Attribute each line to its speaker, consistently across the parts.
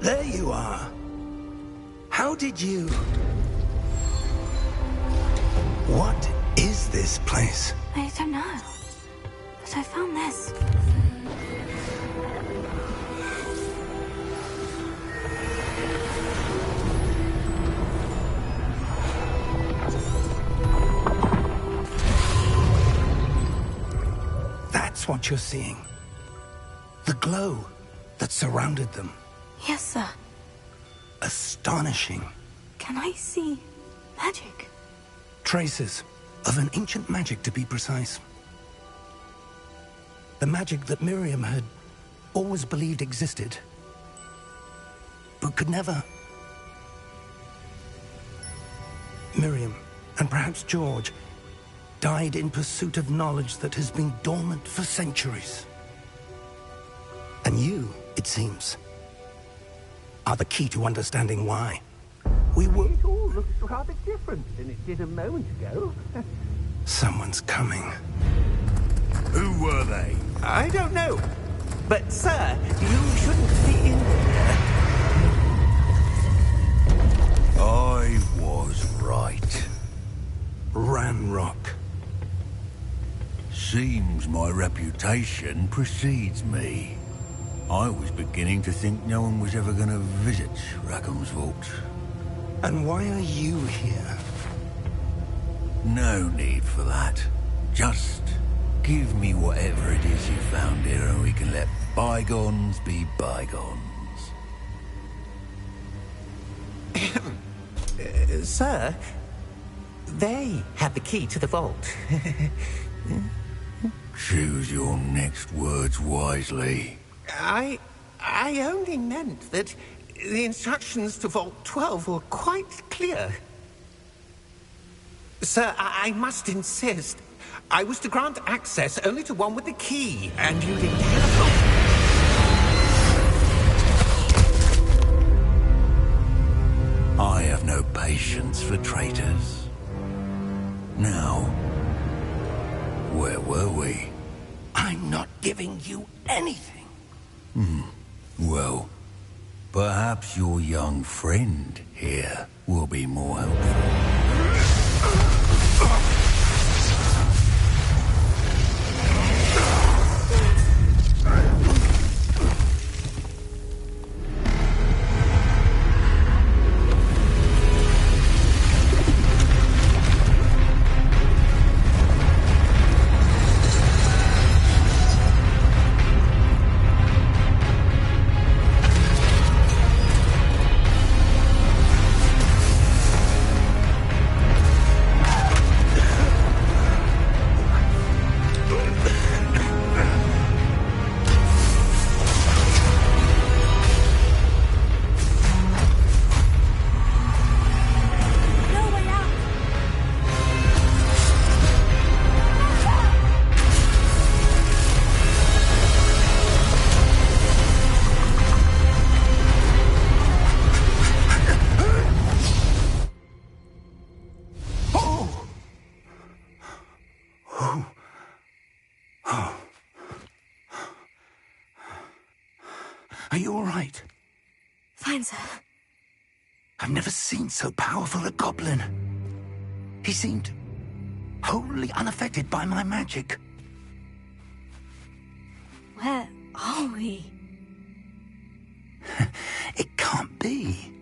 Speaker 1: There you are. How did you... What is this place?
Speaker 2: I don't know. But I found this.
Speaker 1: That's what you're seeing. The glow that surrounded them.
Speaker 2: Yes, sir.
Speaker 1: Astonishing.
Speaker 2: Can I see magic?
Speaker 1: Traces of an ancient magic, to be precise. The magic that Miriam had always believed existed, but could never. Miriam, and perhaps George, died in pursuit of knowledge that has been dormant for centuries. And you, it seems, are the key to understanding why.
Speaker 3: It all looks rather different than it did a moment ago.
Speaker 1: Someone's coming.
Speaker 4: Who were they?
Speaker 3: I don't know. But, sir, you shouldn't be in here.
Speaker 4: I was right.
Speaker 1: Ranrock.
Speaker 4: Seems my reputation precedes me. I was beginning to think no one was ever going to visit Rackham's vault.
Speaker 1: And why are you here?
Speaker 4: No need for that. Just give me whatever it is you found here and we can let bygones be bygones.
Speaker 3: Sir, they have the key to the vault.
Speaker 4: Choose your next words wisely.
Speaker 3: I only meant that the instructions to Vault 12 were quite clear. Sir, I must insist. I was to grant access only to one with the key, and you didn't have
Speaker 4: I have no patience for traitors. Now, where were we?
Speaker 1: I'm not giving you anything.
Speaker 4: Well, perhaps your young friend here will be more helpful.
Speaker 1: Are you all right?
Speaker 2: Fine, sir.
Speaker 1: I've never seen so powerful a goblin. He seemed wholly unaffected by my magic.
Speaker 2: Where are we?
Speaker 1: It can't be.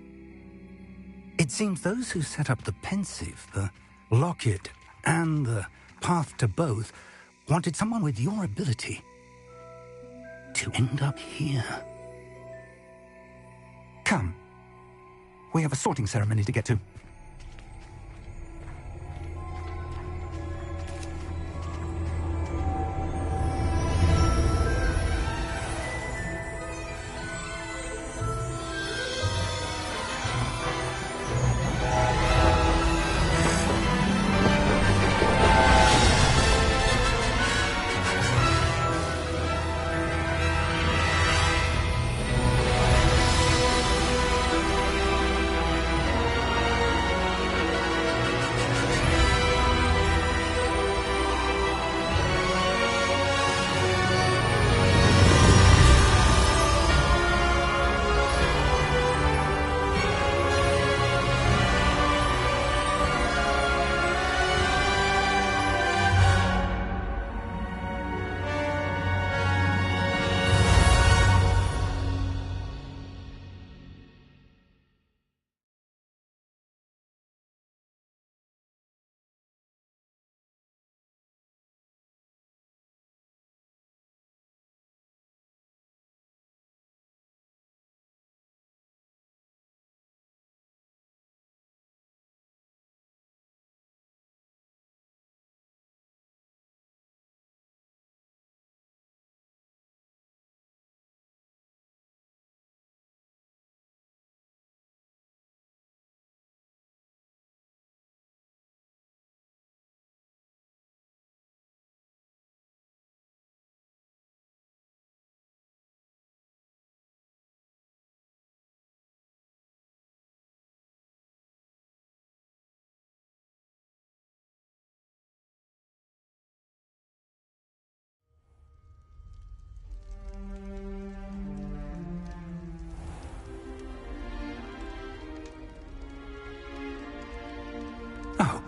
Speaker 1: It seems those who set up the pensive, the locket, and the path to both wanted someone with your ability to end up here. Come. We have a sorting ceremony to get to.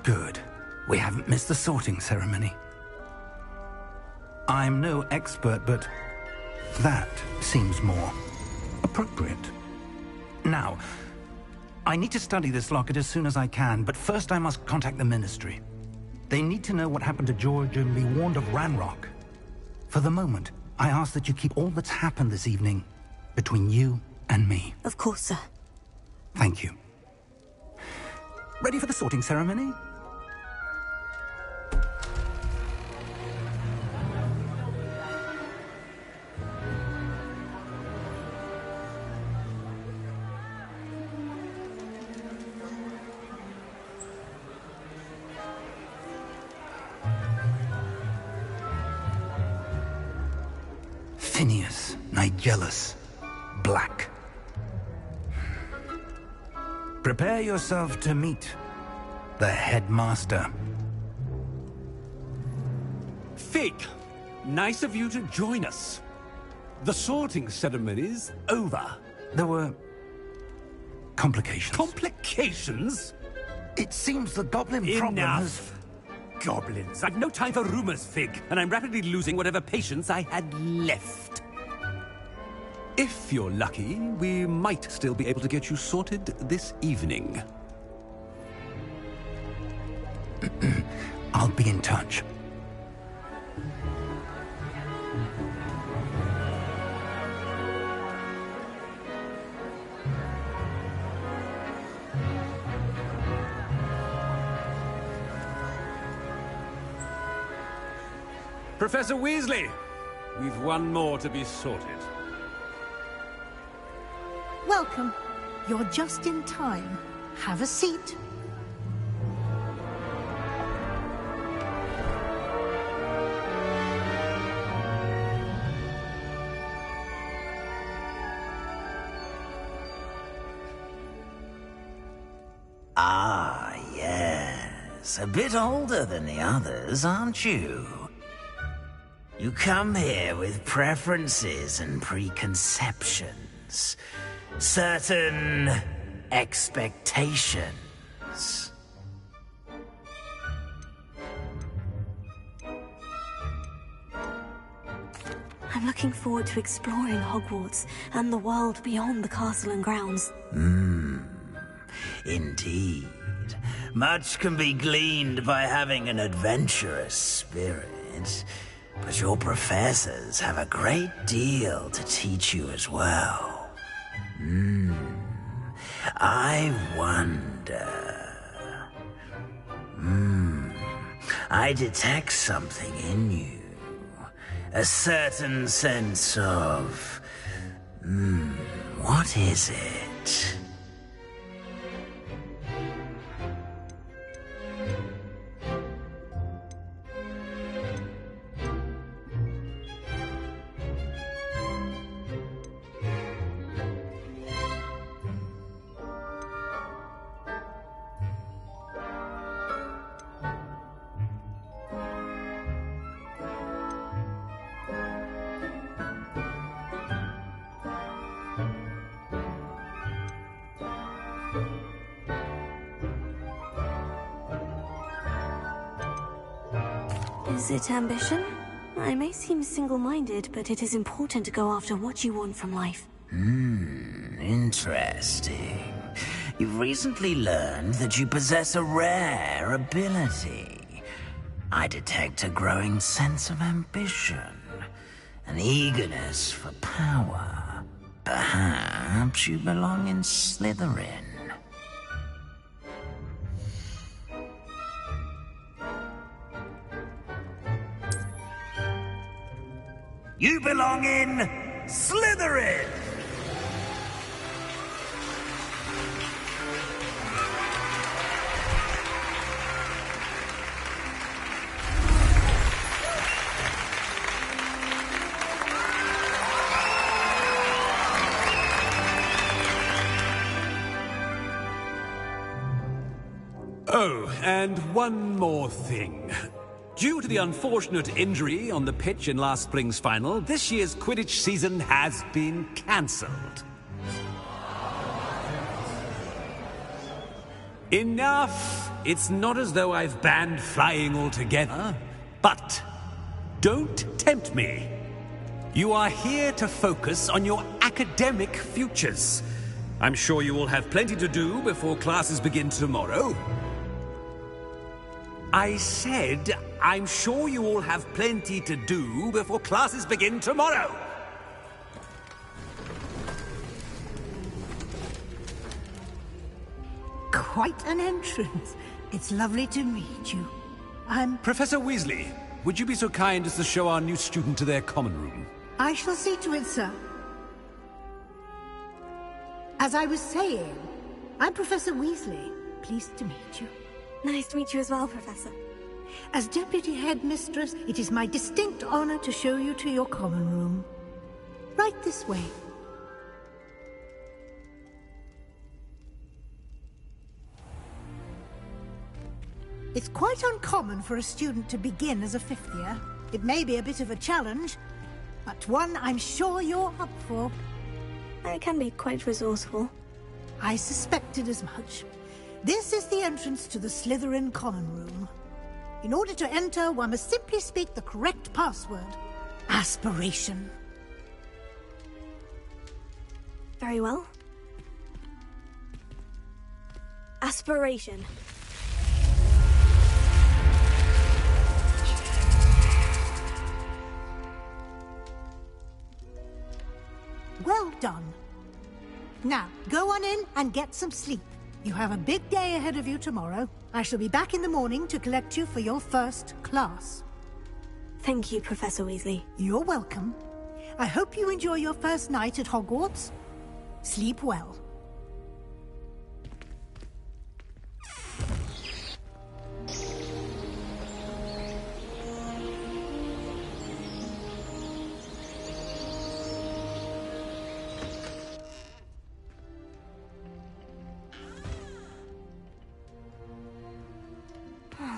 Speaker 1: Good. We haven't missed the sorting ceremony. I'm no expert, but that seems more appropriate. Now, I need to study this locket as soon as I can, but first I must contact the Ministry. They need to know what happened to George and be warned of Ranrock. For the moment, I ask that you keep all that's happened this evening between you and me.
Speaker 2: Of course, sir.
Speaker 1: Thank you. Ready for the sorting ceremony? Phineas, Nigellus, Black. Prepare yourself to meet the headmaster.
Speaker 5: Fig, nice of you to join us. The sorting ceremony's over.
Speaker 1: There were complications.
Speaker 5: Complications?
Speaker 1: It seems the goblin problem has...
Speaker 5: Enough! Goblins. I've no time for rumors, Fig, and I'm rapidly losing whatever patience I had left. If you're lucky, we might still be able to get you sorted this evening.
Speaker 1: I'll be in touch.
Speaker 5: Professor Weasley, we've one more to be sorted.
Speaker 6: Welcome. You're just in time. Have a seat.
Speaker 7: Ah, yes. A bit older than the others, aren't you? You come here with preferences and preconceptions. Certain expectations.
Speaker 2: I'm looking forward to exploring Hogwarts and the world beyond the castle and grounds.
Speaker 7: Indeed. Much can be gleaned by having an adventurous spirit, but your professors have a great deal to teach you as well. I wonder... I detect something in you. A certain sense of... what is it?
Speaker 2: Is it ambition? I may seem single-minded, but it is important to go after what you want from life.
Speaker 7: Interesting. You've recently learned that you possess a rare ability. I detect a growing sense of ambition, an eagerness for power. Perhaps you belong in Slytherin. You belong in Slytherin!
Speaker 5: Oh, and one more thing. Due to the unfortunate injury on the pitch in last spring's final, this year's Quidditch season has been cancelled. Enough It's not as though I've banned flying altogether, but don't tempt me. You are here to focus on your academic futures. I'm sure you will have plenty to do before classes begin tomorrow. I said, I'm sure you all have plenty to do before classes begin tomorrow.
Speaker 6: Quite an entrance. It's lovely to meet you.
Speaker 5: Professor Weasley, would you be so kind as to show our new student to their common room?
Speaker 6: I shall see to it, sir. As I was saying, I'm Professor Weasley. Pleased to meet you.
Speaker 2: Nice to meet you as well, Professor.
Speaker 6: As Deputy Headmistress, it is my distinct honor to show you to your common room. Right this way. It's quite uncommon for a student to begin as a fifth year. It may be a bit of a challenge, but one I'm sure you're up for.
Speaker 2: I can be quite resourceful.
Speaker 6: I suspected as much. This is the entrance to the Slytherin common room. In order to enter, one must simply speak the correct password. Aspiration.
Speaker 2: Very well. Aspiration.
Speaker 6: Well done. Now, go on in and get some sleep. You have a big day ahead of you tomorrow. I shall be back in the morning to collect you for your first class.
Speaker 2: Thank you, Professor Weasley.
Speaker 6: You're welcome. I hope you enjoy your first night at Hogwarts. Sleep well.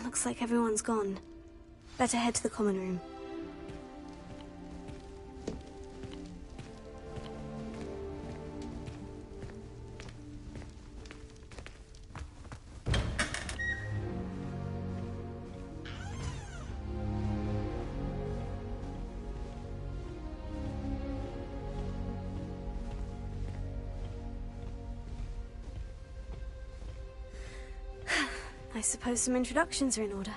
Speaker 2: Looks like everyone's gone. Better head to the common room. I suppose some introductions are in order.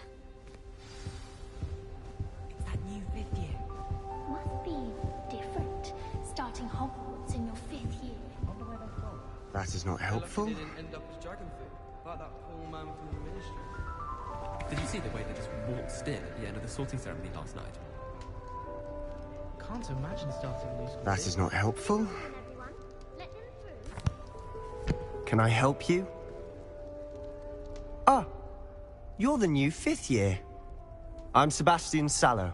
Speaker 8: It's that new 5th year.
Speaker 9: Must be different, starting Hogwarts in your 5th year.
Speaker 10: That is not helpful.
Speaker 11: Didn't end up as dragon food, like that poor man from the ministry. Did you see the way they just waltzed in at the end of the sorting ceremony last night?
Speaker 8: Can't imagine starting a new school.
Speaker 10: That is not helpful. Can I help you? Ah, you're the new 5th year. I'm Sebastian Sallow.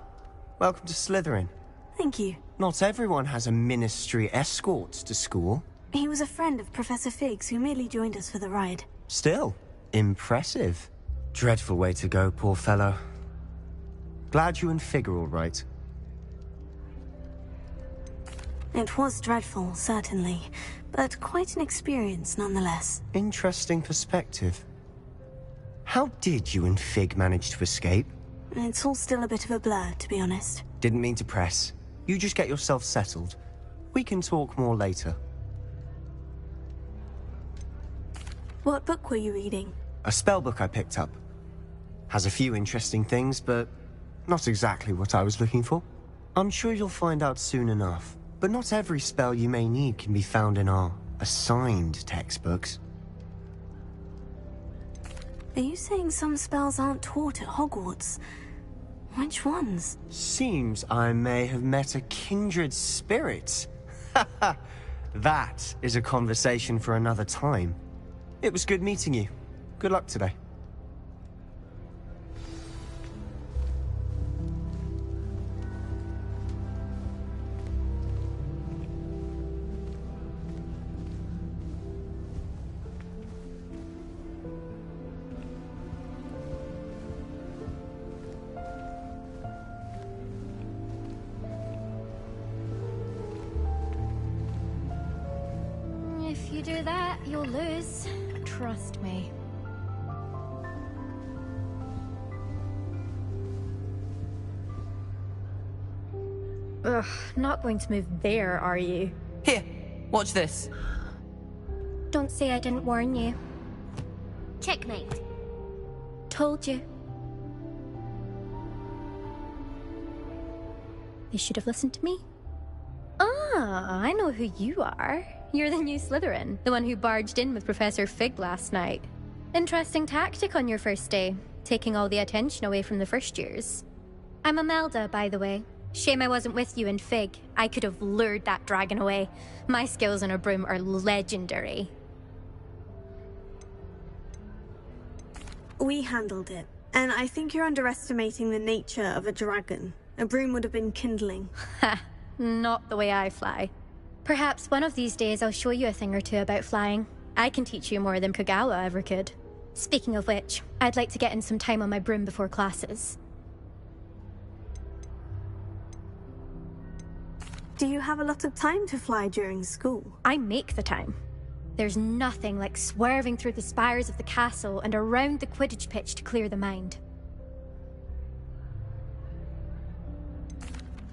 Speaker 10: Welcome to Slytherin.
Speaker 2: Thank you.
Speaker 10: Not everyone has a ministry escort to school.
Speaker 2: He was a friend of Professor Fig's who merely joined us for the ride.
Speaker 10: Still, impressive. Dreadful way to go, poor fellow. Glad you and Fig are all right.
Speaker 2: It was dreadful, certainly, but quite an experience nonetheless.
Speaker 10: Interesting perspective. How did you and Fig manage to escape?
Speaker 2: It's all still a bit of a blur, to be honest.
Speaker 10: Didn't mean to press. You just get yourself settled. We can talk more later.
Speaker 2: What book were you reading?
Speaker 10: A spell book I picked up. Has a few interesting things, but not exactly what I was looking for. I'm sure you'll find out soon enough. But not every spell you may need can be found in our assigned textbooks.
Speaker 2: Are you saying some spells aren't taught at Hogwarts? Which ones?
Speaker 10: Seems I may have met a kindred spirit. That is a conversation for another time. It was good meeting you. Good luck today.
Speaker 9: If you do that, you'll lose. Trust me.
Speaker 12: Ugh, not going to move there, are you?
Speaker 11: Here, watch this.
Speaker 12: Don't say I didn't warn you.
Speaker 2: Checkmate.
Speaker 12: Told you. You should have listened to me. Ah, I know who you are. You're the new Slytherin, the one who barged in with Professor Fig last night. Interesting tactic on your first day, taking all the attention away from the first years. I'm Imelda, by the way. Shame I wasn't with you in Fig. I could have lured that dragon away. My skills on a broom are legendary.
Speaker 2: We handled it, and I think you're underestimating the nature of a dragon. A broom would have been kindling.
Speaker 12: Ha! Not the way I fly. Perhaps one of these days I'll show you a thing or two about flying. I can teach you more than Kogawa ever could. Speaking of which, I'd like to get in some time on my broom before classes.
Speaker 2: Do you have a lot of time to fly during school?
Speaker 12: I make the time. There's nothing like swerving through the spires of the castle and around the Quidditch pitch to clear the mind.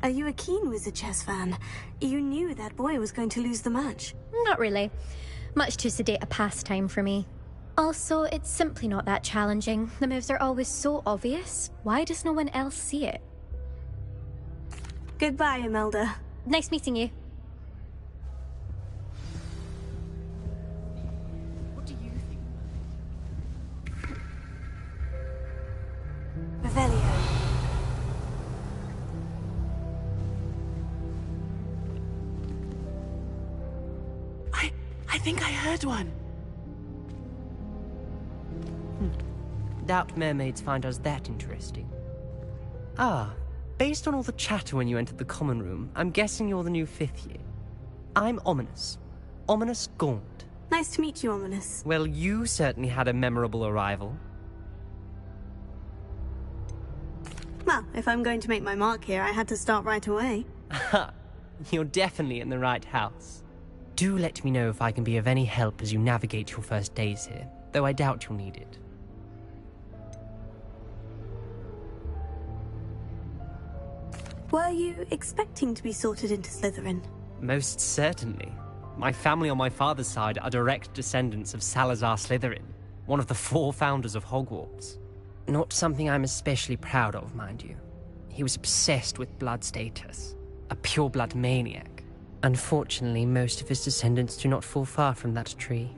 Speaker 2: Are you a keen Wizard chess fan? You knew that boy was going to lose the match.
Speaker 12: Not really. Much too sedate a pastime for me. Also, it's simply not that challenging. The moves are always so obvious. Why does no one else see it?
Speaker 2: Goodbye, Imelda.
Speaker 12: Nice meeting you.
Speaker 11: What do you think?
Speaker 2: Revelio.
Speaker 11: I think I heard one. Doubt mermaids find us that interesting. Ah, based on all the chatter when you entered the common room, I'm guessing you're the new 5th year. I'm Ominous. Ominous Gaunt.
Speaker 2: Nice to meet you, Ominous.
Speaker 11: Well, you certainly had a memorable arrival.
Speaker 2: Well, if I'm going to make my mark here, I had to start right away.
Speaker 11: Ha! You're definitely in the right house. Do let me know if I can be of any help as you navigate your first days here, though I doubt you'll need it.
Speaker 2: Were you expecting to be sorted into Slytherin?
Speaker 11: Most certainly. My family on my father's side are direct descendants of Salazar Slytherin, one of the 4 founders of Hogwarts. Not something I'm especially proud of, mind you. He was obsessed with blood status, a pure-blood maniac. Unfortunately, most of his descendants do not fall far from that tree.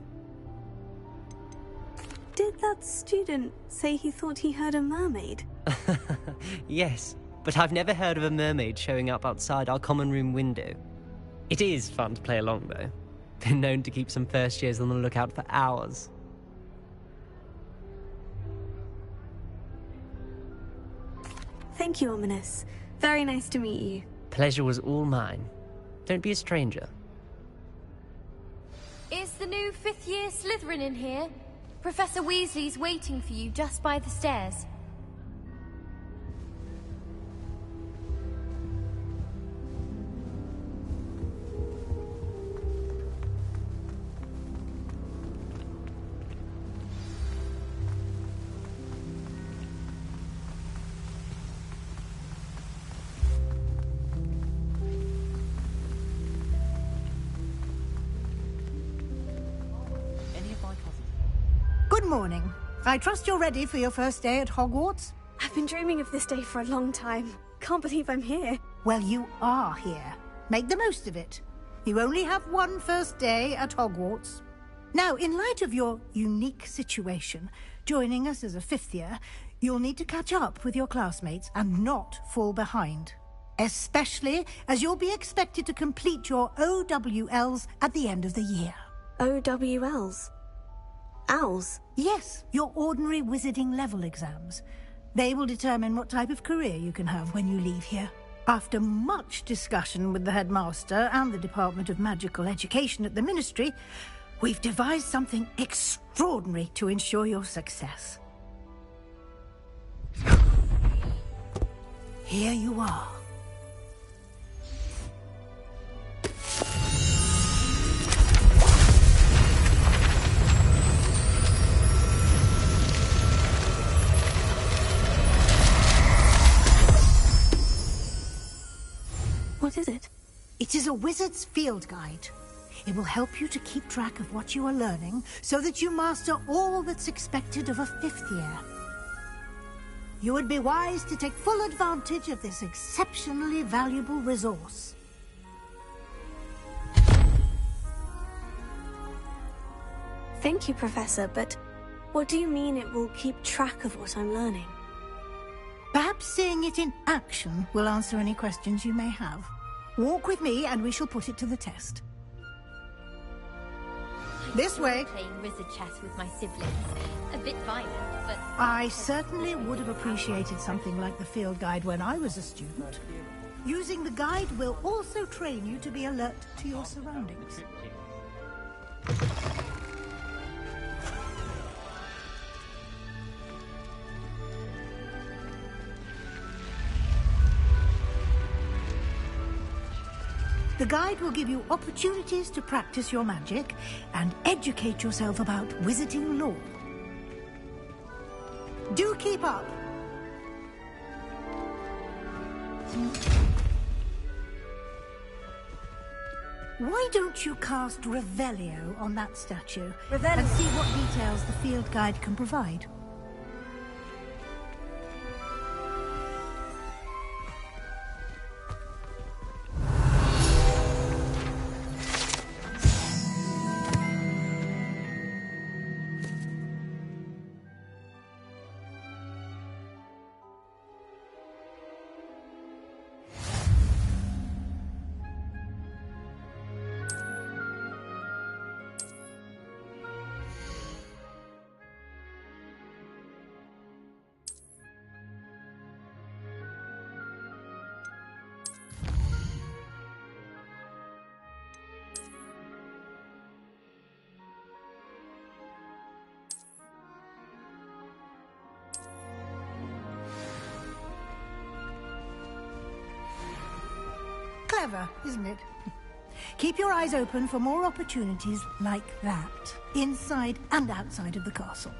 Speaker 2: Did that student say he thought he heard a mermaid?
Speaker 11: Yes, but I've never heard of a mermaid showing up outside our common room window. It is fun to play along, though. Been known to keep some first years on the lookout for hours.
Speaker 2: Thank you, Ominous. Very nice to meet you.
Speaker 11: Pleasure was all mine. Don't be a stranger.
Speaker 13: Is the new 5th year Slytherin in here? Professor Weasley's waiting for you just by the stairs.
Speaker 6: Good morning. I trust you're ready for your first day at Hogwarts?
Speaker 2: I've been dreaming of this day for a long time. Can't believe I'm here.
Speaker 6: Well, you are here. Make the most of it. You only have one first day at Hogwarts. Now, in light of your unique situation, joining us as a 5th year, you'll need to catch up with your classmates and not fall behind. Especially as you'll be expected to complete your OWLs at the end of the year.
Speaker 2: OWLs? Owls?
Speaker 6: Yes, your ordinary wizarding level exams. They will determine what type of career you can have when you leave here. After much discussion with the headmaster and the Department of Magical Education at the Ministry, we've devised something extraordinary to ensure your success. Here you are.
Speaker 2: What is it?
Speaker 6: It is a wizard's field guide. It will help you to keep track of what you are learning so that you master all that's expected of a 5th year. You would be wise to take full advantage of this exceptionally valuable resource.
Speaker 2: Thank you, Professor, but what do you mean it will keep track of what I'm learning?
Speaker 6: Perhaps seeing it in action will answer any questions you may have. Walk with me and we shall put it to the test. This way.
Speaker 12: Playing wizard chess with my siblings. A bit violent, but...
Speaker 6: I certainly would have appreciated something like the field guide when I was a student. Using the guide will also train you to be alert to your surroundings. The guide will give you opportunities to practice your magic and educate yourself about wizarding lore. Do keep up! Why don't you cast Revelio on that statue and see what details the field guide can provide? Clever, isn't it? Keep your eyes open for more opportunities like that, inside and outside of the castle.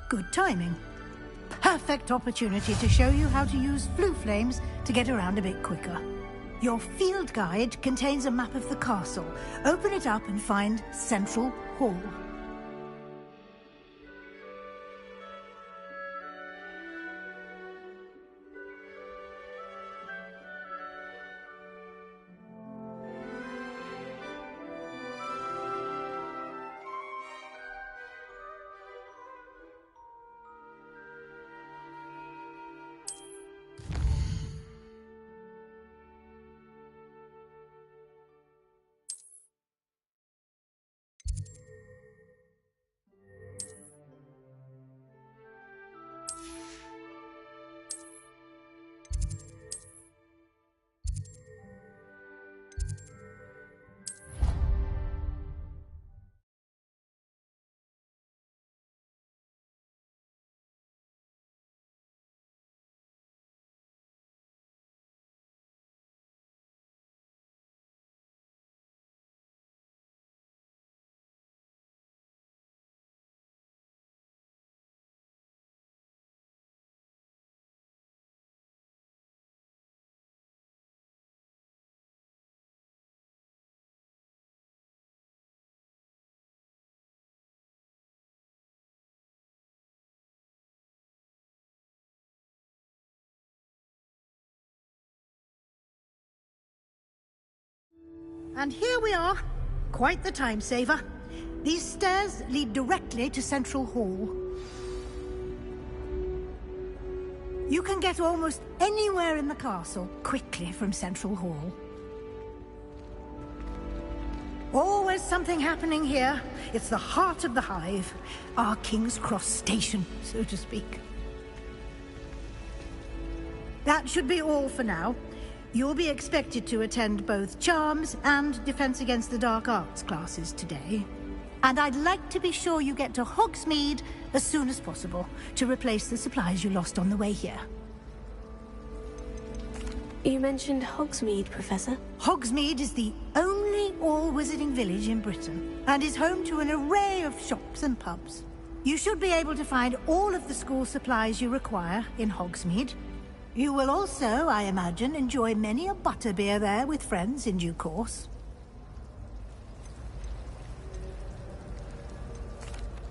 Speaker 6: Good timing. Perfect opportunity to show you how to use flue flames to get around a bit quicker. Your field guide contains a map of the castle. Open it up and find Central Hall. And here we are. Quite the time saver. These stairs lead directly to Central Hall. You can get almost anywhere in the castle quickly from Central Hall. Always something happening here. It's the heart of the hive. Our King's Cross station, so to speak. That should be all for now. You'll be expected to attend both Charms and Defense Against the Dark Arts classes today. And I'd like to be sure you get to Hogsmeade as soon as possible to replace the supplies you lost on the way here.
Speaker 2: You mentioned Hogsmeade, Professor.
Speaker 6: Hogsmeade is the only all-wizarding village in Britain and is home to an array of shops and pubs. You should be able to find all of the school supplies you require in Hogsmeade. You will also, I imagine, enjoy many a butterbeer there with friends in due course.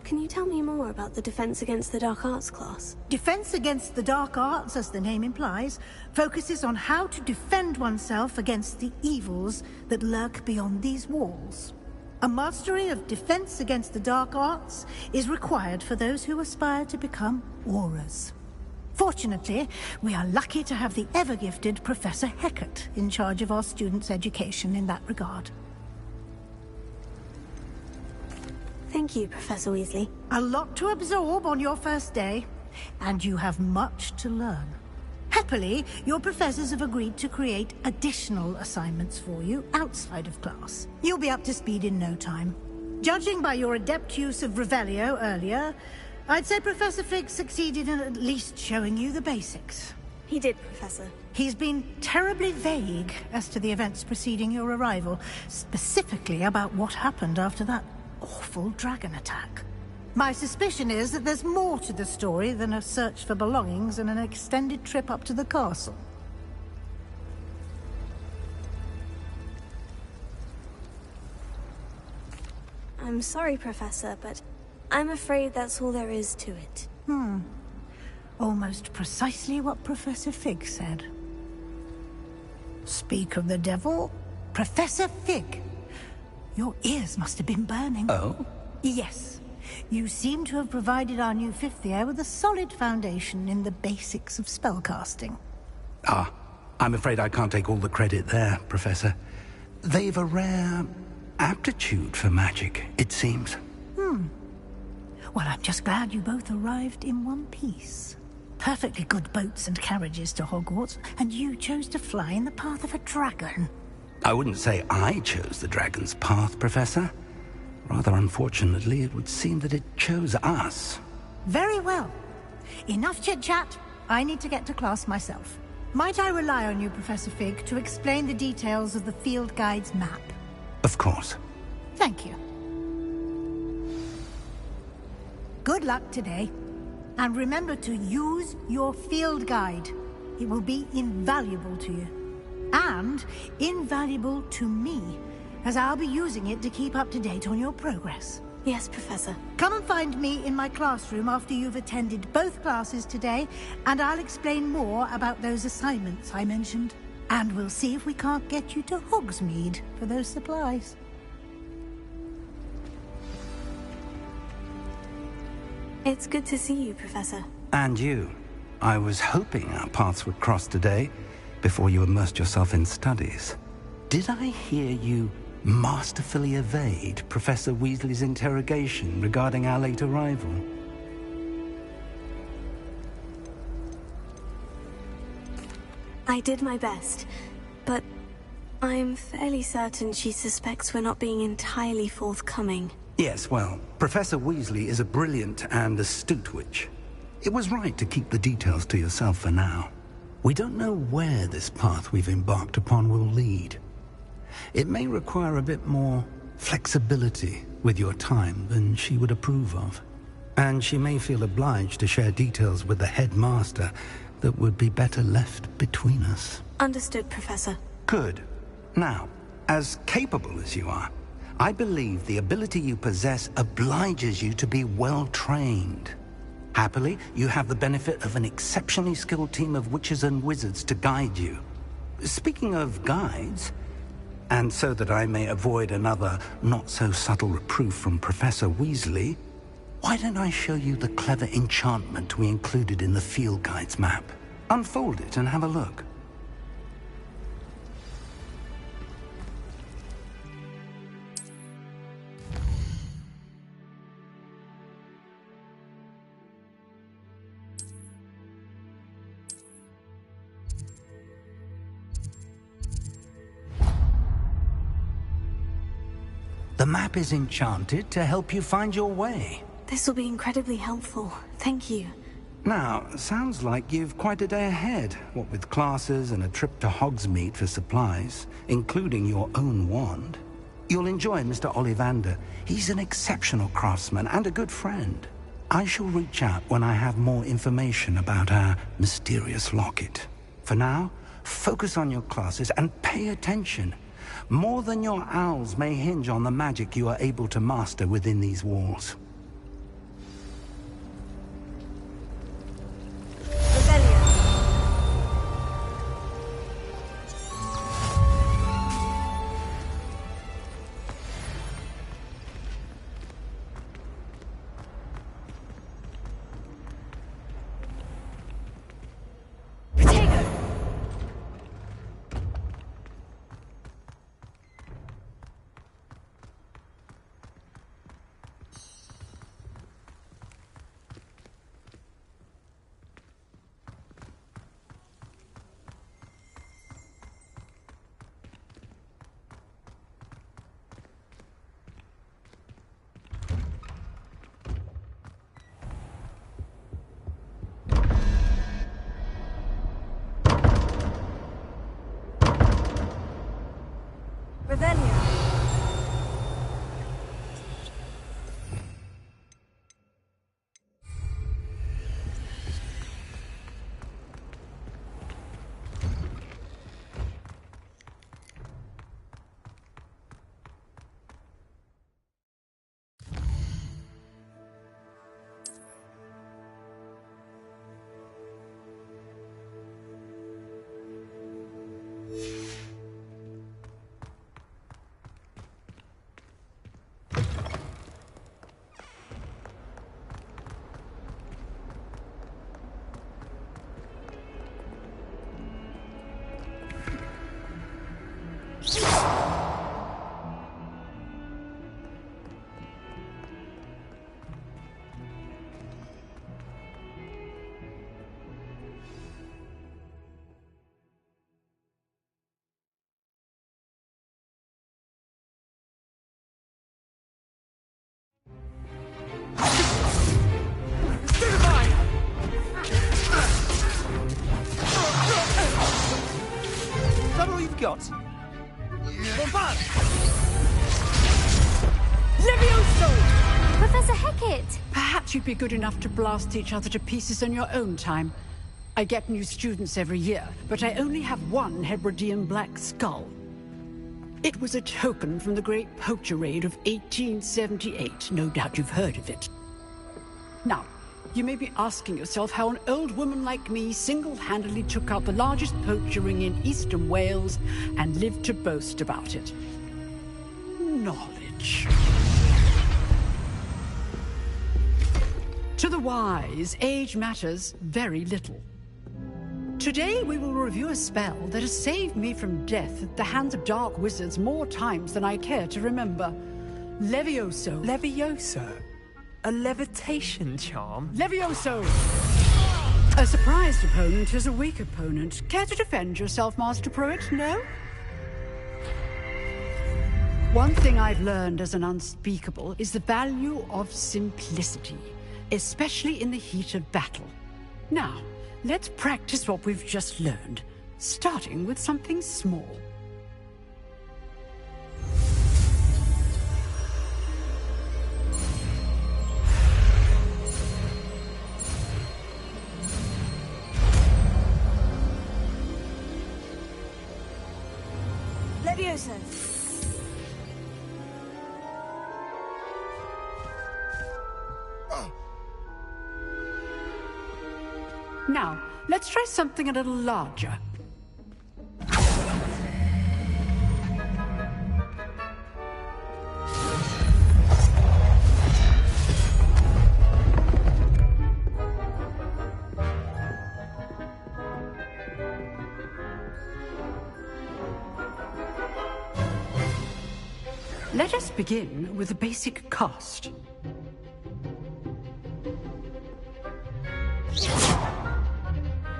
Speaker 2: Can you tell me more about the Defense Against the Dark Arts class?
Speaker 6: Defense Against the Dark Arts, as the name implies, focuses on how to defend oneself against the evils that lurk beyond these walls. A mastery of Defense Against the Dark Arts is required for those who aspire to become Aurors. Fortunately, we are lucky to have the ever-gifted Professor Hecat in charge of our students' education in that regard.
Speaker 2: Thank you, Professor Weasley.
Speaker 6: A lot to absorb on your first day, and you have much to learn. Happily, your professors have agreed to create additional assignments for you outside of class. You'll be up to speed in no time. Judging by your adept use of Revelio earlier, I'd say Professor Fig succeeded in at least showing you the basics.
Speaker 2: He did, Professor.
Speaker 6: He's been terribly vague as to the events preceding your arrival, specifically about what happened after that awful dragon attack. My suspicion is that there's more to the story than a search for belongings and an extended trip up to the castle.
Speaker 2: I'm sorry, Professor, but I'm afraid that's all there is to it.
Speaker 6: Almost precisely what Professor Fig said. Speak of the devil, Professor Fig. Your ears must have been burning.
Speaker 1: Oh?
Speaker 6: Yes. You seem to have provided our new fifth year with a solid foundation in the basics of spellcasting.
Speaker 1: Ah, I'm afraid I can't take all the credit there, Professor. They've a rare aptitude for magic, it seems.
Speaker 6: Well, I'm just glad you both arrived in one piece. Perfectly good boats and carriages to Hogwarts, and you chose to fly in the path of a dragon.
Speaker 1: I wouldn't say I chose the dragon's path, Professor. Rather unfortunately, it would seem that it chose us.
Speaker 6: Very well. Enough chit-chat. I need to get to class myself. Might I rely on you, Professor Fig, to explain the details of the field guide's map?
Speaker 1: Of course.
Speaker 6: Thank you. Good luck today. And remember to use your field guide. It will be invaluable to you. And invaluable to me, as I'll be using it to keep up to date on your progress.
Speaker 2: Yes, Professor.
Speaker 6: Come and find me in my classroom after you've attended both classes today, and I'll explain more about those assignments I mentioned. And we'll see if we can't get you to Hogsmeade for those supplies.
Speaker 2: It's good to see you, Professor.
Speaker 1: And you. I was hoping our paths would cross today, before you immersed yourself in studies. Did I hear you masterfully evade Professor Weasley's interrogation regarding our late arrival?
Speaker 2: I did my best, but I'm fairly certain she suspects we're not being entirely forthcoming.
Speaker 1: Yes, well, Professor Weasley is a brilliant and astute witch. It was right to keep the details to yourself for now. We don't know where this path we've embarked upon will lead. It may require a bit more flexibility with your time than she would approve of. And she may feel obliged to share details with the headmaster that would be better left between us.
Speaker 2: Understood, Professor.
Speaker 1: Good. Now, as capable as you are, I believe the ability you possess obliges you to be well trained. Happily, you have the benefit of an exceptionally skilled team of witches and wizards to guide you. Speaking of guides, and so that I may avoid another not-so-subtle reproof from Professor Weasley, why don't I show you the clever enchantment we included in the field guide's map? Unfold it and have a look. The map is enchanted to help you find your way.
Speaker 2: This will be incredibly helpful. Thank you.
Speaker 1: Now, sounds like you've quite a day ahead, what with classes and a trip to Hogsmeade for supplies, including your own wand. You'll enjoy Mr. Ollivander. He's an exceptional craftsman and a good friend. I shall reach out when I have more information about our mysterious locket. For now, focus on your classes and pay attention. More than your owls may hinge on the magic you are able to master within these walls.
Speaker 14: Got?
Speaker 13: Bombard! Levioso! Professor Hecat!
Speaker 15: Perhaps you'd be good enough to blast each other to pieces in your own time. I get new students every year, but I only have one Hebridean black skull. It was a token from the Great Poacher Raid of 1878. No doubt you've heard of it. Now, you may be asking yourself how an old woman like me single-handedly took out the largest poacher ring in eastern Wales and lived to boast about it. Knowledge. To the wise, age matters very little. Today we will review a spell that has saved me from death at the hands of dark wizards more times than I care to remember. Levioso.
Speaker 11: Levioso? A levitation charm?
Speaker 15: Levioso! A surprised opponent is a weak opponent. Care to defend yourself, Master Pruitt? No? One thing I've learned as an unspeakable is the value of simplicity, especially in the heat of battle. Now, let's practice what we've just learned, starting with something small.
Speaker 2: Levioso!
Speaker 15: Now, let's try something a little larger. Let us begin with a basic cast.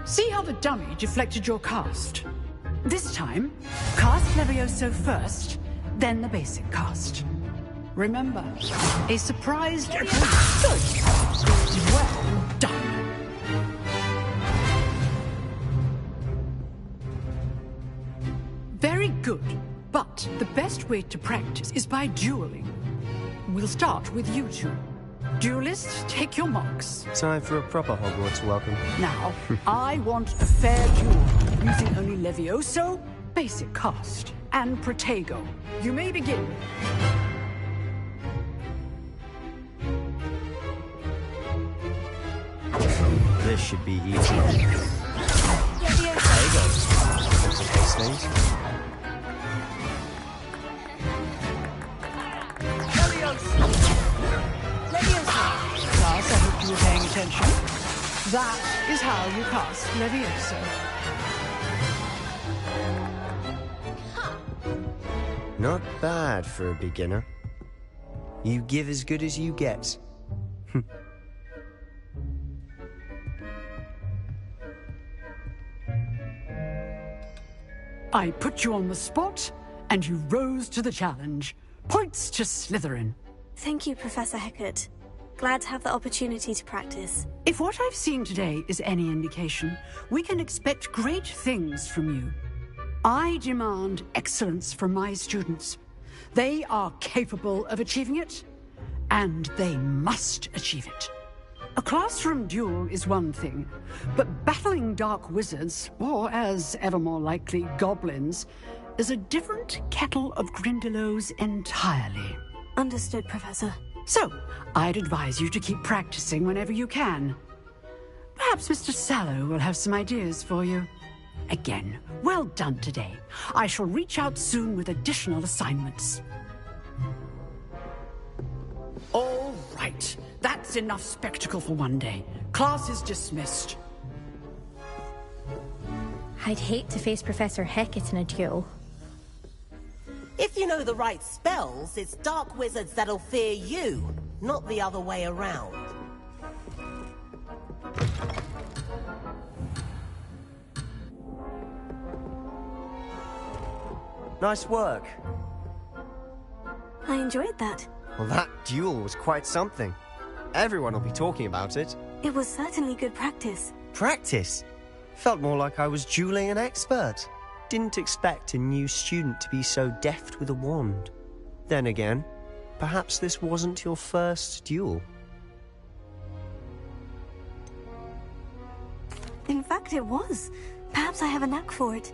Speaker 15: See how the dummy deflected your cast? This time, cast Levioso first, then the basic cast. Remember, a surprised opponent is well done. Very good, but the best way to practice is by dueling. We'll start with you two. Duelists, take your marks.
Speaker 10: Time for a proper Hogwarts welcome.
Speaker 15: Now, I want a fair duel, using only Levioso, basic cast, and Protego. You may begin.
Speaker 10: This should be easy. There you go. Complicate things.
Speaker 15: Class, I hope you were paying attention. That is how you cast Levioso.
Speaker 10: Not bad for a beginner. You give as good as you get.
Speaker 15: I put you on the spot, and you rose to the challenge. Points to Slytherin.
Speaker 2: Thank you, Professor Hecat. Glad to have the opportunity to practice.
Speaker 15: If what I've seen today is any indication, we can expect great things from you. I demand excellence from my students. They are capable of achieving it, and they must achieve it. A classroom duel is one thing, but battling dark wizards, or as ever more likely, goblins, is a different kettle of Grindylows entirely.
Speaker 2: Understood, Professor.
Speaker 15: So, I'd advise you to keep practicing whenever you can. Perhaps Mr. Sallow will have some ideas for you. Again, well done today. I shall reach out soon with additional assignments. All right. That's enough spectacle for one day. Class is dismissed.
Speaker 12: I'd hate to face Professor Hecat in a duel.
Speaker 14: If you know the right spells, it's dark wizards that'll fear you, not the other way around.
Speaker 10: Nice work.
Speaker 2: I enjoyed that.
Speaker 10: Well, that duel was quite something. Everyone will be talking about it.
Speaker 2: It was certainly good practice.
Speaker 10: Practice? Felt more like I was dueling an expert. Didn't expect a new student to be so deft with a wand. Then again, perhaps this wasn't your first duel.
Speaker 2: In fact, it was. Perhaps I have a knack for it.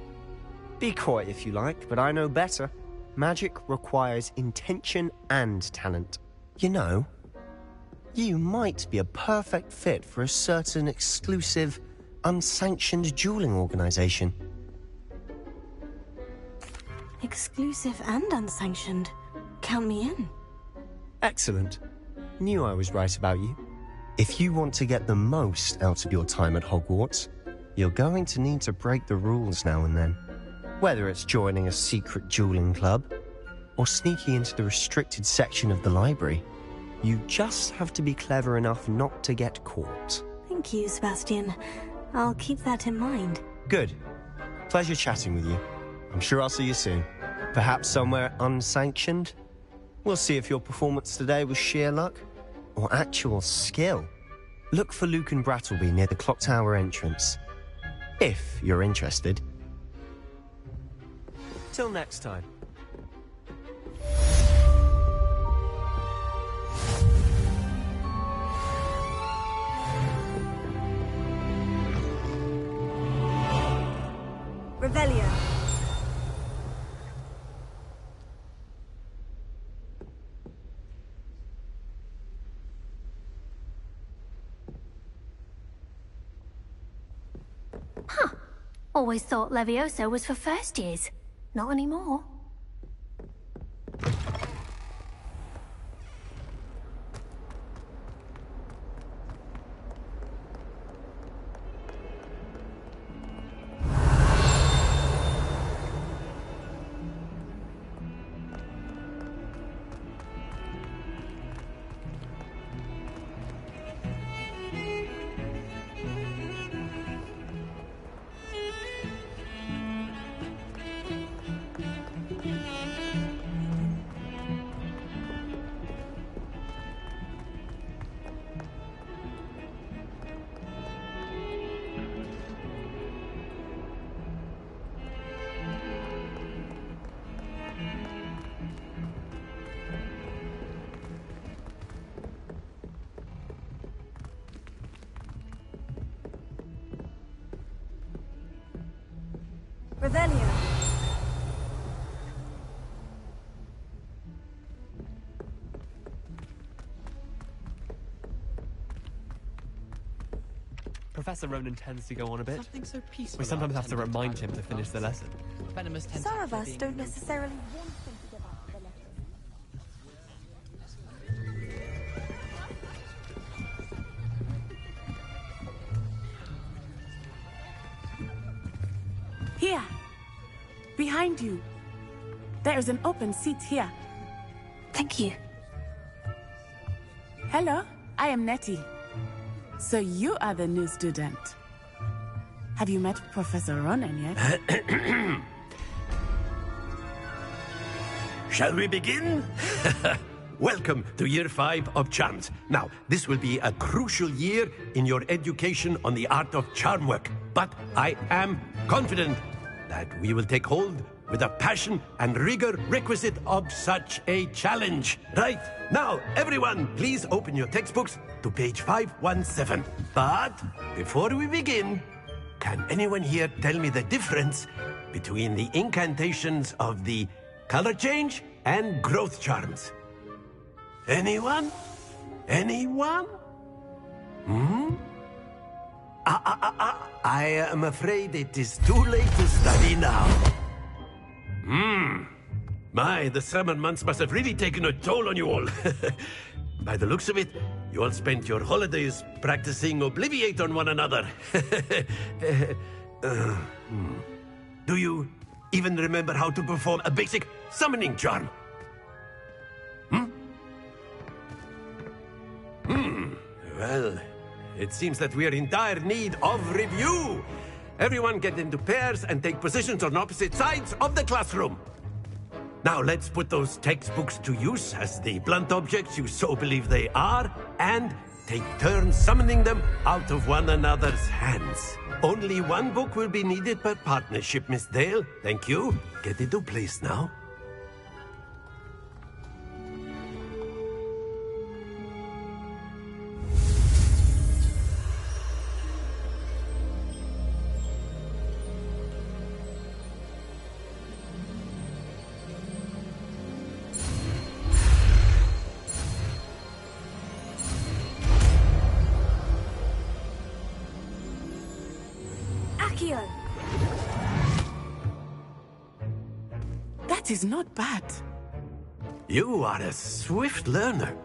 Speaker 10: Be coy if you like, but I know better. Magic requires intention and talent. You know, you might be a perfect fit for a certain exclusive, unsanctioned dueling organization.
Speaker 2: Exclusive and unsanctioned. Count me in.
Speaker 10: Excellent. Knew I was right about you. If you want to get the most out of your time at Hogwarts, you're going to need to break the rules now and then. Whether it's joining a secret dueling club, or sneaking into the restricted section of the library, you just have to be clever enough not to get caught.
Speaker 2: Thank you, Sebastian. I'll keep that in mind.
Speaker 10: Good. Pleasure chatting with you. I'm sure I'll see you soon. Perhaps somewhere unsanctioned? We'll see if your performance today was sheer luck or actual skill. Look for Luke and Brattleby near the clock tower entrance. If you're interested. Till next time.
Speaker 2: Revelio.
Speaker 9: Huh. Always thought Levioso was for first years. Not anymore.
Speaker 2: Revelio.
Speaker 11: Professor Ronan tends to go on a bit.
Speaker 8: Something so peaceful.
Speaker 11: We sometimes have to remind him to finish the lesson.
Speaker 8: Venomous
Speaker 2: Some of us don't necessarily want him to give up the letter.
Speaker 16: Here. Behind you. There's an open seat here.
Speaker 2: Thank you.
Speaker 16: Hello, I am Nettie. So you are the new student. Have you met Professor Ronan yet?
Speaker 17: Shall we begin? Welcome to Year 5 of Charms. Now, this will be a crucial year in your education on the art of charm work. But I am confident that we will take hold with the passion and rigor requisite of such a challenge. Right, now, everyone, please open your textbooks to page 517. But before we begin, can anyone here tell me the difference between the incantations of the color change and growth charms? Anyone? Anyone? I am afraid it is too late to study now. My, the summer months must have really taken a toll on you all. By the looks of it, you all spent your holidays practicing Obliviate on one another. Do you even remember how to perform a basic summoning charm? Well, it seems that we are in dire need of review. Everyone get into pairs and take positions on opposite sides of the classroom. Now let's put those textbooks to use as the blunt objects you so believe they are, and take turns summoning them out of one another's hands. Only one book will be needed per partnership, Miss Dale. Thank you. Get into place now.
Speaker 16: That is not bad.
Speaker 17: You are a swift learner.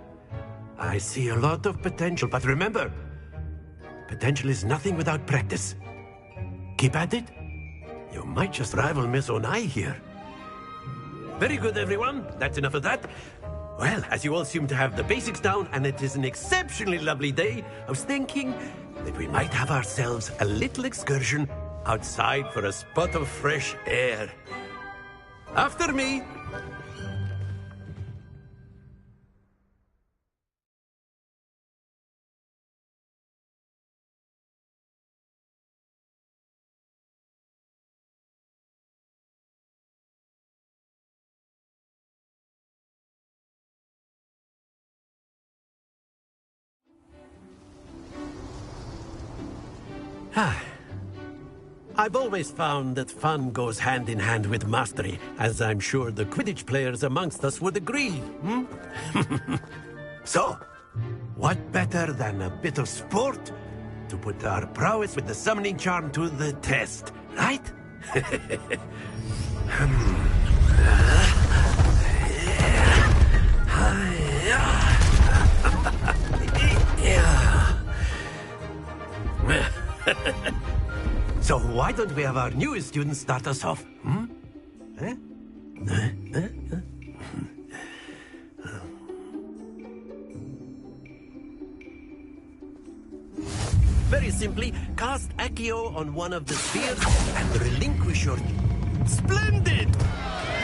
Speaker 17: I see a lot of potential, but remember, potential is nothing without practice. Keep at it. You might just rival Miss Onai here. Very good, everyone. That's enough of that. Well, as you all seem to have the basics down, and it is an exceptionally lovely day, I was thinking that we might have ourselves a little excursion outside for a spot of fresh air. After me. I've always found that fun goes hand in hand with mastery, as I'm sure the Quidditch players amongst us would agree. So, what better than a bit of sport to put our prowess with the summoning charm to the test, right? So why don't we have our newest student start us off? Very simply, cast Accio on one of the spheres and relinquish your... Splendid!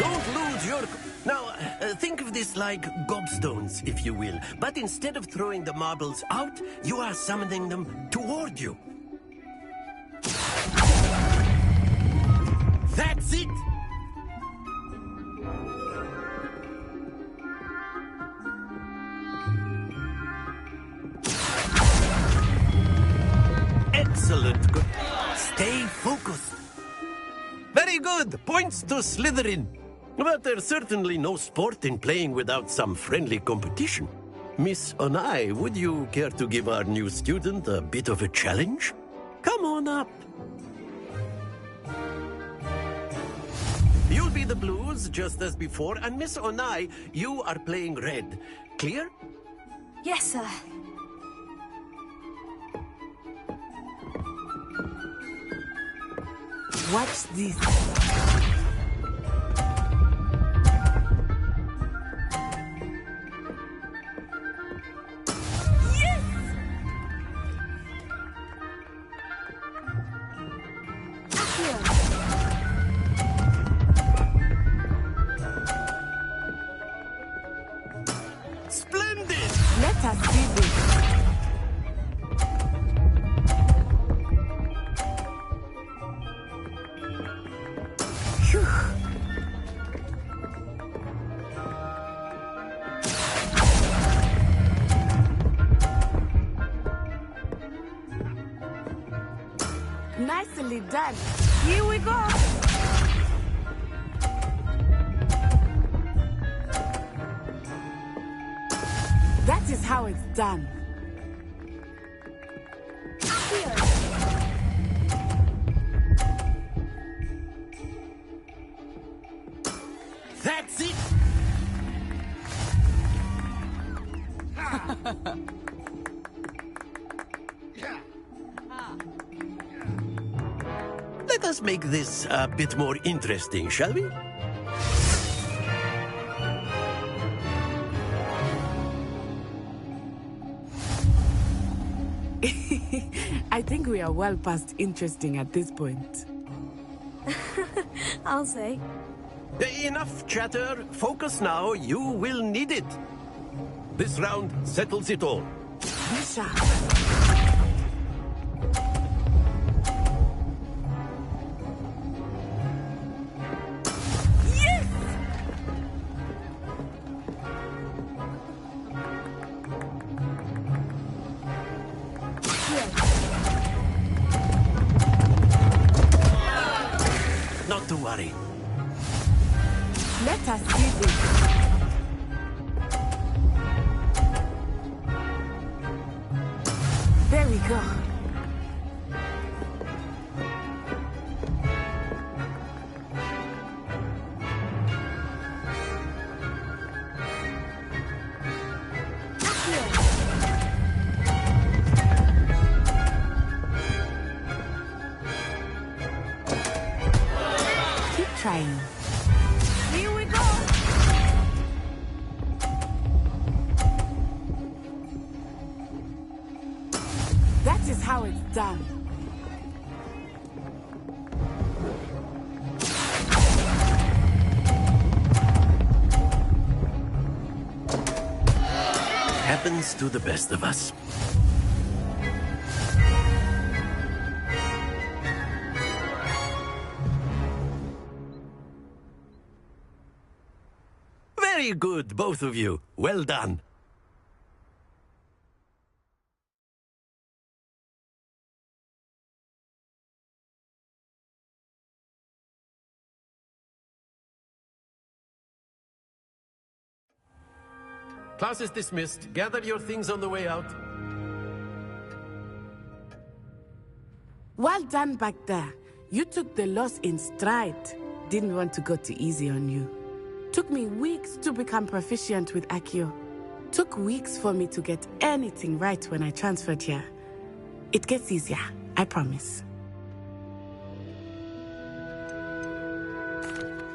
Speaker 17: Don't lose your... Now, think of this like gobstones, if you will. But instead of throwing the marbles out, you are summoning them toward you. That's it! Excellent. Good. Stay focused. Very good. Points to Slytherin. But there's certainly no sport in playing without some friendly competition. Miss Onai, would you care to give our new student a bit of a challenge? Come on up. You'll be the blues, just as before, and Miss Onai, you are playing red. Clear?
Speaker 2: Yes, sir.
Speaker 16: Watch this.
Speaker 17: Splendid!
Speaker 16: Let us do this. Phew. Nicely done. Here we go. That is how it's done.
Speaker 17: That's it! Let us make this a bit more interesting, shall we?
Speaker 16: I think we are well past interesting at this point.
Speaker 2: I'll say.
Speaker 17: Enough chatter. Focus now. You will need it. This round settles it all.
Speaker 16: Misha.
Speaker 17: Yes! Not to worry.
Speaker 16: Let us do this. There we go. Keep trying. Here we go. That is how it's done.
Speaker 17: Happens to the best of us. Very good, both of you. Well done. Class is dismissed. Gather your things on the way out.
Speaker 16: Well done back there. You took the loss in stride. Didn't want to go too easy on you. Took me weeks to become proficient with Accio. Took weeks for me to get anything right when I transferred here. It gets easier, I promise.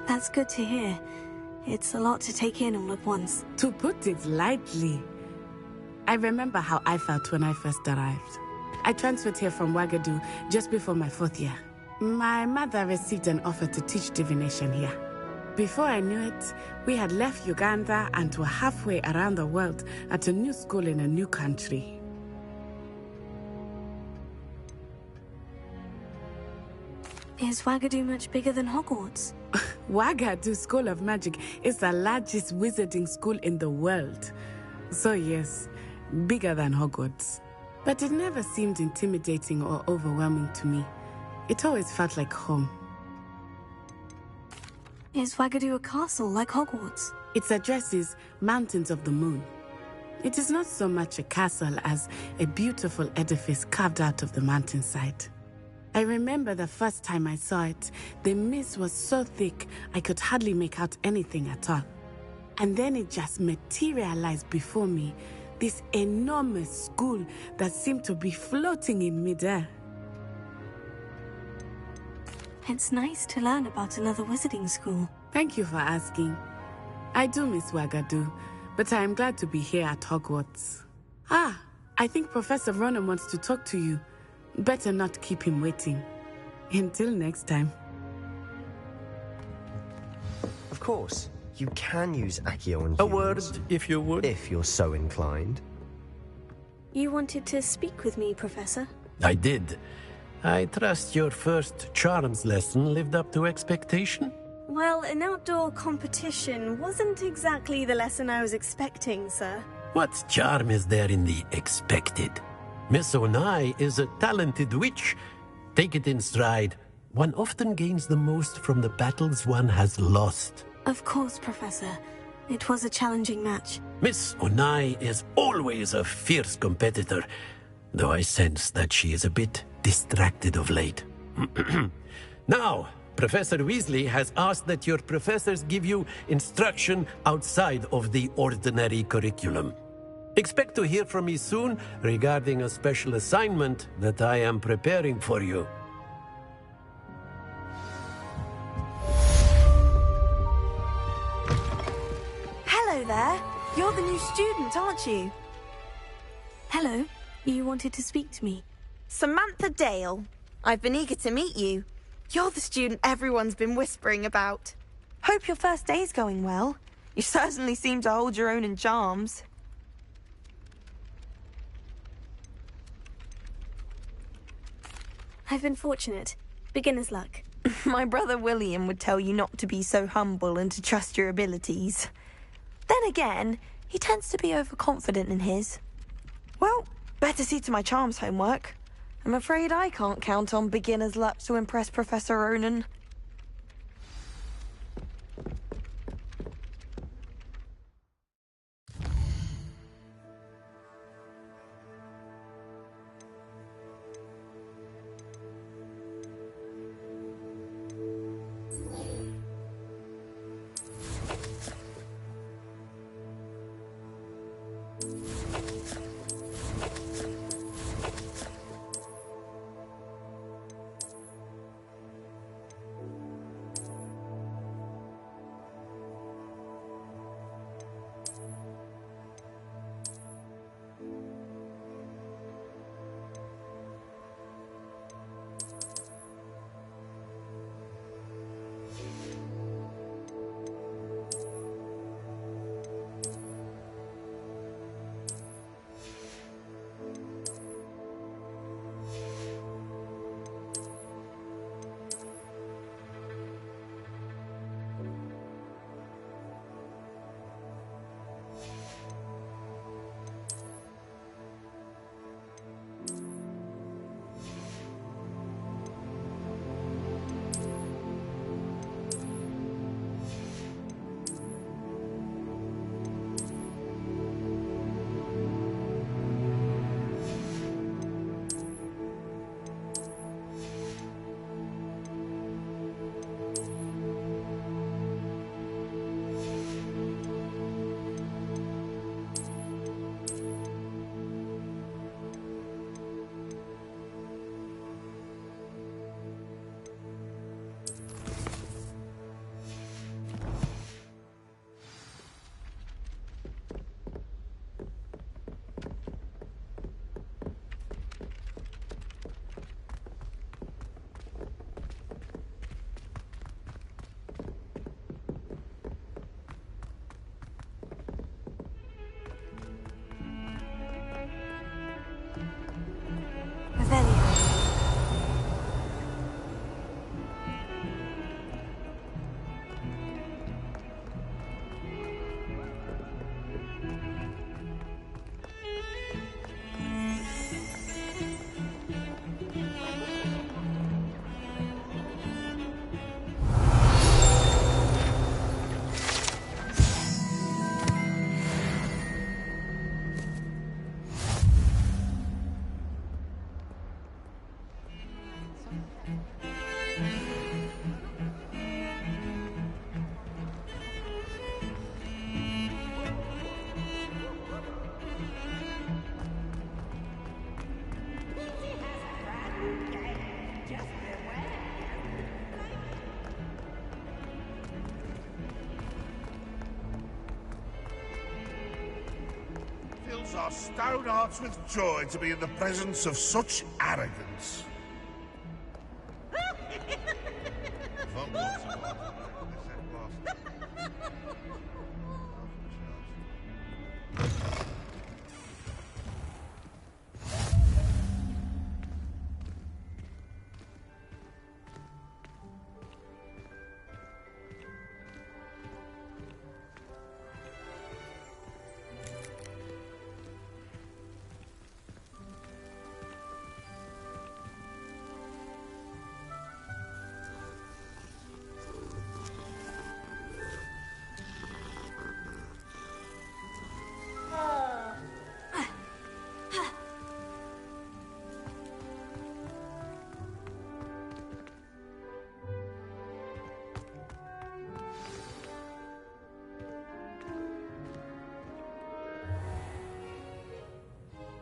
Speaker 2: That's good to hear. It's a lot to take in all at once.
Speaker 16: To put it lightly, I remember how I felt when I first arrived. I transferred here from Wagadu just before my 4th year. My mother received an offer to teach divination here. Before I knew it, we had left Uganda and were halfway around the world at a new school in a new country.
Speaker 2: Is Wagadu much bigger than Hogwarts?
Speaker 16: Wagadu School of Magic is the largest wizarding school in the world. So yes, bigger than Hogwarts. But it never seemed intimidating or overwhelming to me. It always felt like home.
Speaker 2: Is Wagadu a castle like Hogwarts?
Speaker 16: Its address is Mountains of the Moon. It is not so much a castle as a beautiful edifice carved out of the mountainside. I remember the first time I saw it, the mist was so thick I could hardly make out anything at all. And then it just materialized before me, this enormous school that seemed to be floating in midair.
Speaker 2: It's nice to learn about another wizarding school.
Speaker 16: Thank you for asking. I do miss Wagadu, but I am glad to be here at Hogwarts. Ah, I think Professor Ronan wants to talk to you. Better not keep him waiting. Until next time.
Speaker 10: Of course, you can use Accio on humans.
Speaker 17: A word, if you would.
Speaker 10: If you're so inclined.
Speaker 2: You wanted to speak with me, Professor?
Speaker 17: I did. I trust your first charms lesson lived up to expectation?
Speaker 2: Well, an outdoor competition wasn't exactly the lesson I was expecting, sir.
Speaker 17: What charm is there in the expected? Miss Onai is a talented witch. Take it in stride. One often gains the most from the battles one has lost.
Speaker 2: Of course, Professor. It was a challenging match.
Speaker 17: Miss Onai is always a fierce competitor, though I sense that she is a bit distracted of late. Now, Professor Weasley has asked that your professors give you instruction outside of the ordinary curriculum. Expect to hear from me soon regarding a special assignment that I am preparing for you.
Speaker 18: Hello there. You're the new student, aren't you?
Speaker 2: Hello. You wanted to speak to me?
Speaker 18: Samantha Dale. I've been eager to meet you. You're the student everyone's been whispering about. Hope your first day's going well. You certainly seem to hold your own in charms.
Speaker 2: I've been fortunate. Beginner's luck.
Speaker 18: My brother William would tell you not to be so humble and to trust your abilities. Then again, he tends to be overconfident in his. Well, better see to my charms homework. I'm afraid I can't count on beginner's luck to impress Professor Ronan.
Speaker 19: our stout hearts with joy to be in the presence of such arrogance.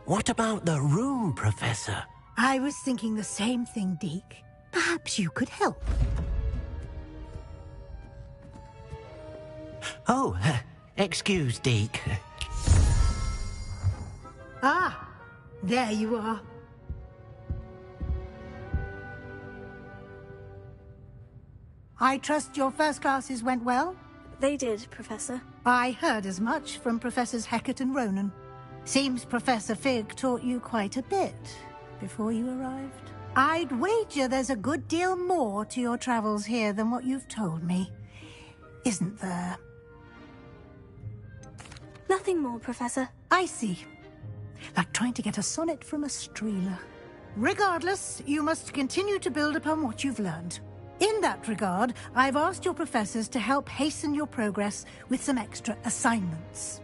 Speaker 20: What about the room, Professor?
Speaker 6: I was thinking the same thing, Deke. Perhaps you could help.
Speaker 20: Oh, excuse, Deke.
Speaker 6: Ah, there you are. I trust your first classes went well?
Speaker 2: They did, Professor.
Speaker 6: I heard as much from Professors Hecat and Ronan. Seems Professor Fig taught you quite a bit before you arrived. I'd wager there's a good deal more to your travels here than what you've told me. Isn't there?
Speaker 2: Nothing more, Professor.
Speaker 6: I see. Like trying to get a sonnet from a streeler. Regardless, you must continue to build upon what you've learned. In that regard, I've asked your professors to help hasten your progress with some extra assignments.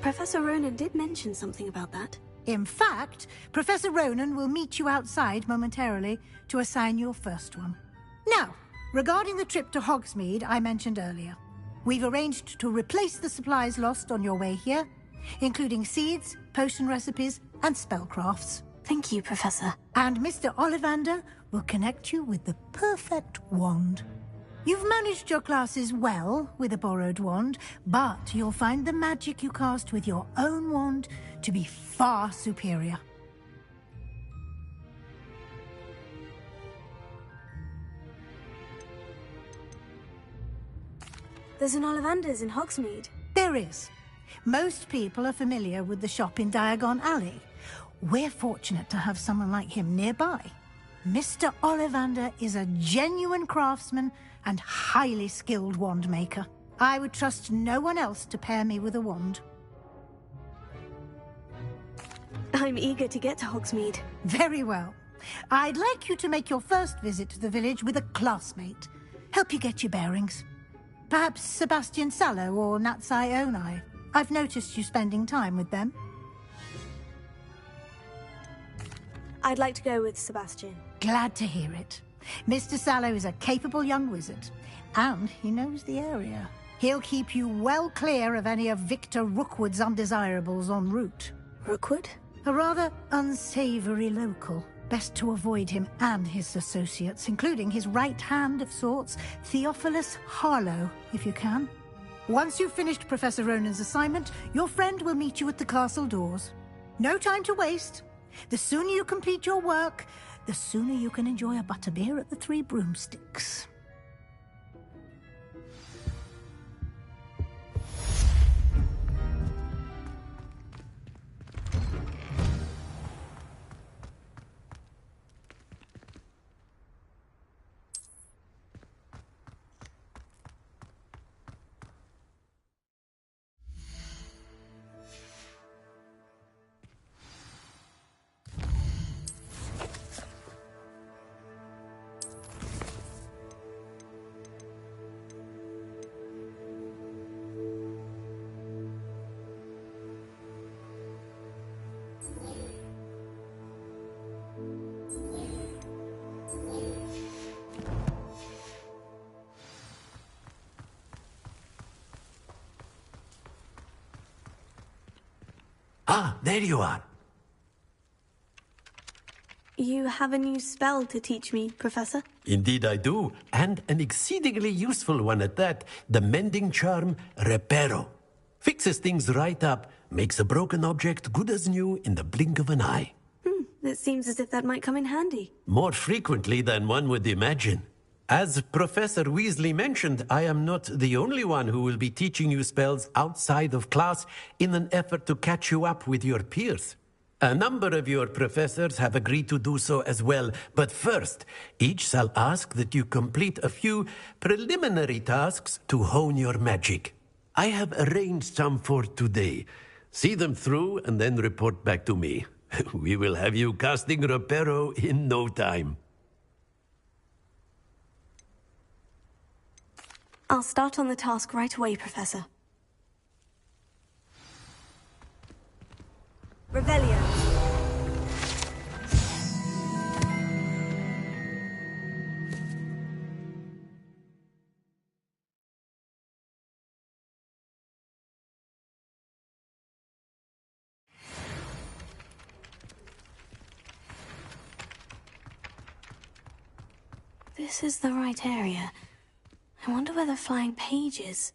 Speaker 2: Professor Ronan did mention something about that.
Speaker 6: In fact, Professor Ronan will meet you outside momentarily to assign your first one. Now, regarding the trip to Hogsmeade I mentioned earlier, we've arranged to replace the supplies lost on your way here, including seeds, potion recipes, and spellcrafts.
Speaker 2: Thank you, Professor.
Speaker 6: And Mr. Ollivander will connect you with the perfect wand. You've managed your classes well with a borrowed wand, but you'll find the magic you cast with your own wand to be far superior.
Speaker 2: There's an Ollivander's in Hogsmeade.
Speaker 6: There is. Most people are familiar with the shop in Diagon Alley. We're fortunate to have someone like him nearby. Mr. Ollivander is a genuine craftsman and highly skilled wand maker. I would trust no one else to pair me with a wand.
Speaker 2: I'm eager to get to Hogsmeade.
Speaker 6: Very well. I'd like you to make your first visit to the village with a classmate. Help you get your bearings. Perhaps Sebastian Sallow or Natsai Onai. I've noticed you spending time with them.
Speaker 2: I'd like to go with Sebastian.
Speaker 6: Glad to hear it. Mr. Sallow is a capable young wizard, and he knows the area. He'll keep you well clear of any of Victor Rookwood's undesirables en route.
Speaker 2: Rookwood?
Speaker 6: A rather unsavory local. Best to avoid him and his associates, including his right hand of sorts, Theophilus Harlow, if you can. Once you've finished Professor Ronan's assignment, your friend will meet you at the castle doors. No time to waste. The sooner you complete your work, the sooner you can enjoy a butterbeer at the Three Broomsticks.
Speaker 20: Ah, there you are.
Speaker 2: You have a new spell to teach me, Professor?
Speaker 17: Indeed I do, and an exceedingly useful one at that. The mending charm, Reparo. Fixes things right up, makes a broken object good as new in the blink of an eye.
Speaker 2: It seems as if that might come in handy.
Speaker 17: More frequently than one would imagine. As Professor Weasley mentioned, I am not the only one who will be teaching you spells outside of class in an effort to catch you up with your peers. A number of your professors have agreed to do so as well, but first, each shall ask that you complete a few preliminary tasks to hone your magic. I have arranged some for today. See them through and then report back to me. We will have you casting Reparo in no time.
Speaker 2: I'll start on the task right away, Professor. Revelio. This is the right area. I wonder where the flying page is.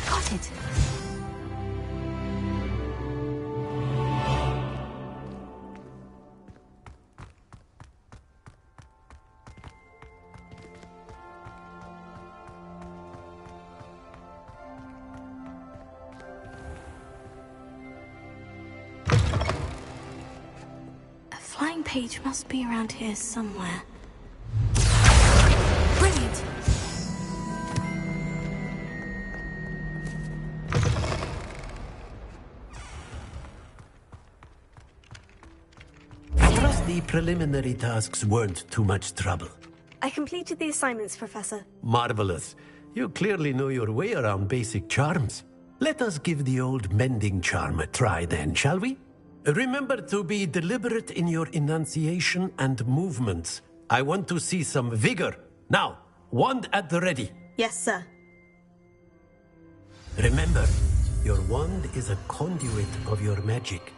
Speaker 2: Got it. Page must be around here somewhere. Brilliant!
Speaker 17: I trust the preliminary tasks weren't too much trouble.
Speaker 2: I completed the assignments, Professor.
Speaker 17: Marvelous. You clearly know your way around basic charms. Let us give the old mending charm a try then, shall we? Remember to be deliberate in your enunciation and movements. I want to see some vigor. Now, wand at the ready.
Speaker 2: Yes, sir.
Speaker 17: Remember, your wand is a conduit of your magic.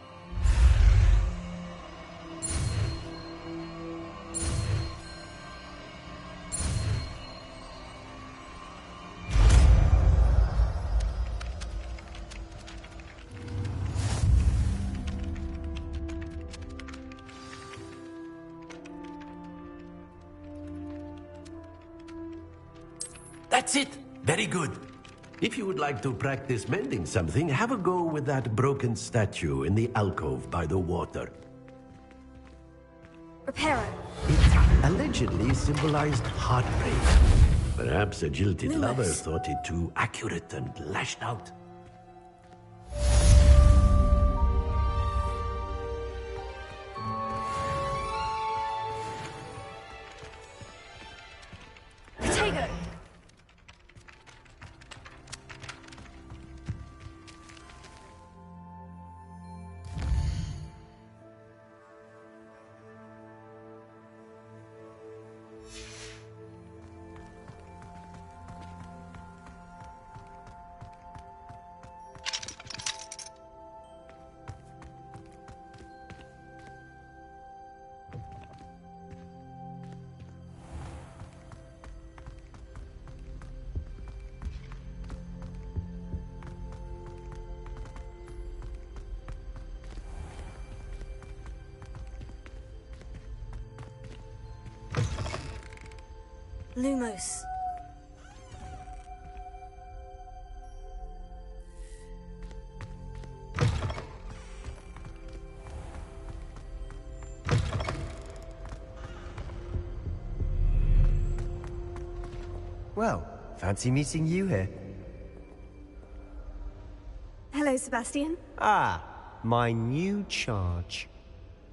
Speaker 17: That's it! Very good. If you would like to practice mending something, have a go with that broken statue in the alcove by the water.
Speaker 2: Reparo.
Speaker 17: It allegedly symbolized heartbreak. Perhaps a jilted lover thought it too accurate and lashed out.
Speaker 2: Lumos.
Speaker 10: Well, fancy meeting you here.
Speaker 2: Hello, Sebastian.
Speaker 10: Ah, my new charge.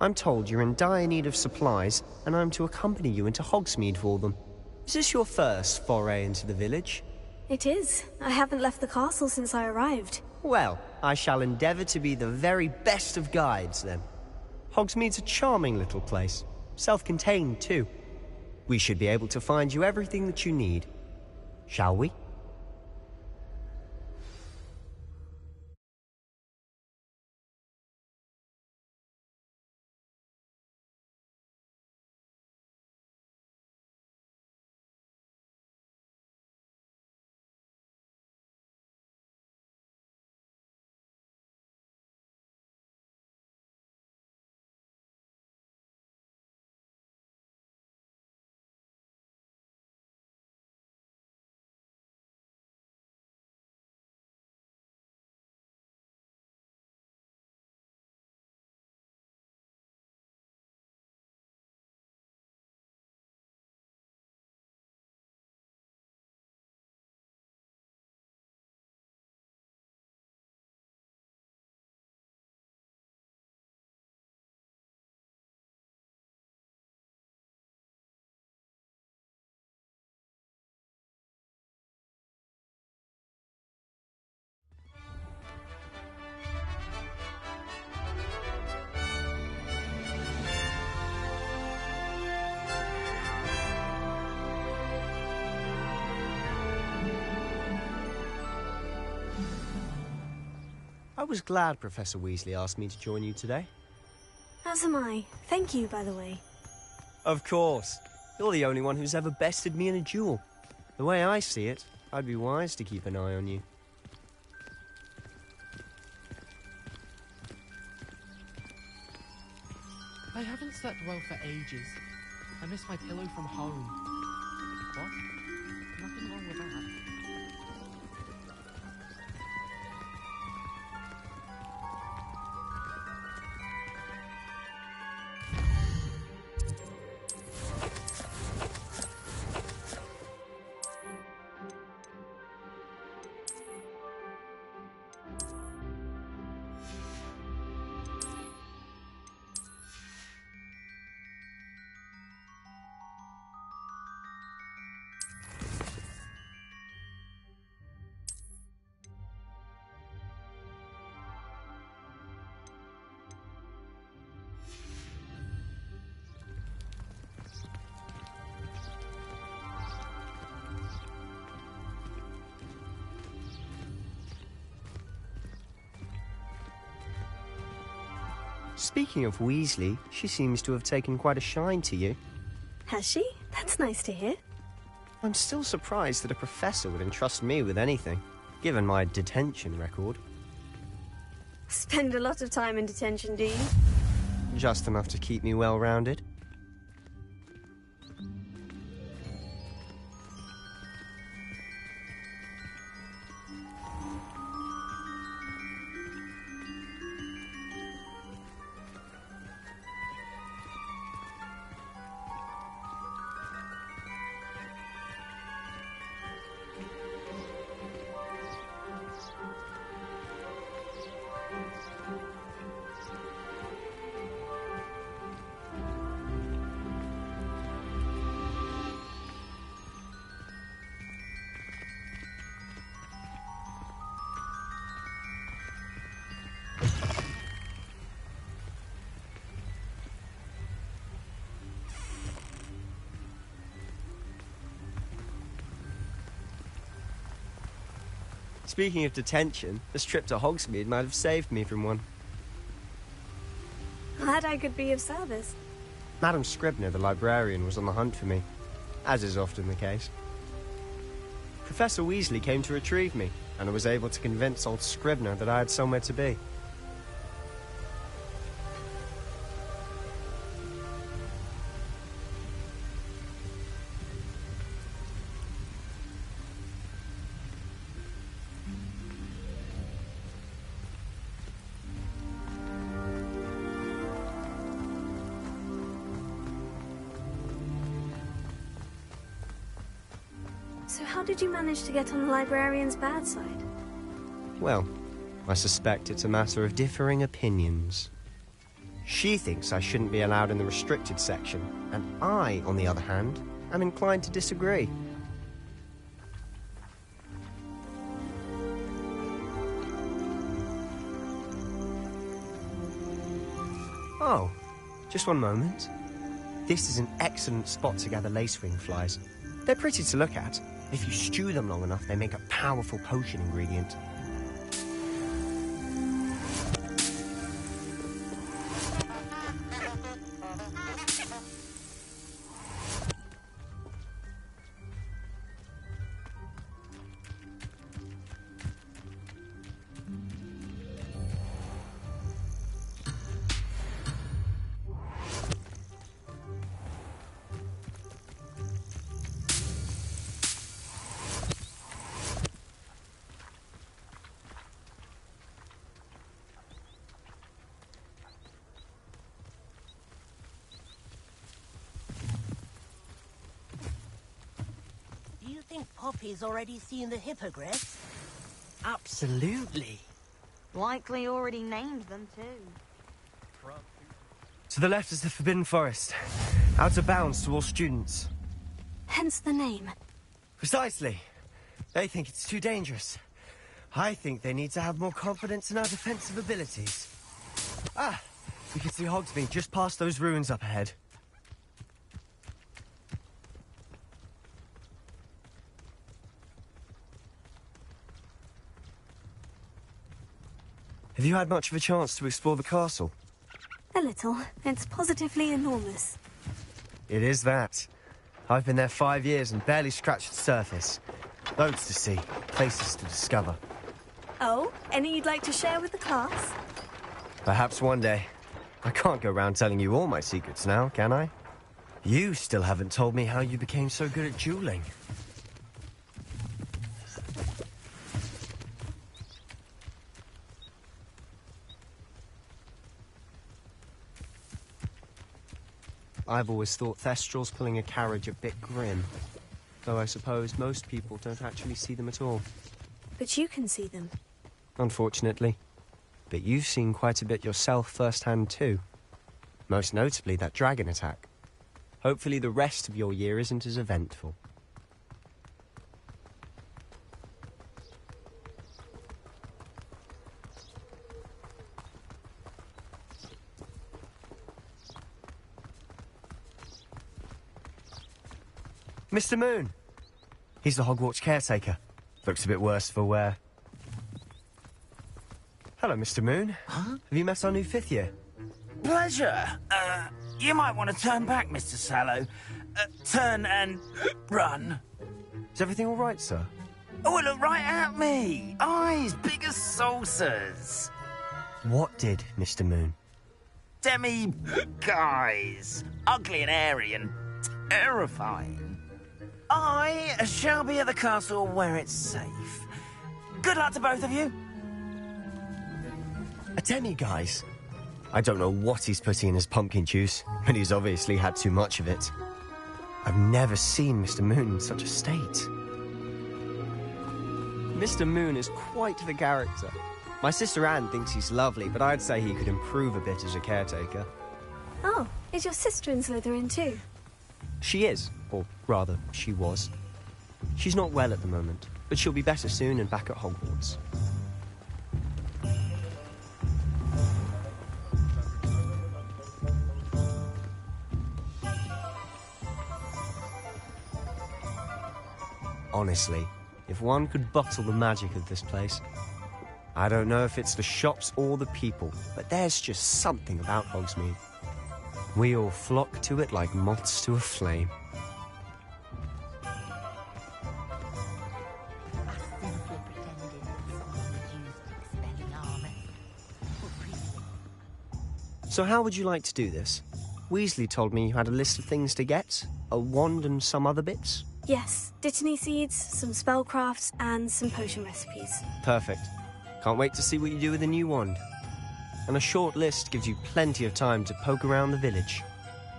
Speaker 10: I'm told you're in dire need of supplies, and I'm to accompany you into Hogsmeade for them. Is this your first foray into the village?
Speaker 2: It is. I haven't left the castle since I arrived.
Speaker 10: Well, I shall endeavour to be the very best of guides, then. Hogsmeade's a charming little place. Self-contained, too. We should be able to find you everything that you need. Shall we? I was glad Professor Weasley asked me to join you today.
Speaker 2: As am I. Thank you, by the way.
Speaker 10: Of course. You're the only one who's ever bested me in a duel. The way I see it, I'd be wise to keep an eye on you.
Speaker 8: I haven't slept well for ages. I miss my pillow from home. What? Nothing wrong with that.
Speaker 10: Speaking of Weasley, she seems to have taken quite a shine to you.
Speaker 2: Has she? That's nice to hear.
Speaker 10: I'm still surprised that a professor would entrust me with anything, given my detention record.
Speaker 2: Spend a lot of time in detention, do you?
Speaker 10: Just enough to keep me well-rounded. Speaking of detention, this trip to Hogsmeade might have saved me from one.
Speaker 2: Glad I could be of service.
Speaker 10: Madam Scribner, the librarian, was on the hunt for me, as is often the case. Professor Weasley came to retrieve me, and I was able to convince old Scribner that I had somewhere to be.
Speaker 2: So how did you manage to get on the librarian's bad side?
Speaker 10: Well, I suspect it's a matter of differing opinions. She thinks I shouldn't be allowed in the restricted section, and I, on the other hand, am inclined to disagree. Oh, Just one moment. This is an excellent spot to gather lacewing flies. They're pretty to look at. If you stew them long enough, they make a powerful potion ingredient.
Speaker 14: Do you think Poppy's already seen the hippogriffs?
Speaker 10: Absolutely.
Speaker 18: Likely already named them too.
Speaker 10: To the left is the Forbidden Forest. Out of bounds to all students.
Speaker 2: Hence the name.
Speaker 10: Precisely. They think it's too dangerous. I think they need to have more confidence in our defensive abilities. Ah, you can see Hogsmeade just past those ruins up ahead. Have you had much of a chance to explore the castle?
Speaker 2: A little. It's positively enormous.
Speaker 10: It is that. I've been there 5 years and barely scratched the surface. Loads to see, places to discover.
Speaker 2: Oh, any you'd like to share with the class?
Speaker 10: Perhaps one day. I can't go around telling you all my secrets now, can I? You still haven't told me how you became so good at dueling. I've always thought Thestrals pulling a carriage a bit grim. Though I suppose most people don't actually see them at all.
Speaker 2: But you can see them.
Speaker 10: Unfortunately. But you've seen quite a bit yourself firsthand too. Most notably that dragon attack. Hopefully the rest of your year isn't as eventful. Mr. Moon. He's the Hogwarts caretaker. Looks a bit worse for wear. Hello, Mr. Moon.
Speaker 20: Huh?
Speaker 10: Have you met our new 5th year?
Speaker 7: Pleasure. You might want to turn back, Mr. Sallow. Turn and run.
Speaker 10: Is everything all right, sir?
Speaker 7: Oh, look right at me. Eyes big as saucers.
Speaker 10: What did, Mr. Moon?
Speaker 7: Guys. Ugly and airy and terrifying. I shall be at the castle where it's safe. Good luck to both of you.
Speaker 10: A demi-guise? I don't know what he's putting in his pumpkin juice, but he's obviously had too much of it. I've never seen Mr. Moon in such a state. Mr. Moon is quite the character. My sister Anne thinks he's lovely, but I'd say he could improve a bit as a caretaker.
Speaker 2: Oh, is your sister in Slytherin too?
Speaker 10: She is, or rather, she was. She's not well at the moment, but she'll be better soon and back at Hogwarts. Honestly, if one could bottle the magic of this place. I don't know if it's the shops or the people, but there's just something about Hogsmeade. We all flock to it like moths to a flame. So how would you like to do this? Weasley told me you had a list of things to get, a wand and some other bits.
Speaker 2: Yes, Dittany seeds, some spellcrafts, and some potion recipes.
Speaker 10: Perfect. Can't wait to see what you do with the new wand. And a short list gives you plenty of time to poke around the village.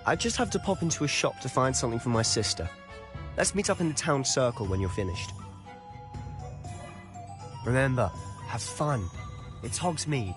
Speaker 10: I just have to pop into a shop to find something for my sister. Let's meet up in the town circle when you're finished. Remember, have fun. It's Hogsmeade.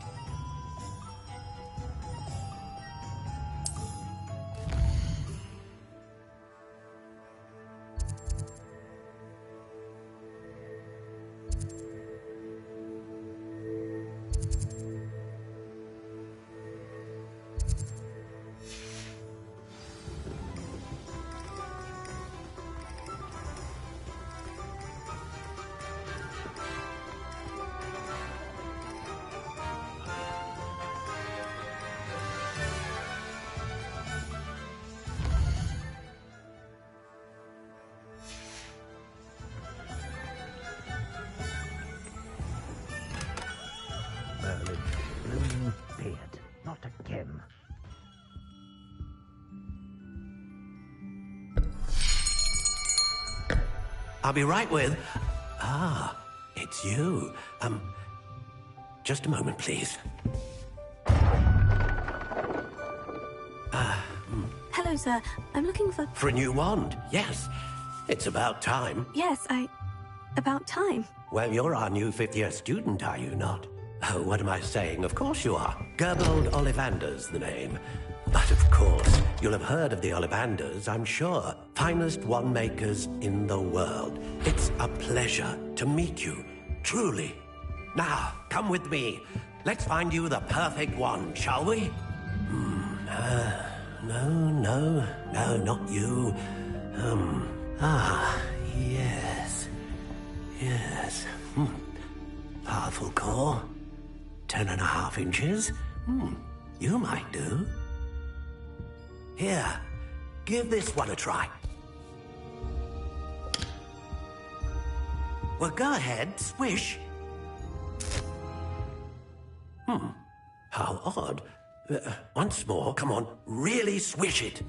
Speaker 20: I'll be right with... Ah, it's you. Just a moment, please.
Speaker 2: Hello, sir. I'm looking for...
Speaker 20: For a new wand, yes. It's about time.
Speaker 2: Yes, about time.
Speaker 20: Well, you're our new fifth-year student, are you not? Oh, what am I saying? Of course you are. Gerbold Ollivander's the name. But of course, you'll have heard of the Ollivanders, I'm sure. Finest wand makers in the world. It's a pleasure to meet you, truly. Now, come with me. Let's find you the perfect wand, shall we? No, not you. Yes. Powerful core. 10.5 inches. You might do. Here, give this one a try. Well, go ahead, swish. How odd. Once more, come on, really swish it.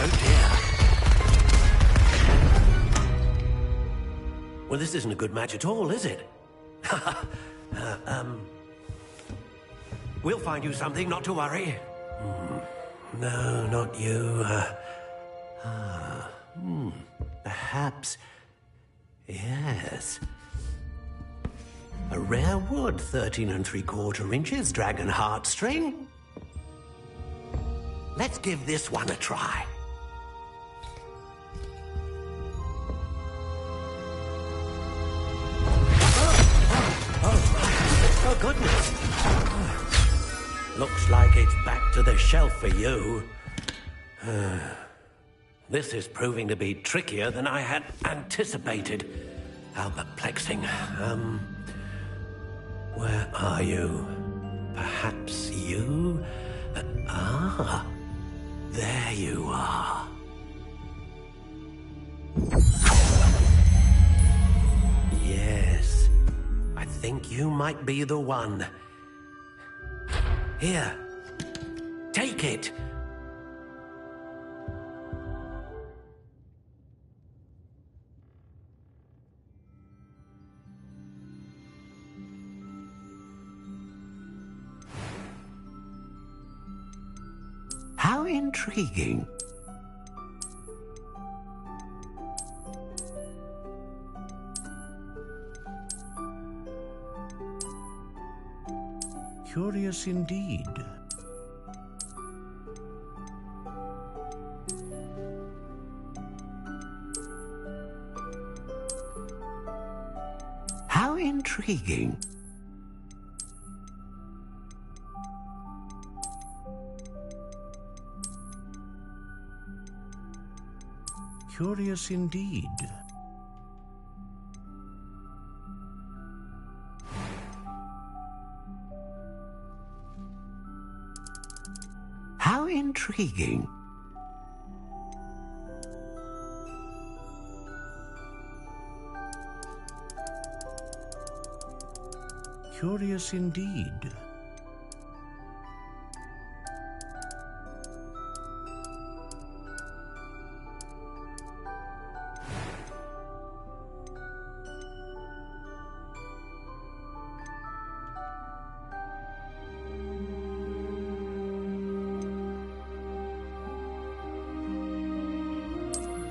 Speaker 20: Oh dear. Well, this isn't a good match at all, is it? We'll find you something, not to worry. No, not you. Perhaps... Yes. A rare wood, 13 3/4 inches, dragon heartstring. Let's give this one a try. Oh, goodness. Looks like it's back to the shelf for you. This is proving to be trickier than I had anticipated. How perplexing. Where are you? Perhaps you? There you are. Yes, I think you might be the one. Here, take it. How intriguing. Curious indeed. How intriguing. Curious indeed. How intriguing. Curious indeed.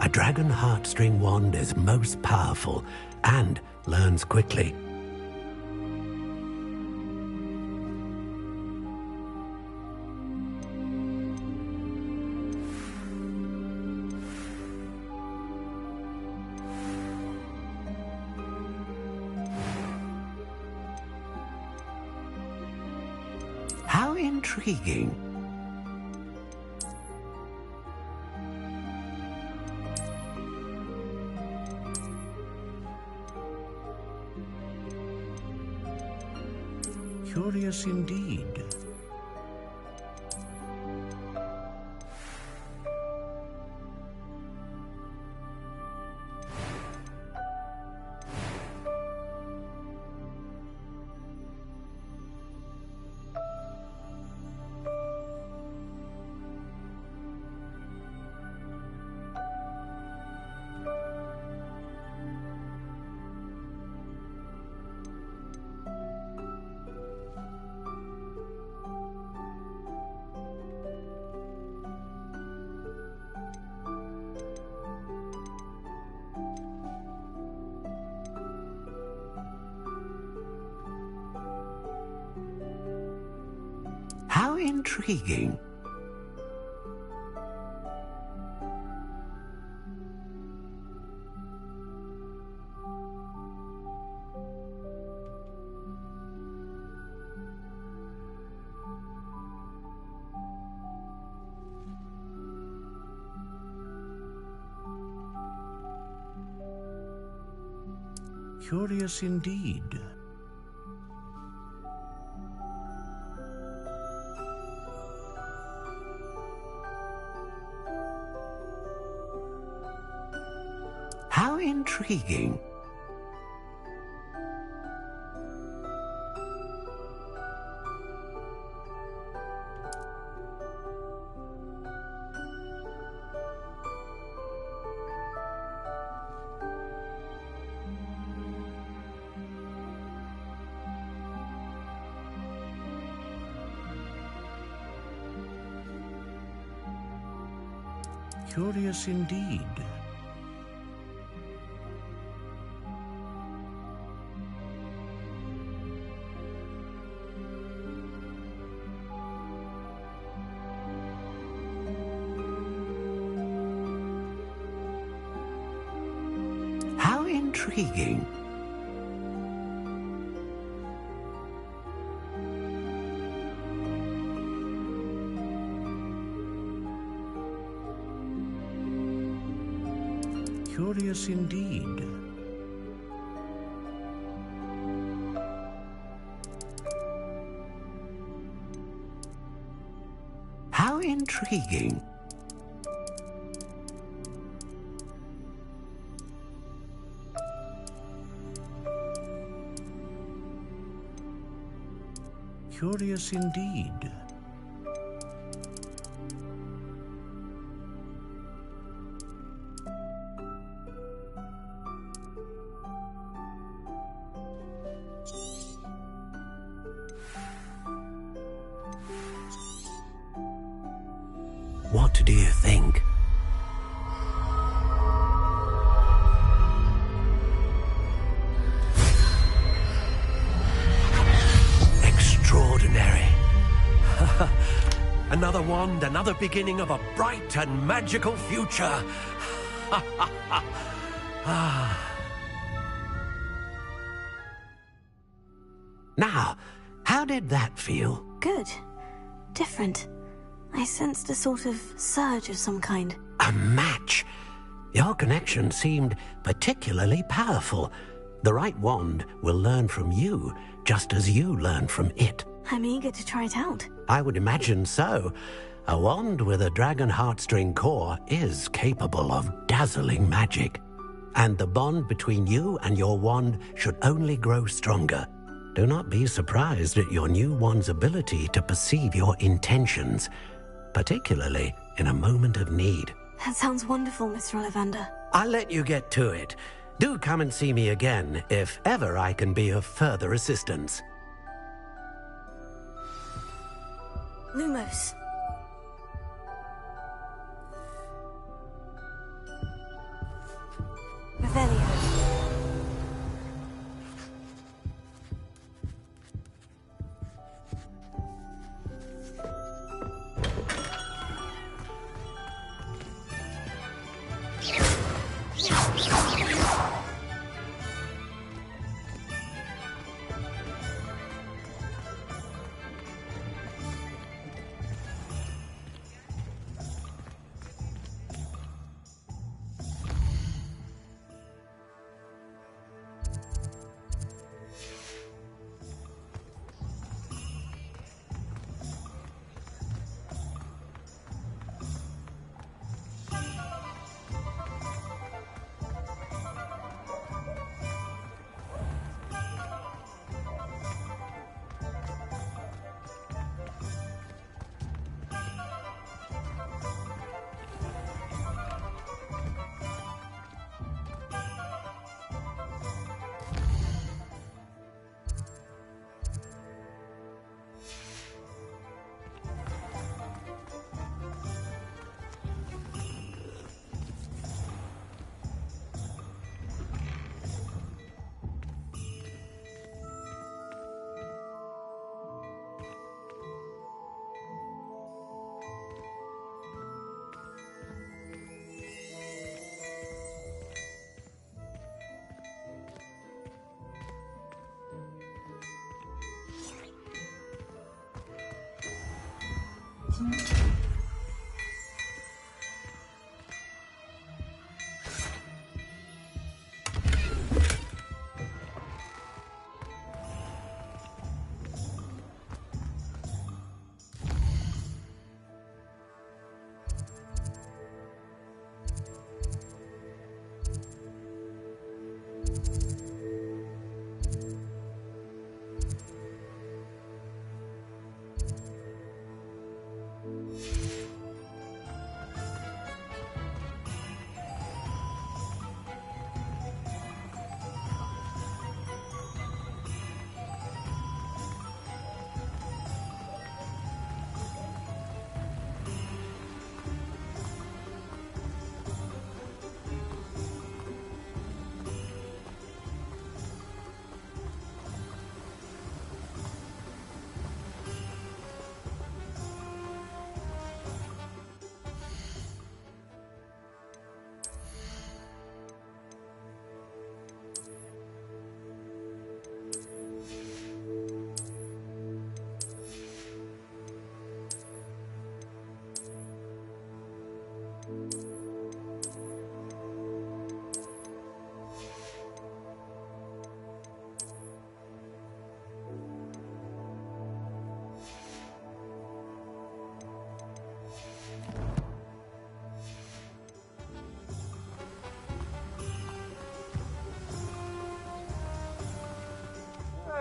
Speaker 20: A dragon heartstring wand is most powerful and learns quickly. How intriguing. Curious indeed. How intriguing. Curious indeed. How intriguing. Curious indeed. How intriguing. Curious indeed. How intriguing. Curious indeed. What do you think? Extraordinary. Another wand, another beginning of a bright and magical future. Now, how did that feel?
Speaker 2: Good. Different. I sensed a sort of surge of some kind.
Speaker 20: A match? Your connection seemed particularly powerful. The right wand will learn from you, just as you learn from it.
Speaker 2: I'm eager to try it out.
Speaker 20: I would imagine so. A wand with a dragon heartstring core is capable of dazzling magic. And the bond between you and your wand should only grow stronger. Do not be surprised at your new wand's ability to perceive your intentions, particularly in a moment of need.
Speaker 2: That sounds wonderful, Mr. Ollivander.
Speaker 20: I'll let you get to it. Do come and see me again if ever I can be of further assistance.
Speaker 2: Lumos. Revelio.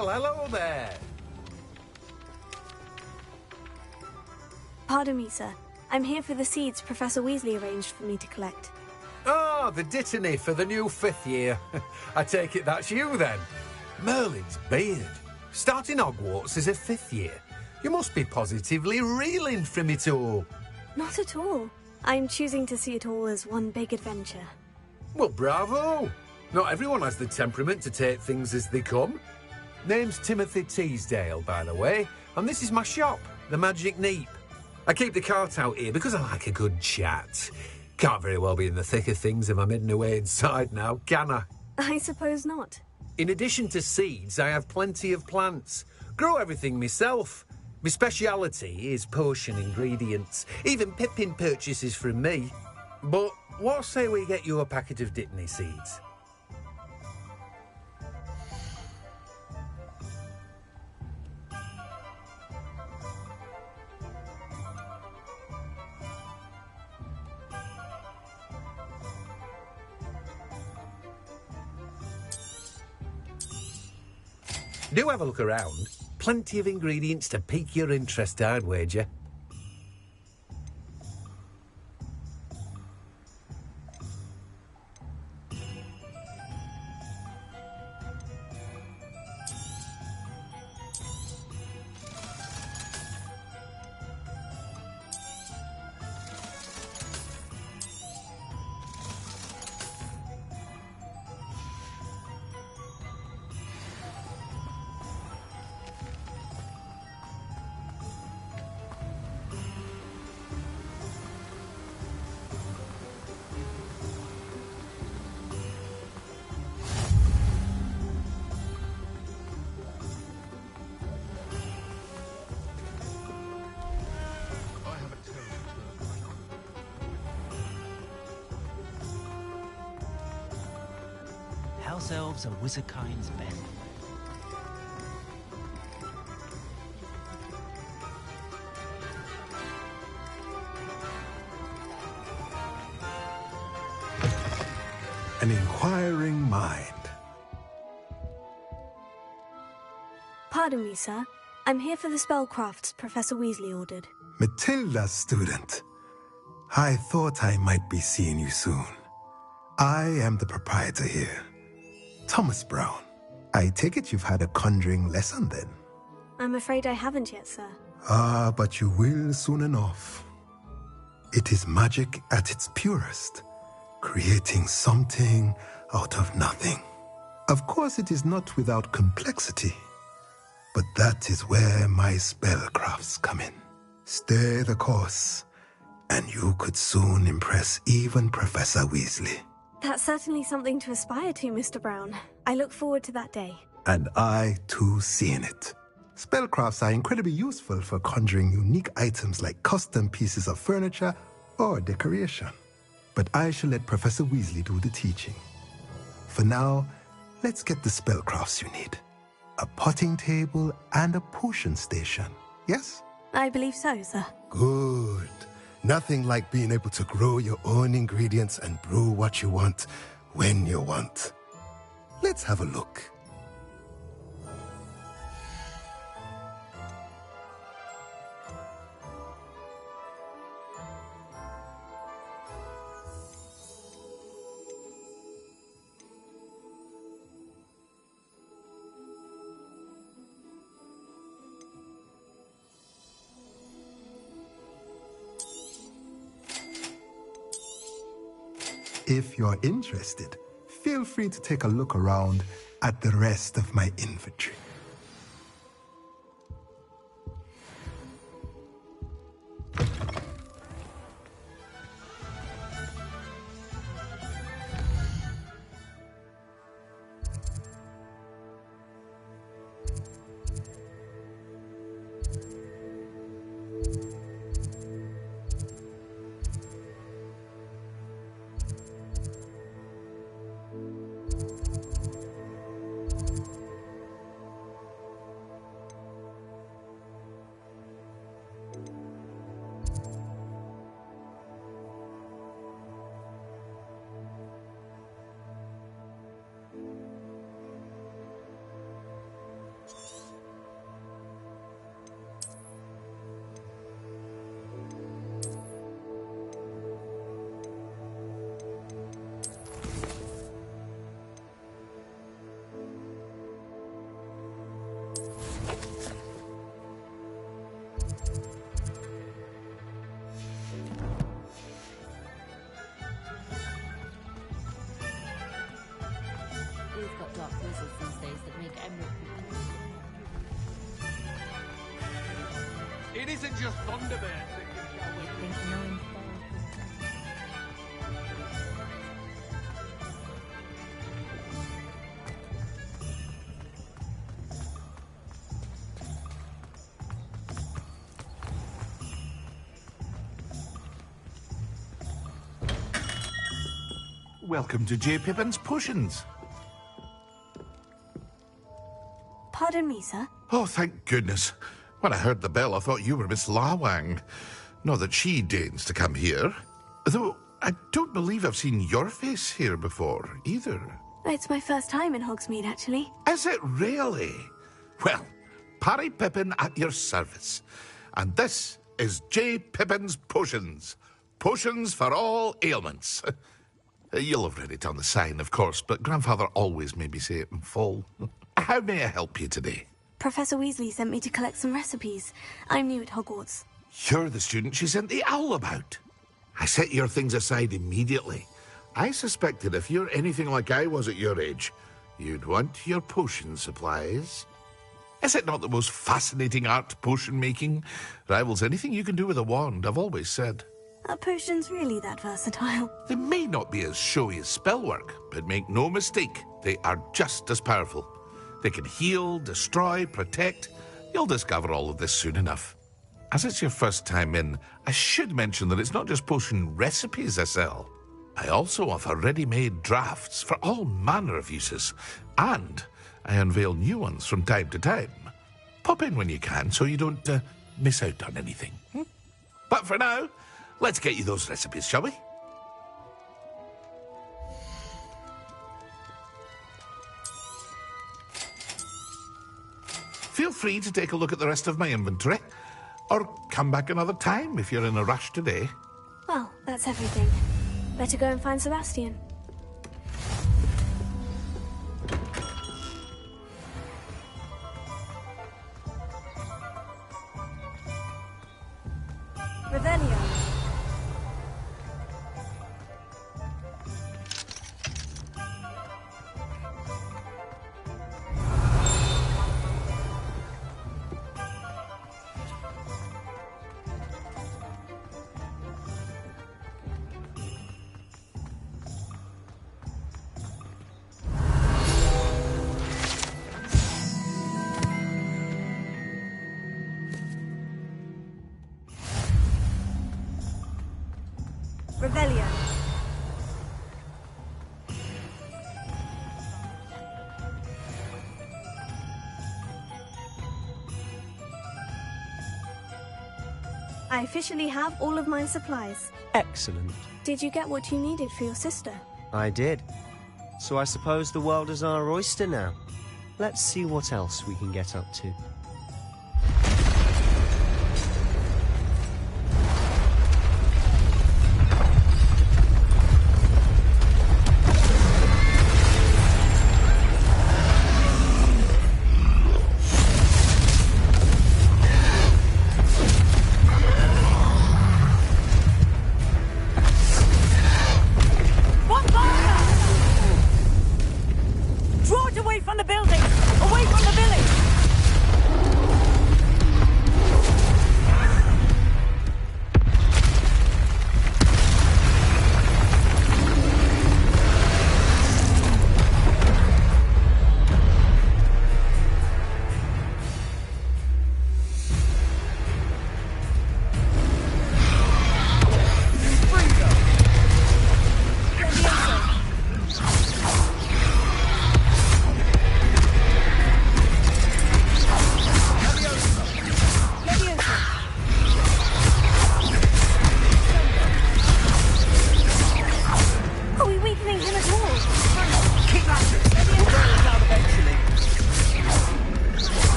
Speaker 21: Well, hello there.
Speaker 2: Pardon me, sir. I'm here for the seeds Professor Weasley arranged for me to collect.
Speaker 21: Oh, the dittany for the new 5th year. I take it that's you, then. Merlin's beard. Starting Hogwarts as a 5th year. You must be positively reeling from it all.
Speaker 2: Not at all. I'm choosing to see it all as one big adventure.
Speaker 21: Well, bravo. Not everyone has the temperament to take things as they come. Name's Timothy Teasdale, by the way, and this is my shop, the Magic Neep. I keep the cart out here because I like a good chat. Can't very well be in the thick of things if I'm hidden away inside now, can I?
Speaker 2: I suppose not.
Speaker 21: In addition to seeds, I have plenty of plants. Grow everything myself. My speciality is potion ingredients. Even Pippin purchases from me. But what say we get you a packet of dittany seeds? Do have a look around. Plenty of ingredients to pique your interest, I'd wager.
Speaker 22: House elves are wizardkind's men.
Speaker 23: An inquiring mind.
Speaker 2: Pardon me, sir. I'm here for the spellcrafts Professor Weasley ordered.
Speaker 23: Matilda's student. I thought I might be seeing you soon. I am the proprietor here, Thomas Brown. I take it you've had a conjuring lesson then?
Speaker 2: I'm afraid I haven't yet, sir.
Speaker 23: Ah, but you will soon enough. It is magic at its purest, creating something out of nothing. Of course, it is not without complexity, but that is where my spellcrafts come in. Stay the course, and you could soon impress even Professor Weasley.
Speaker 2: That's certainly something to aspire to, Mr. Brown. I look forward to that day.
Speaker 23: And I, too, seeing it. Spellcrafts are incredibly useful for conjuring unique items like custom pieces of furniture or decoration. But I shall let Professor Weasley do the teaching. For now, let's get the spellcrafts you need. A potting table and a potion station, yes?
Speaker 2: I believe so, sir.
Speaker 23: Good. Nothing like being able to grow your own ingredients and brew what you want, when you want. Let's have a look. If you're interested, feel free to take a look around at the rest of my inventory.
Speaker 3: always got dark wizards these days that make emerald.
Speaker 21: It isn't just Thunderbirds that can show it.
Speaker 3: Think knowing
Speaker 19: Welcome to J. Pippin's Potions.
Speaker 2: Pardon me, sir.
Speaker 19: Oh, thank goodness. When I heard the bell, I thought you were Miss Lawang. Not that she deigns to come here. Though I don't believe I've seen your face here before, either.
Speaker 2: It's my first time in Hogsmeade, actually.
Speaker 19: Is it really? Well, Parry Pippin at your service. And this is J. Pippin's Potions. Potions for all ailments. You'll have read it on the sign, of course, but Grandfather always made me say it in full. How may I help you today?
Speaker 2: Professor Weasley sent me to collect some recipes. I'm new at Hogwarts.
Speaker 19: You're the student she sent the owl about. I set your things aside immediately. I suspected if you're anything like I was at your age, you'd want your potion supplies. Is it not the most fascinating art, potion making? Rivals anything you can do with a wand, I've always said.
Speaker 2: Are potions really that versatile?
Speaker 19: They may not be as showy as spellwork, but make no mistake, they are just as powerful. They can heal, destroy, protect. You'll discover all of this soon enough. As it's your first time in, I should mention that it's not just potion recipes I sell. I also offer ready-made drafts for all manner of uses, and I unveil new ones from time to time. Pop in when you can so you don't miss out on anything. But for now, let's get you those recipes, shall we? Feel free to take a look at the rest of my inventory, or come back another time if you're in a rush today.
Speaker 2: Well, that's everything. Better go and find Sebastian. Revelio. Revelio. I officially have all of my supplies.
Speaker 10: Excellent.
Speaker 2: Did you get what you needed for your sister?
Speaker 10: I did. So I suppose the world is our oyster now. Let's see what else we can get up to.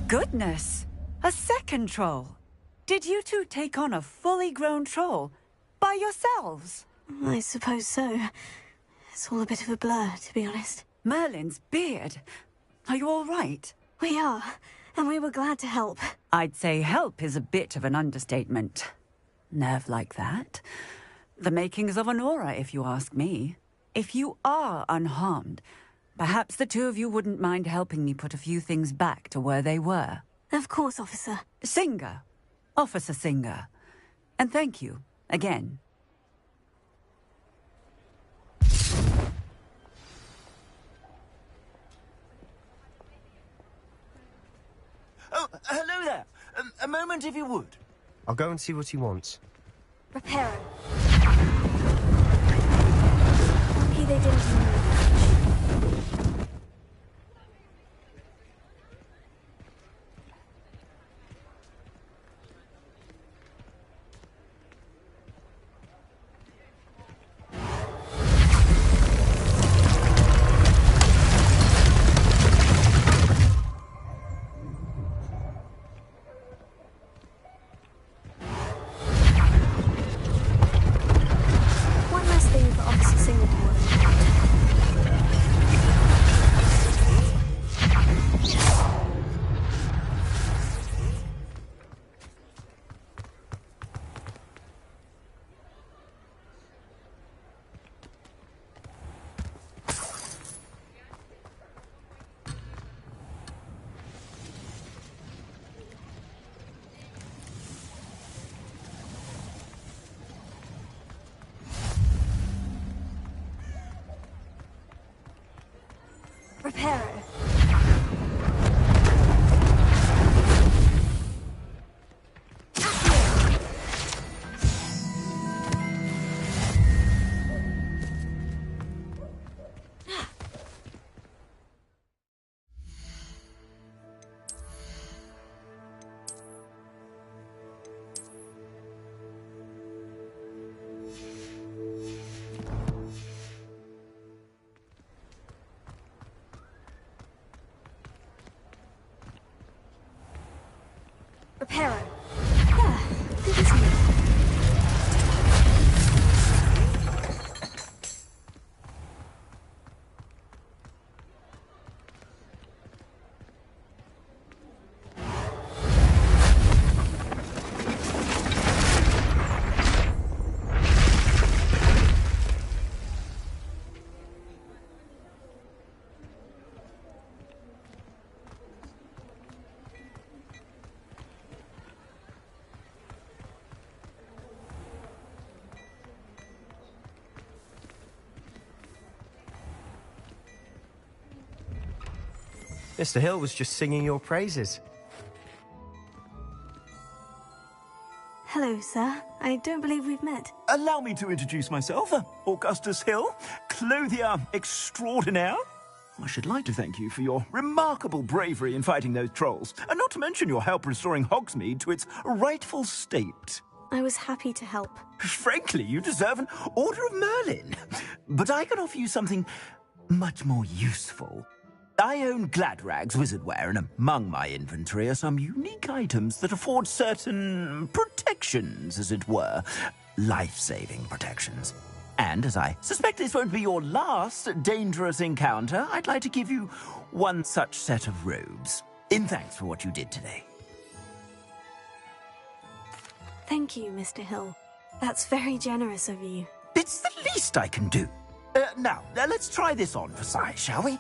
Speaker 1: Goodness! A second troll! Did you two take on a fully grown troll? By yourselves?
Speaker 2: I suppose so. It's all a bit of a blur, to be honest.
Speaker 1: Merlin's beard. Are you all right?
Speaker 2: We are, and we were glad to help.
Speaker 1: I'd say help is a bit of an understatement. Nerve like that. The makings of an aura, if you ask me. If you are unharmed, perhaps the two of you wouldn't mind helping me put a few things back to where they were.
Speaker 2: Of course, officer.
Speaker 1: Singer. Officer Singer. And thank you, again.
Speaker 4: Oh, hello there. A moment, if you would.
Speaker 10: I'll go and see what he wants.
Speaker 2: Reparo. Lucky they didn't move. One last thing for Officer Singer to worry about. Reparo. Reparo. Yeah, good as new.
Speaker 10: Mr. Hill was just singing your praises.
Speaker 2: Hello, sir. I don't believe we've met.
Speaker 4: Allow me to introduce myself, Augustus Hill, clothier extraordinaire. I should like to thank you for your remarkable bravery in fighting those trolls, and not to mention your help restoring Hogsmeade to its rightful state.
Speaker 2: I was happy to help.
Speaker 4: Frankly, you deserve an Order of Merlin. But I can offer you something much more useful. I own Gladrag's wizardware, and among my inventory are some unique items that afford certain protections, as it were. Life-saving protections. And as I suspect this won't be your last dangerous encounter, I'd like to give you one such set of robes, in thanks for what you did today.
Speaker 2: Thank you, Mr. Hill. That's very generous of you.
Speaker 4: It's the least I can do. Now, let's try this on for size, shall we?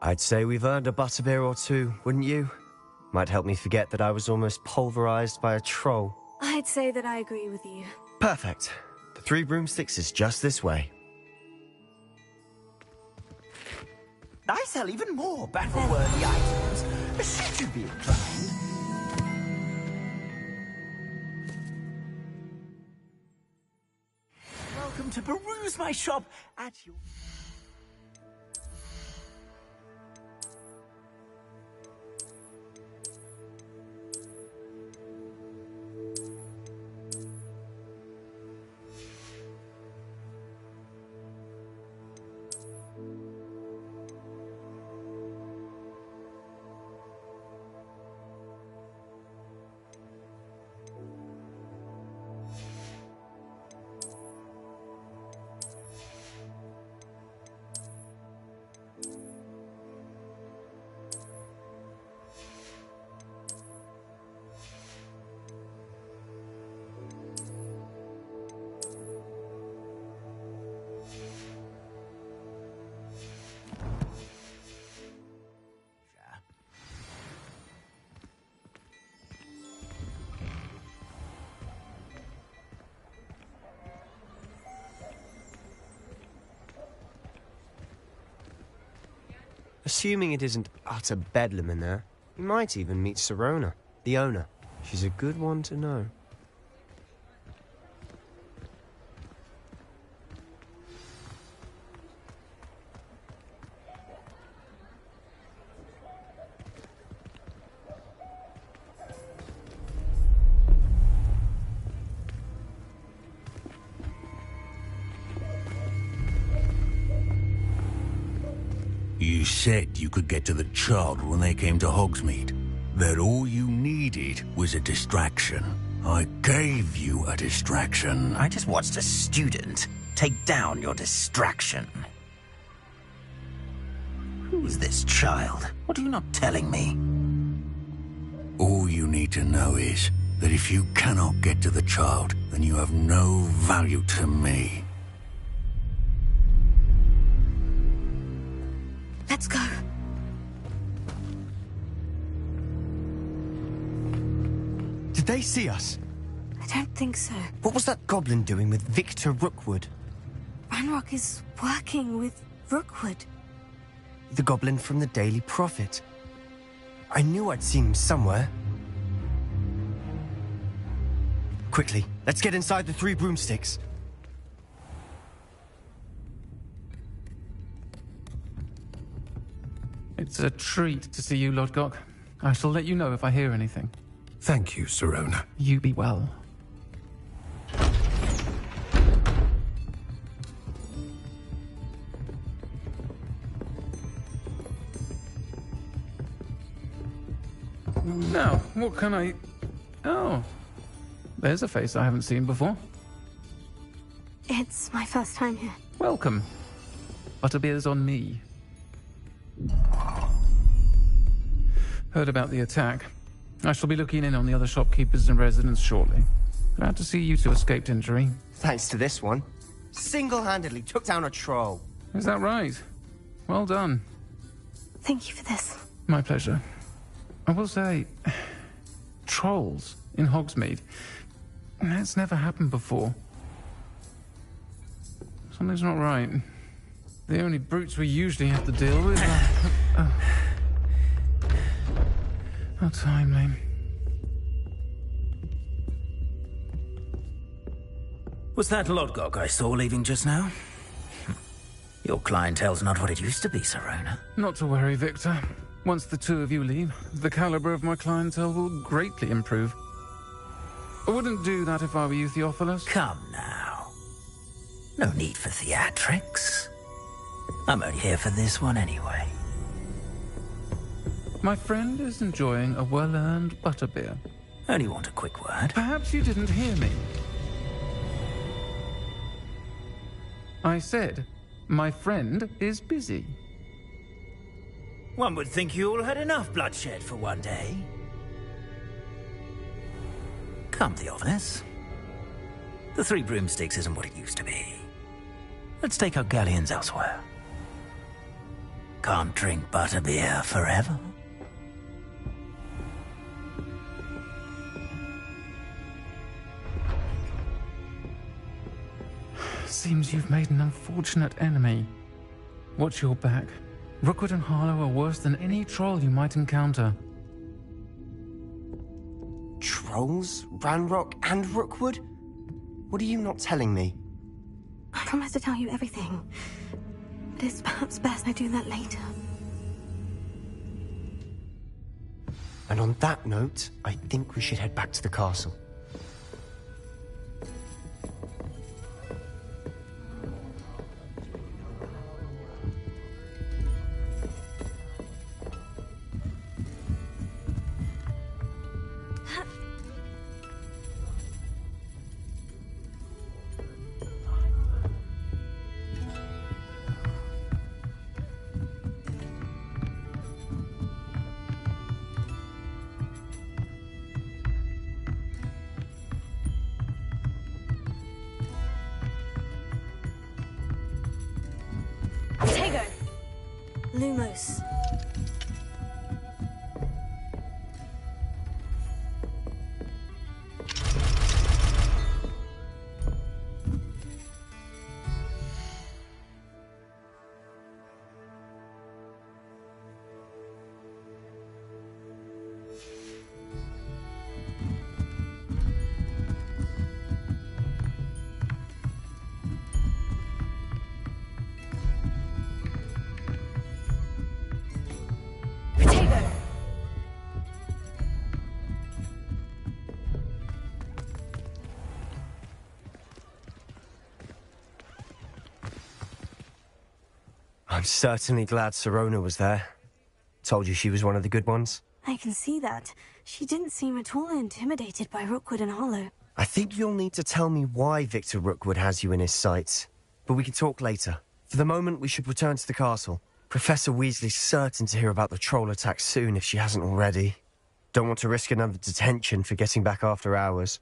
Speaker 10: I'd say we've earned a butterbeer or two, wouldn't you? Might help me forget that I was almost pulverized by a troll.
Speaker 2: I'd say that I agree with you.
Speaker 10: Perfect. The 3 broomsticks is just this way.
Speaker 4: I sell even more battle-worthy items. Should you be inclined? Welcome to peruse my shop at your...
Speaker 10: Assuming it isn't utter bedlam in there, you might even meet Sirona, the owner. She's a good one to know.
Speaker 5: You said you could get to the child when they came to Hogsmeade. That all you needed was a distraction. I gave you a distraction.
Speaker 7: I just watched a student take down your distraction. Who's this child? What are you not telling me?
Speaker 5: All you need to know is that if you cannot get to the child, then you have no value to me.
Speaker 2: Let's go.
Speaker 10: Did they see us?
Speaker 2: I don't think so.
Speaker 10: What was that goblin doing with Victor Rookwood?
Speaker 2: Ranrock is working with Rookwood.
Speaker 10: The goblin from the Daily Prophet. I knew I'd seen him somewhere. Quickly, let's get inside the 3 broomsticks.
Speaker 13: It's a treat to see you, Lodgok. I shall let you know if I hear anything.
Speaker 21: Thank you, Sirona.
Speaker 13: You be well. Now, what can I... Oh, there's a face I haven't seen before.
Speaker 2: It's my first time here.
Speaker 13: Welcome. Butterbeer's on me. Heard about the attack. I shall be looking in on the other shopkeepers and residents shortly. Glad to see you two escaped injury.
Speaker 10: Thanks to this one. Single-handedly took down a troll.
Speaker 13: Is that right? Well done.
Speaker 2: Thank you for this.
Speaker 13: My pleasure. I will say, trolls in Hogsmeade. That's never happened before. Something's not right. The only brutes we usually have to deal with are... How timely.
Speaker 7: Was that Lodgok I saw leaving just now? Your clientele's not what it used to be, Sirona.
Speaker 13: Not to worry, Victor. Once the 2 of you leave, the caliber of my clientele will greatly improve. I wouldn't do that if I were you, Theophilus.
Speaker 7: Come now. No need for theatrics. I'm only here for this one anyway.
Speaker 13: My friend is enjoying a well-earned butterbeer.
Speaker 7: Only want a quick word.
Speaker 13: Perhaps you didn't hear me. I said, my friend is busy.
Speaker 7: One would think you all had enough bloodshed for one day. Come, Theophilus. The 3 broomsticks isn't what it used to be. Let's take our galleons elsewhere. Can't drink butterbeer forever.
Speaker 13: Seems you've made an unfortunate enemy. Watch your back. Rookwood and Harlow are worse than any troll you might encounter.
Speaker 10: Trolls? Ranrock and Rookwood? What are you not telling me?
Speaker 2: I promise to tell you everything. But it's perhaps best I do that later.
Speaker 10: And on that note, I think we should head back to the castle.
Speaker 2: Lumos.
Speaker 10: I'm certainly glad Sirona was there. Told you she was one of the good ones.
Speaker 2: I can see that. She didn't seem at all intimidated by Rookwood and Harlow.
Speaker 10: I think you'll need to tell me why Victor Rookwood has you in his sights. But we can talk later. For the moment, we should return to the castle. Professor Weasley's certain to hear about the troll attack soon if she hasn't already. Don't want to risk another detention for getting back after hours.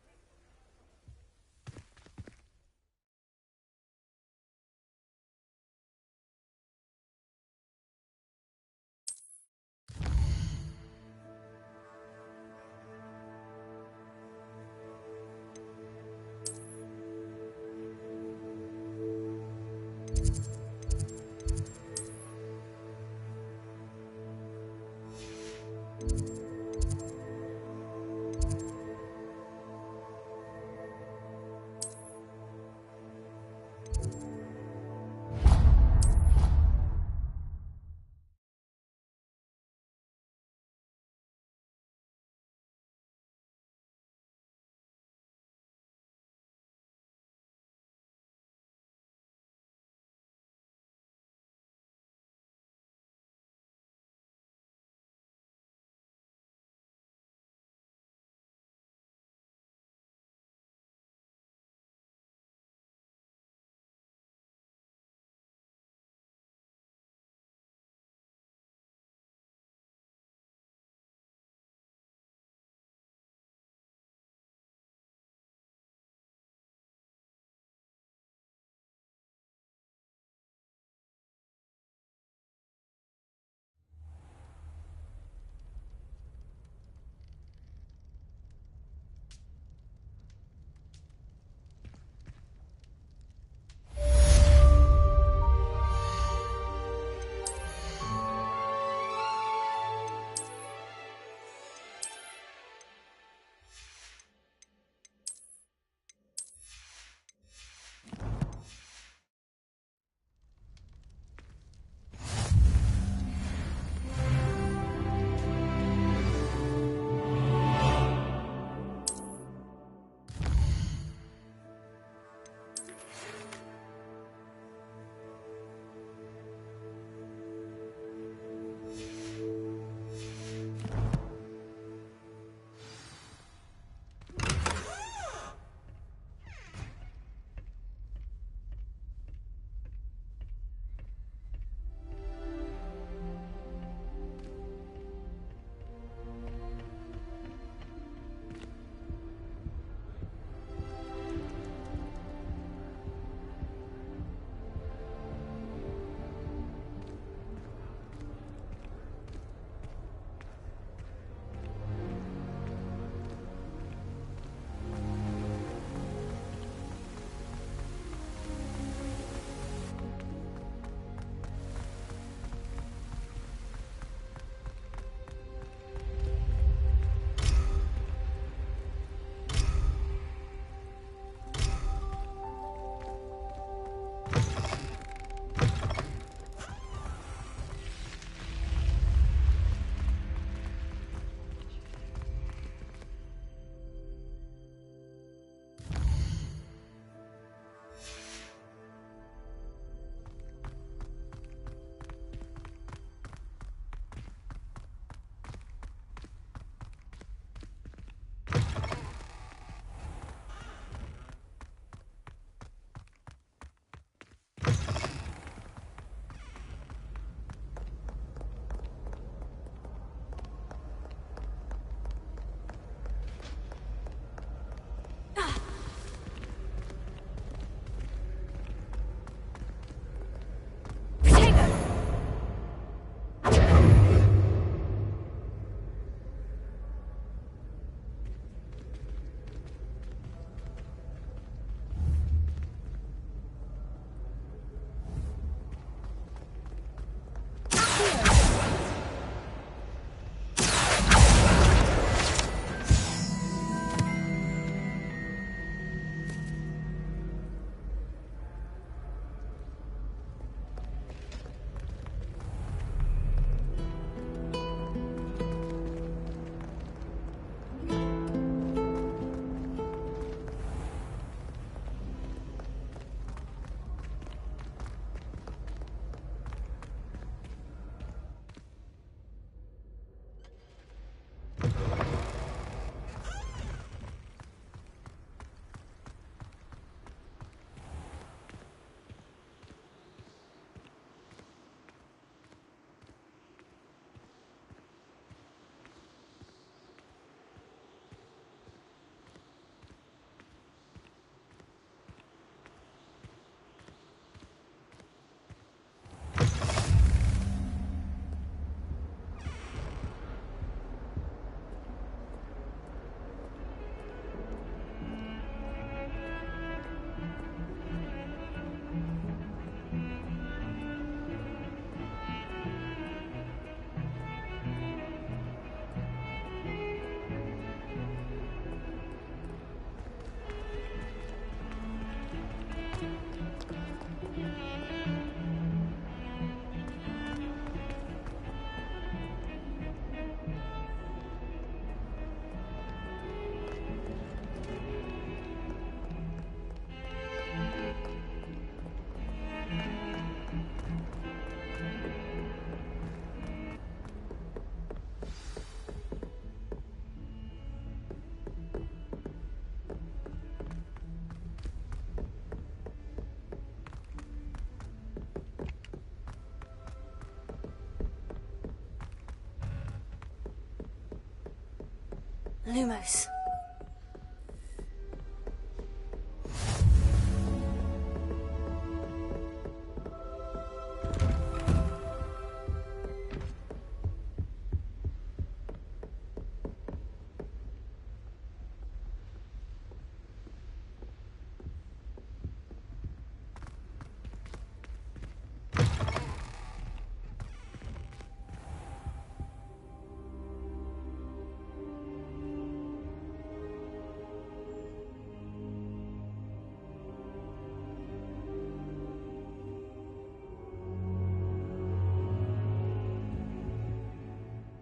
Speaker 2: Lumos.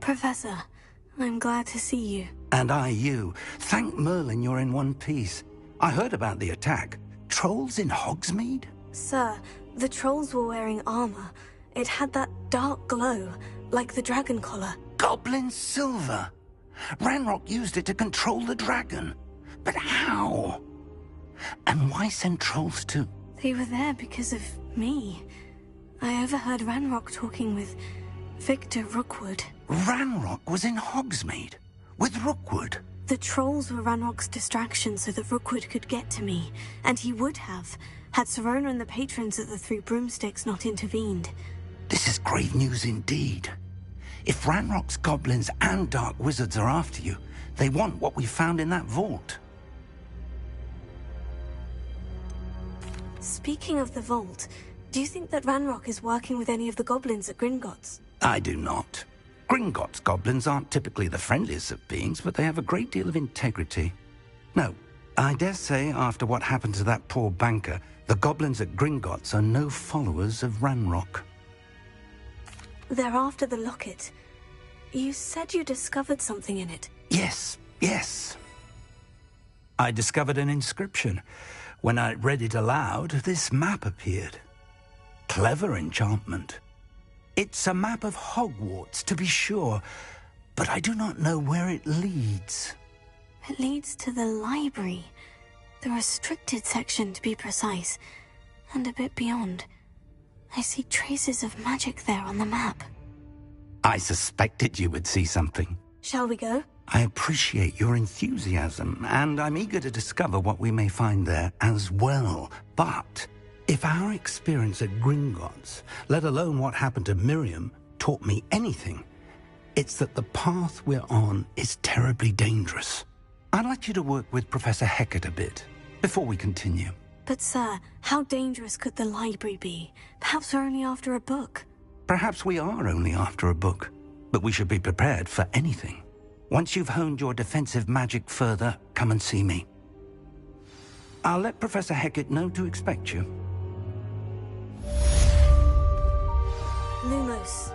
Speaker 2: Professor, I'm glad to see you.
Speaker 5: And I you. Thank Merlin you're in one piece. I heard about the attack. Trolls in Hogsmeade?
Speaker 2: Sir, the trolls were wearing armor. It had that dark glow, like the dragon collar.
Speaker 5: Goblin silver! Ranrock used it to control the dragon. But how? And why send trolls to...
Speaker 2: They were there because of me. I overheard Ranrock talking with Victor Rookwood.
Speaker 5: Ranrock was in Hogsmeade? With Rookwood?
Speaker 2: The trolls were Ranrock's distraction so that Rookwood could get to me. And he would have, had Serona and the patrons at the Three Broomsticks not intervened.
Speaker 5: This is grave news indeed. If Ranrock's goblins and dark wizards are after you, they want what we found in that vault.
Speaker 2: Speaking of the vault, do you think that Ranrock is working with any of the goblins at Gringotts?
Speaker 5: I do not. Gringotts goblins aren't typically the friendliest of beings, but they have a great deal of integrity. No, I dare say after what happened to that poor banker, the goblins at Gringotts are no followers of Ranrock.
Speaker 2: They're after the locket. You said you discovered something in it.
Speaker 5: Yes. I discovered an inscription. When I read it aloud, this map appeared. Clever enchantment. It's a map of Hogwarts, to be sure, but I do not know where it leads.
Speaker 2: It leads to the library. The restricted section, to be precise. And a bit beyond. I see traces of magic there on the map.
Speaker 5: I suspected you would see something.
Speaker 2: Shall we go?
Speaker 5: I appreciate your enthusiasm, and I'm eager to discover what we may find there as well. But if our experience at Gringotts, let alone what happened to Miriam, taught me anything, it's that the path we're on is terribly dangerous. I'd like you to work with Professor Hecat a bit, before we continue.
Speaker 2: But sir, how dangerous could the library be? Perhaps we're only after a book.
Speaker 5: Perhaps we are only after a book, but we should be prepared for anything. Once you've honed your defensive magic further, come and see me. I'll let Professor Hecat know to expect you.
Speaker 2: Lumos.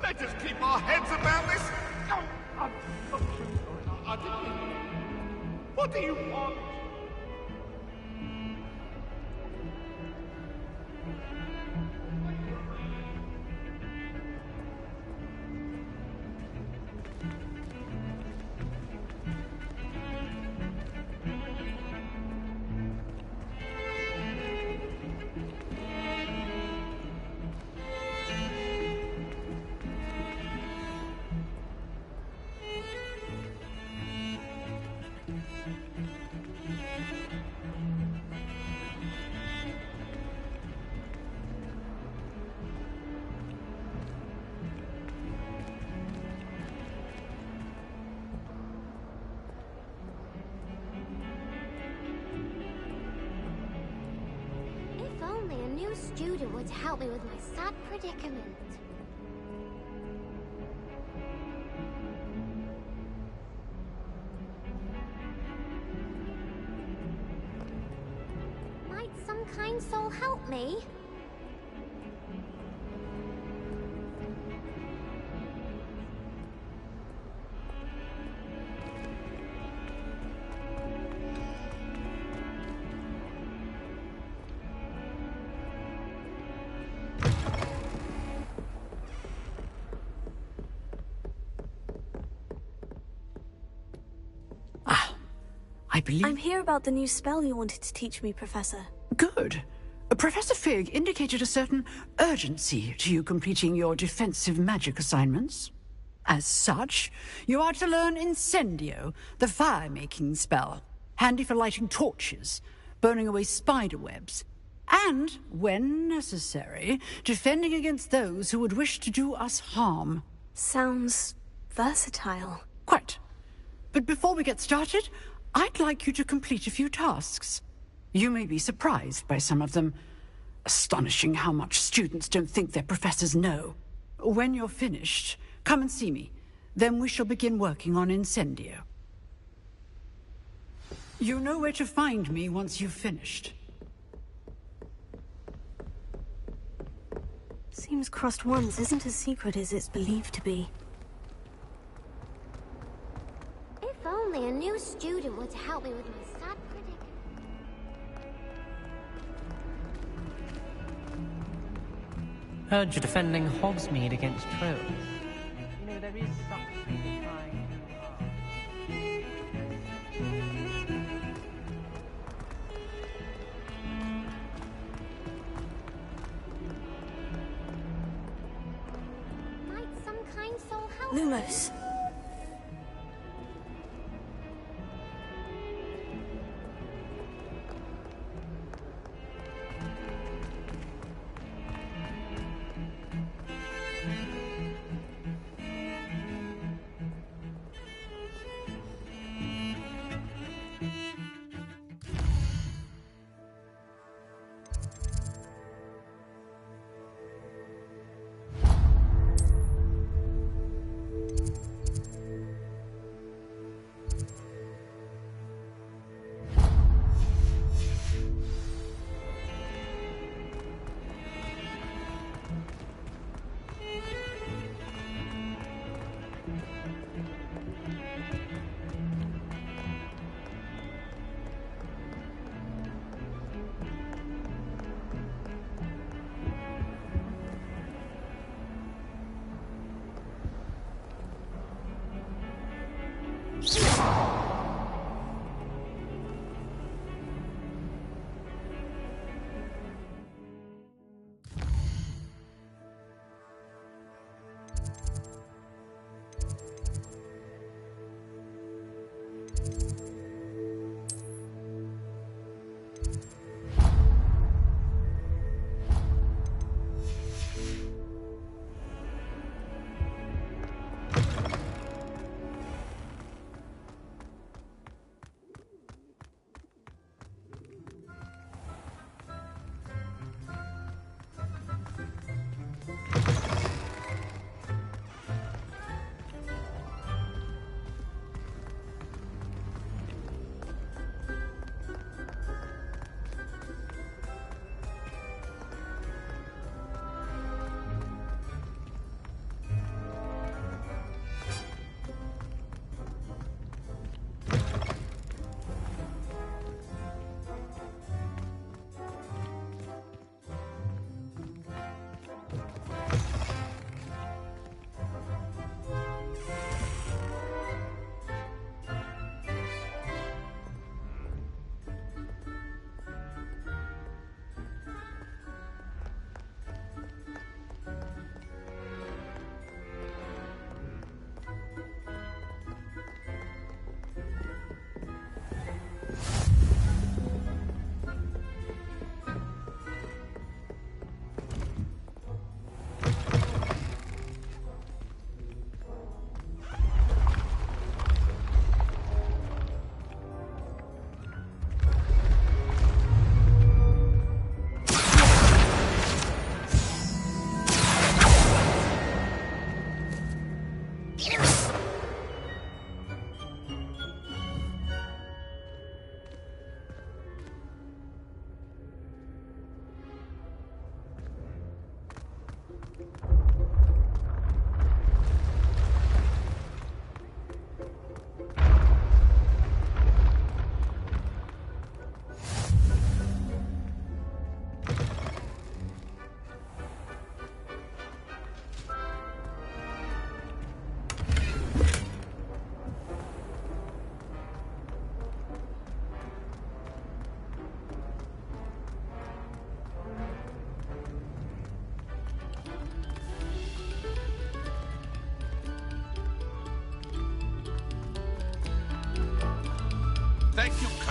Speaker 9: Let us keep our heads about this. Oh, I'm so sorry. I didn't mean... What do you want?
Speaker 11: new student were to help me with my sad predicament. Might some kind soul help me?
Speaker 2: I'm here about the new spell you wanted to teach me, Professor.
Speaker 12: Good. Professor Fig indicated a certain urgency to you completing your defensive magic assignments. As such, you are to learn Incendio, the fire-making spell, handy for lighting torches, burning away spider webs, and, when necessary, defending against those who would wish to do us harm.
Speaker 2: Sounds versatile.
Speaker 12: Quite. But before we get started, I'd like you to complete a few tasks. You may be surprised by some of them. Astonishing how much students don't think their professors know. When you're finished, come and see me. Then we shall begin working on Incendio. You know where to find me once you've finished.
Speaker 2: Seems crossed once isn't as secret as it's believed to be.
Speaker 11: If only a new student were to help me with my sad predicament.
Speaker 15: Heard you're defending Hogsmeade against trolls. You know, there is something trying
Speaker 11: Might some kind soul help?
Speaker 2: Lumos.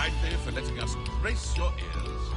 Speaker 19: kindly for letting us grace your ears.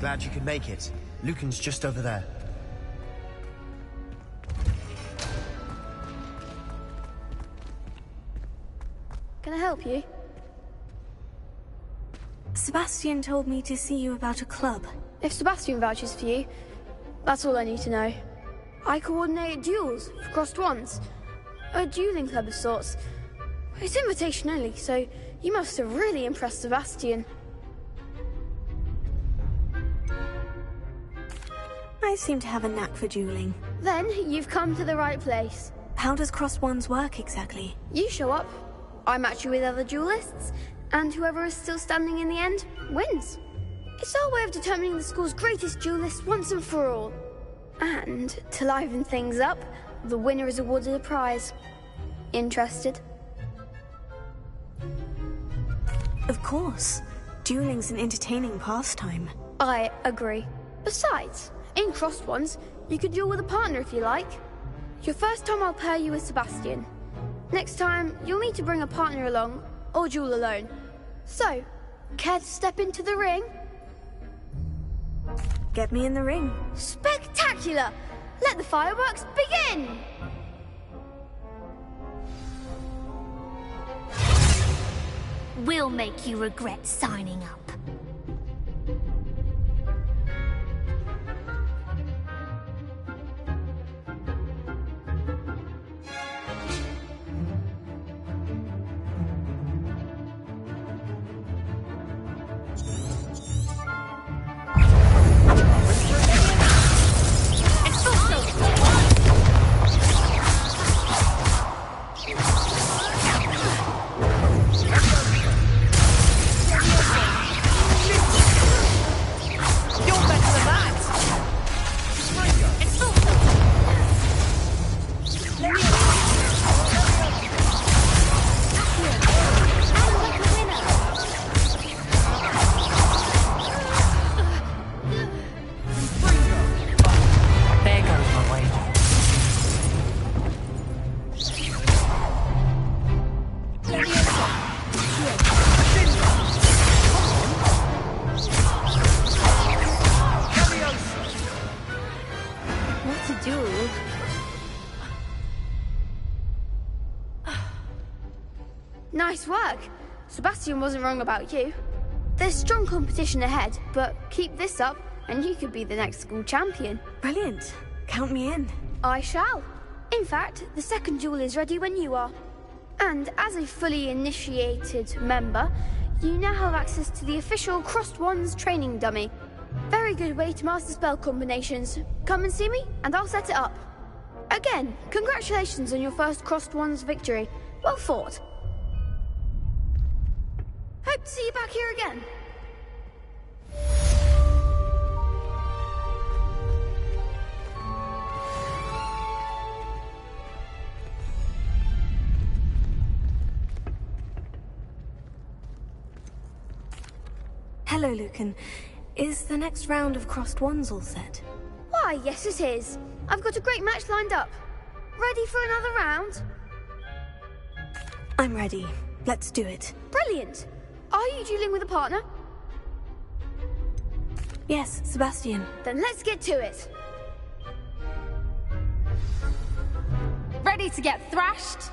Speaker 10: Glad you could make it. Lucan's just over there.
Speaker 6: Can I help you?
Speaker 2: Sebastian told me to see you about a club.
Speaker 6: If Sebastian vouches for you, that's all I need to know. I coordinate duels for crossed wands. A dueling club of sorts. It's invitation only, so you must have really impressed Sebastian.
Speaker 2: I seem to have a knack for dueling.
Speaker 6: Then you've come to the right place.
Speaker 2: How does crossed wands work exactly?
Speaker 6: You show up, I match you with other duelists, and whoever is still standing in the end wins. It's our way of determining the school's greatest duelist once and for all. And to liven things up, the winner is awarded a prize. Interested?
Speaker 2: Of course. Dueling's an entertaining pastime.
Speaker 6: I agree. Besides, in crossed wands, you could duel with a partner if you like. Your first time I'll pair you with Sebastian. Next time, you'll need to bring a partner along, or duel alone. So, care to step into the ring?
Speaker 2: Get me in the ring.
Speaker 6: Spectacular! Let the fireworks begin!
Speaker 11: We'll make you regret signing up.
Speaker 6: Nice work. Sebastian wasn't wrong about you. There's strong competition ahead, but keep this up and you could be the next school champion.
Speaker 2: Brilliant. Count me in.
Speaker 6: I shall. In fact, the second duel is ready when you are. And as a fully initiated member, you now have access to the official Crossed Wands training dummy. Very good way to master spell combinations. Come and see me, and I'll set it up. Again, congratulations on your first Crossed Wands victory. Well fought. Hope to see you back here again.
Speaker 2: Hello, Lucan. Is the next round of Crossed Wands all set?
Speaker 6: Why, yes it is. I've got a great match lined up. Ready for another round?
Speaker 2: I'm ready. Let's do it.
Speaker 6: Brilliant. Are you dueling with a partner?
Speaker 2: Yes, Sebastian.
Speaker 6: Then let's get to it.
Speaker 16: Ready to get thrashed?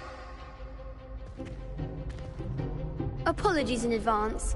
Speaker 6: Apologies in advance.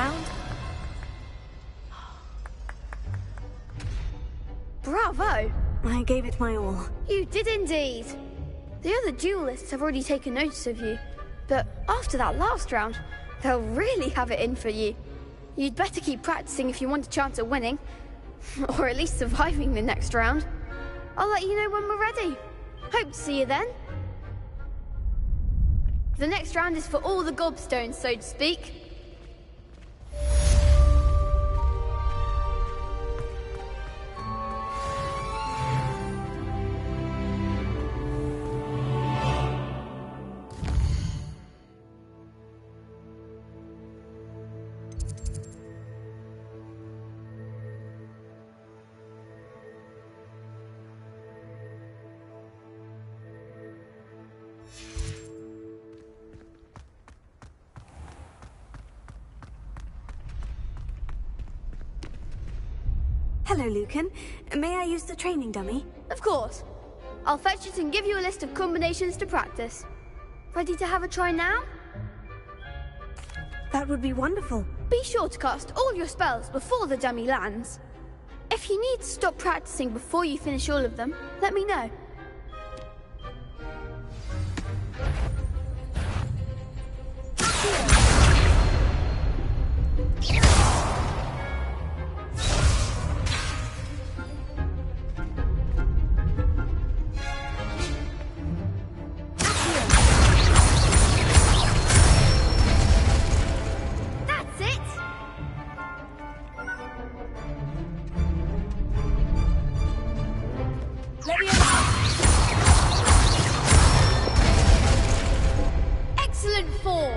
Speaker 18: round.
Speaker 6: Bravo!
Speaker 2: I gave it my all.
Speaker 6: You did indeed. The other duelists have already taken notice of you, but after that last round, they'll really have it in for you. You'd better keep practicing if you want a chance at winning, or at least surviving the next round. I'll let you know when we're ready. Hope to see you then. The next round is for all the gobstones, so to speak.
Speaker 2: Hello, Lucan. May I use the training dummy?
Speaker 6: Of course. I'll fetch it and give you a list of combinations to practice. Ready to have a try now?
Speaker 2: That would be wonderful.
Speaker 6: Be sure to cast all your spells before the dummy lands. If you need to stop practicing before you finish all of them, let me know. Excellent form.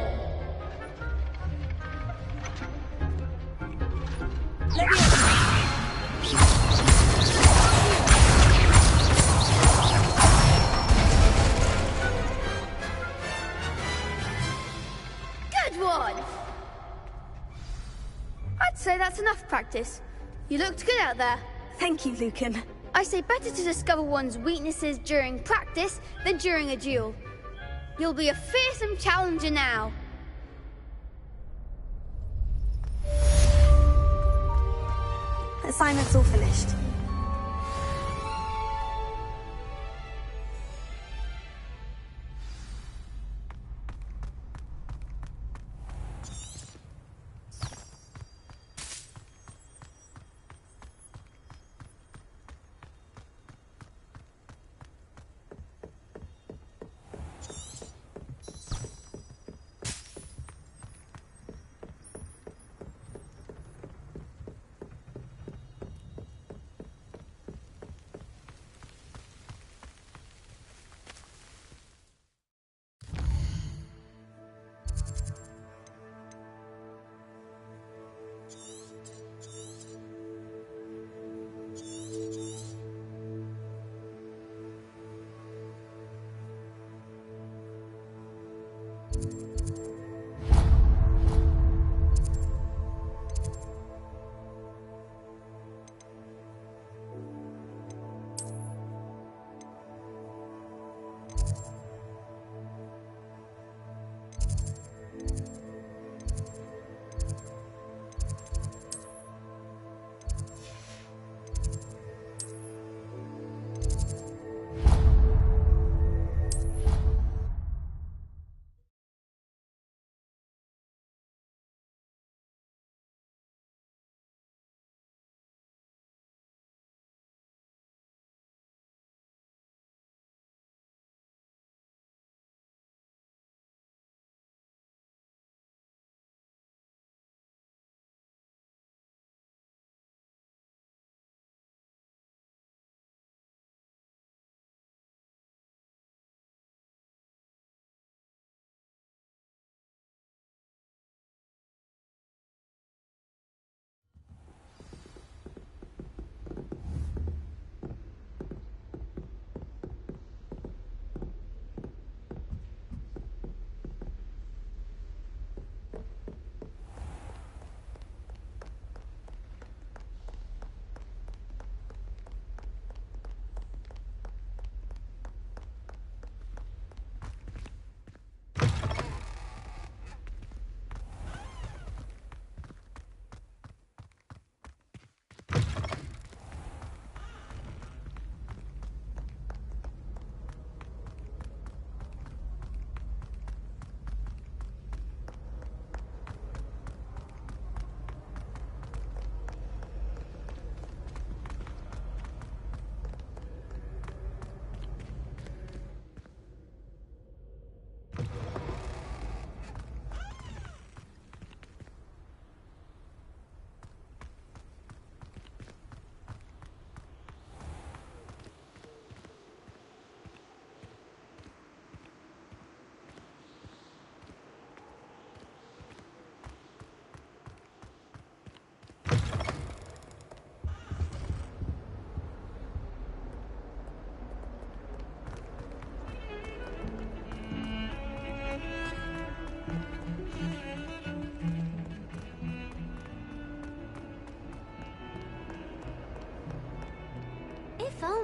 Speaker 6: Good one. I'd say that's enough practice. You looked good out there.
Speaker 2: Thank you, Lucan.
Speaker 6: I say better to discover one's weaknesses during practice than during a duel. You'll be a fearsome challenger now.
Speaker 2: Assignment's all finished.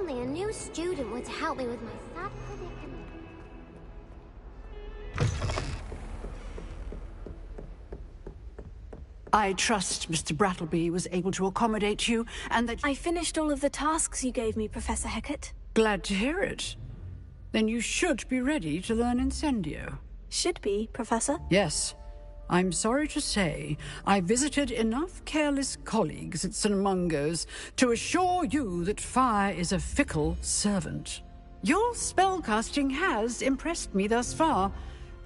Speaker 11: only a new student were to help me with my sad predicament.
Speaker 12: I trust Mr. Brattleby was able to accommodate you, and that...
Speaker 2: I finished all of the tasks you gave me, Professor Hecat.
Speaker 12: Glad to hear it. Then you should be ready to learn Incendio.
Speaker 2: Should be, Professor?
Speaker 12: Yes. I'm sorry to say, I visited enough careless colleagues at St. Mungo's to assure you that fire is a fickle servant. Your spellcasting has impressed me thus far,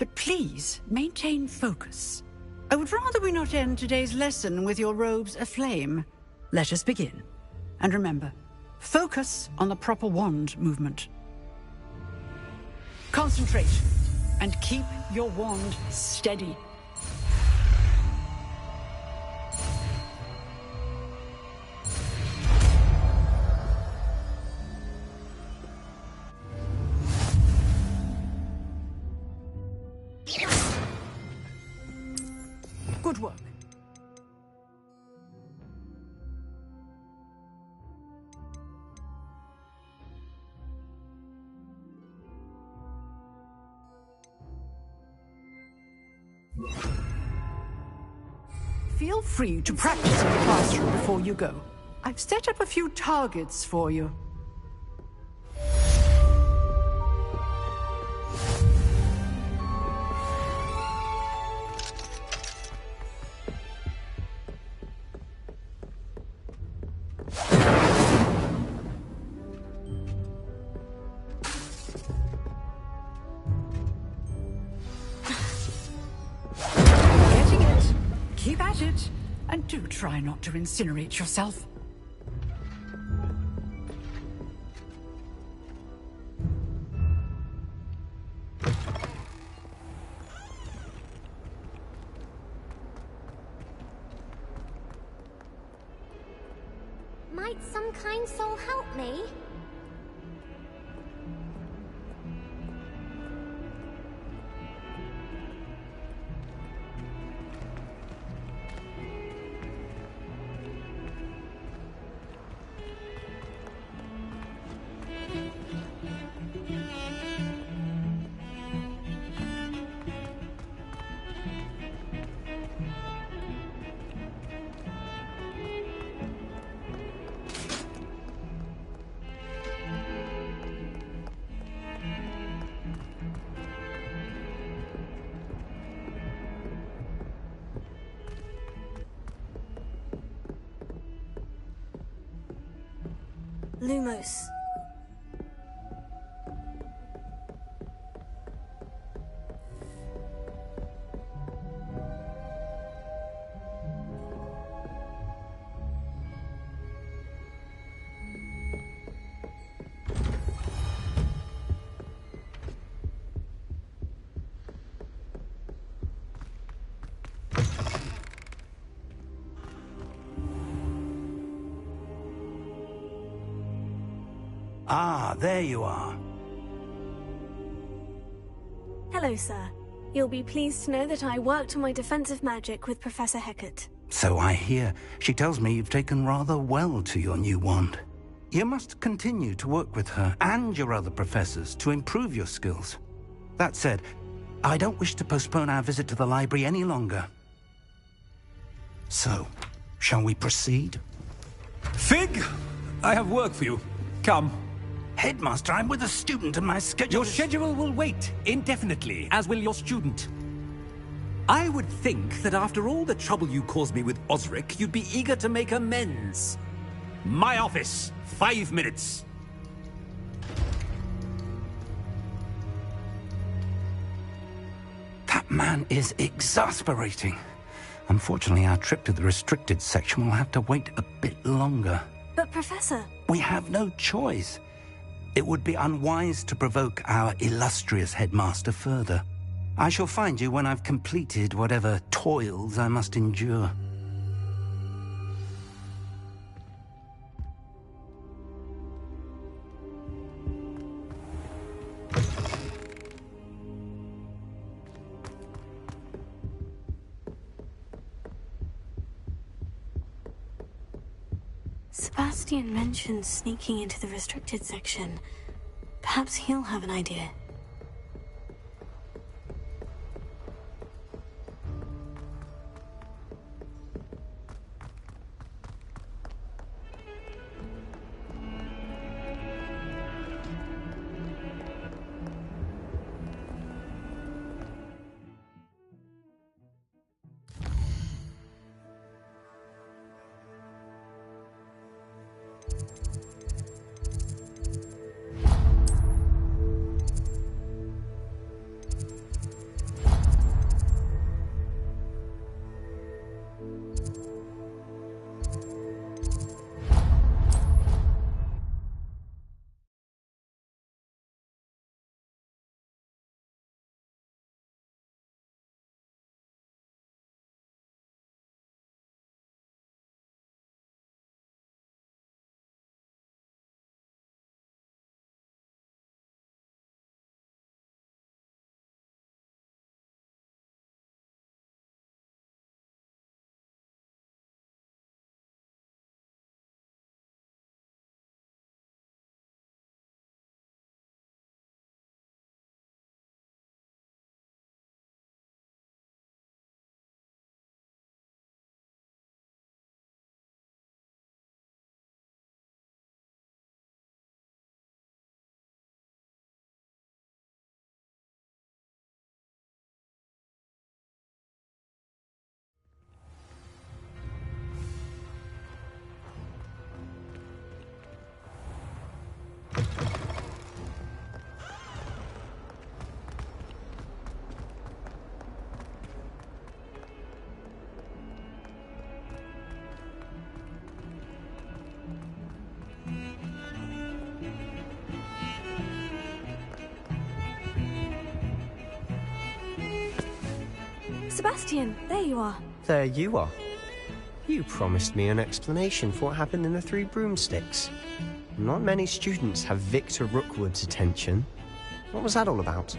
Speaker 12: but please maintain focus. I would rather we not end today's lesson with your robes aflame. Let us begin. And remember, focus on the proper wand movement. Concentrate, and keep your wand steady. Good work. Feel free to practice in the classroom before you go. I've set up a few targets for you. Keep at it, and do try not to incinerate yourself.
Speaker 11: Might some kind soul help me?
Speaker 2: Lumos.
Speaker 5: Ah, there you are.
Speaker 2: Hello, sir. You'll be pleased to know that I worked on my defensive magic with Professor Hecat.
Speaker 5: So I hear. She tells me you've taken rather well to your new wand. You must continue to work with her and your other professors to improve your skills. That said, I don't wish to postpone our visit to the library any longer. So, shall we proceed?
Speaker 8: Fig! I have work for you. Come.
Speaker 5: Headmaster, I'm with a student and my schedule
Speaker 8: Your schedule will wait indefinitely, as will your student. I would think that after all the trouble you caused me with Osric, you'd be eager to make amends. My office, 5 minutes.
Speaker 5: That man is exasperating. Unfortunately, our trip to the restricted section will have to wait a bit longer.
Speaker 2: But, Professor...
Speaker 5: We have no choice. It would be unwise to provoke our illustrious headmaster further. I shall find you when I've completed whatever toils I must endure.
Speaker 2: Sebastian mentioned sneaking into the restricted section. Perhaps he'll have an idea. Sebastian, there you are.
Speaker 10: There you are. You promised me an explanation for what happened in the Three Broomsticks. Not many students have Victor Rookwood's attention. What was that all about?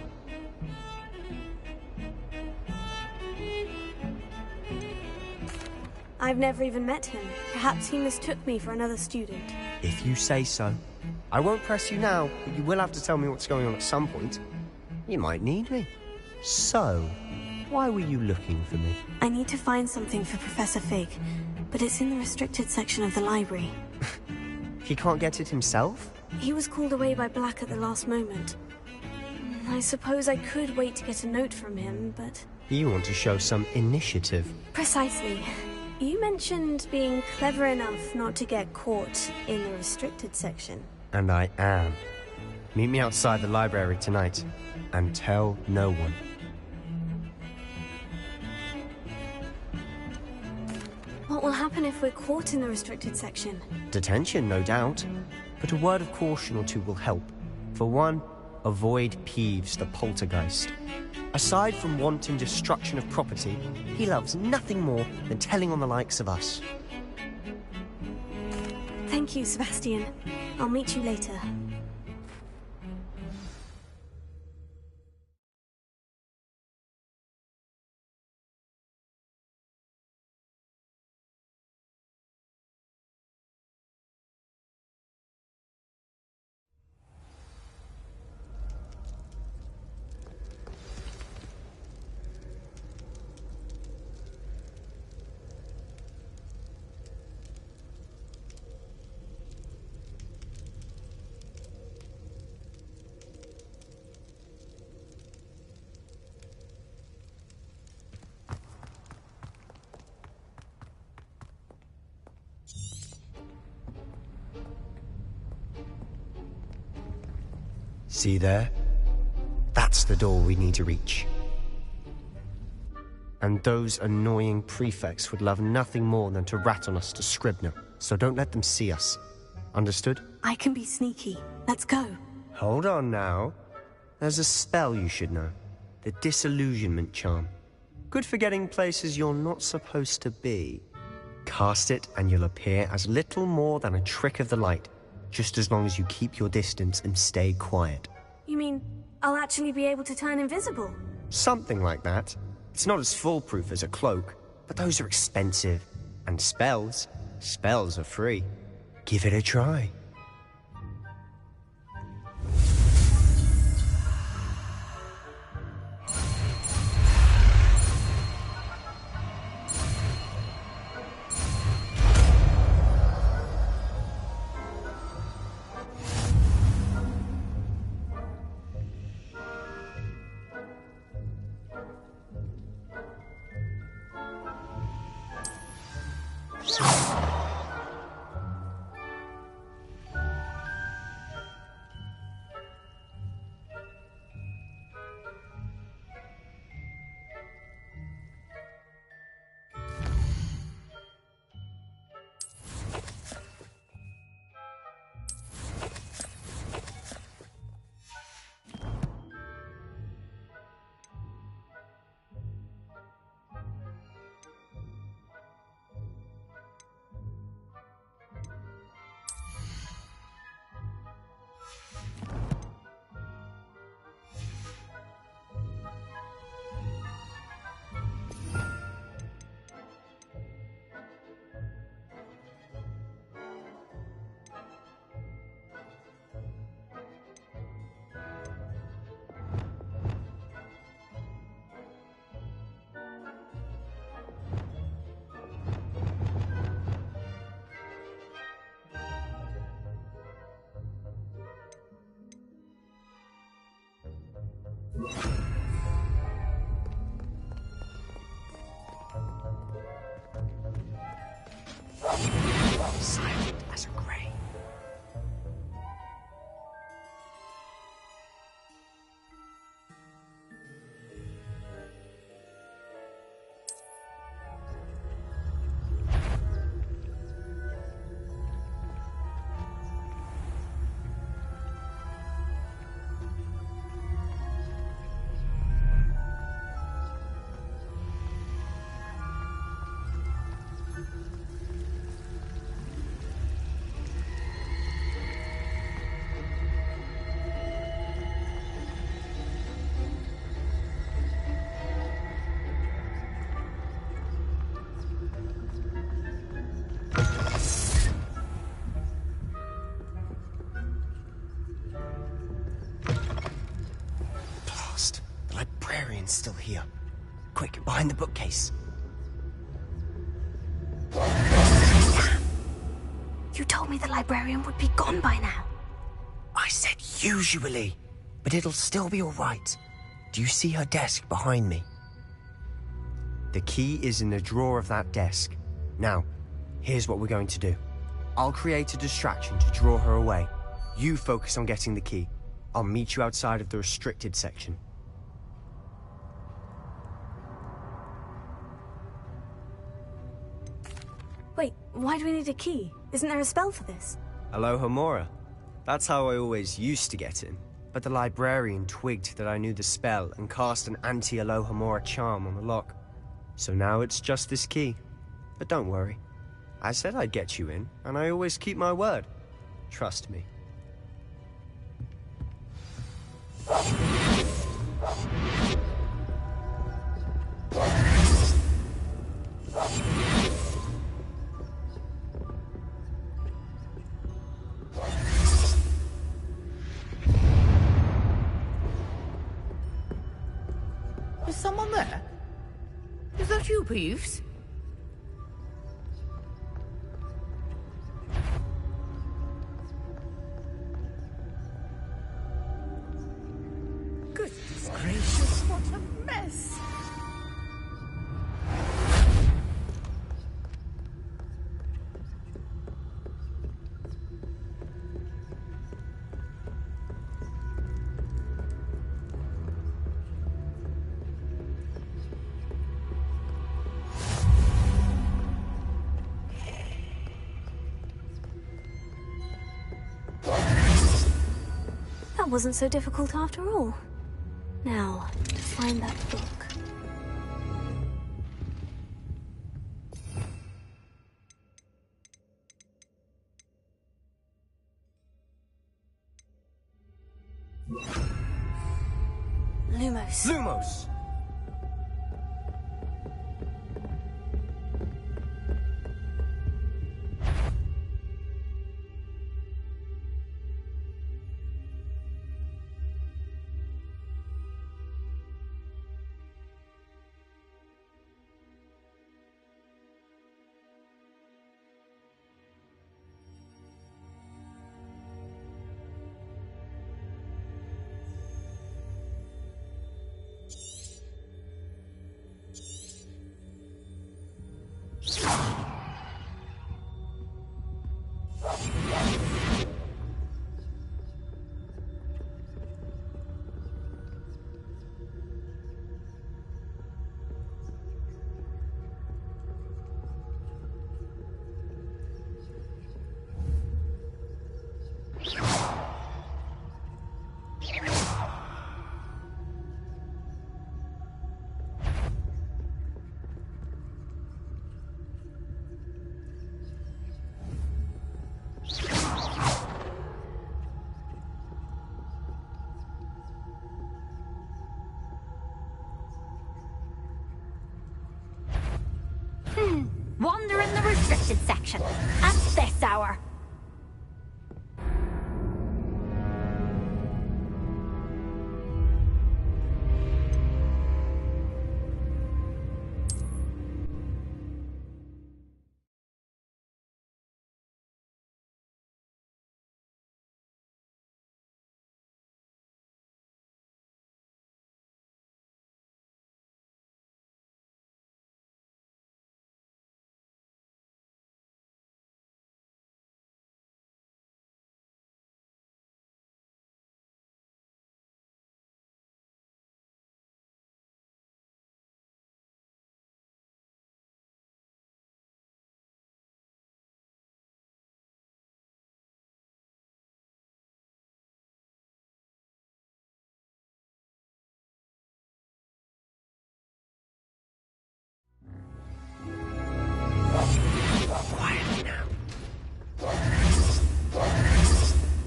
Speaker 2: I've never even met him. Perhaps he mistook me for another student.
Speaker 10: If you say so. I won't press you now, but you will have to tell me what's going on at some point. You might need me. So, why were you looking for me?
Speaker 2: I need to find something for Professor Fig, but it's in the restricted section of the library.
Speaker 10: He can't get it himself?
Speaker 2: He was called away by Black at the last moment. I suppose I could wait to get a note from him, but...
Speaker 10: You want to show some initiative.
Speaker 2: Precisely. You mentioned being clever enough not to get caught in the restricted section.
Speaker 10: And I am. Meet me outside the library tonight, and tell no one.
Speaker 2: What will happen if we're caught in the restricted section?
Speaker 10: Detention, no doubt. But a word of caution or two will help. For one, avoid Peeves, the poltergeist. Aside from wanton destruction of property, he loves nothing more than telling on the likes of us.
Speaker 2: Thank you, Sebastian. I'll meet you later.
Speaker 10: See there? That's the door we need to reach. And those annoying prefects would love nothing more than to rat on us to Scribner, so don't let them see us. Understood?
Speaker 2: I can be sneaky. Let's go.
Speaker 10: Hold on now. There's a spell you should know. The Disillusionment Charm. Good for getting places you're not supposed to be. Cast it and you'll appear as little more than a trick of the light, just as long as you keep your distance and stay quiet.
Speaker 2: You mean I'll actually be able to turn invisible?
Speaker 10: Something like that. It's not as foolproof as a cloak, but those are expensive. And spells are free. Give it a try.
Speaker 14: Silent as a grave.
Speaker 10: The librarian's still here. Quick, behind the bookcase.
Speaker 2: You told me the librarian would be gone by now.
Speaker 10: I said usually, but it'll still be all right. Do you see her desk behind me? The key is in the drawer of that desk. Now, here's what we're going to do. I'll create a distraction to draw her away. You focus on getting the key. I'll meet you outside of the restricted section.
Speaker 18: Wait, why do we need a key? Isn't there a spell for this?
Speaker 10: Alohomora. That's how I always used to get in. But the librarian twigged that I knew the spell and cast an anti-Alohomora charm on the lock. So now it's just this key. But don't worry. I said I'd get you in, and I always keep my word. Trust me.
Speaker 17: Is someone there? Is that you, Peeves? Goodness gracious, what a mess!
Speaker 2: That wasn't so difficult after all. Now, to find that book. Lumos.
Speaker 10: Lumos!
Speaker 6: hour.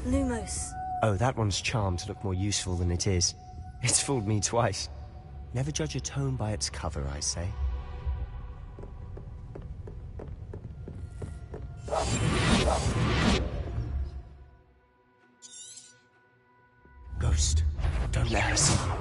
Speaker 18: Lumos.
Speaker 10: Oh, that one's charmed to look more useful than it is. It's fooled me twice. Never judge a tome by its cover, I say. Ghost, don't let her see you.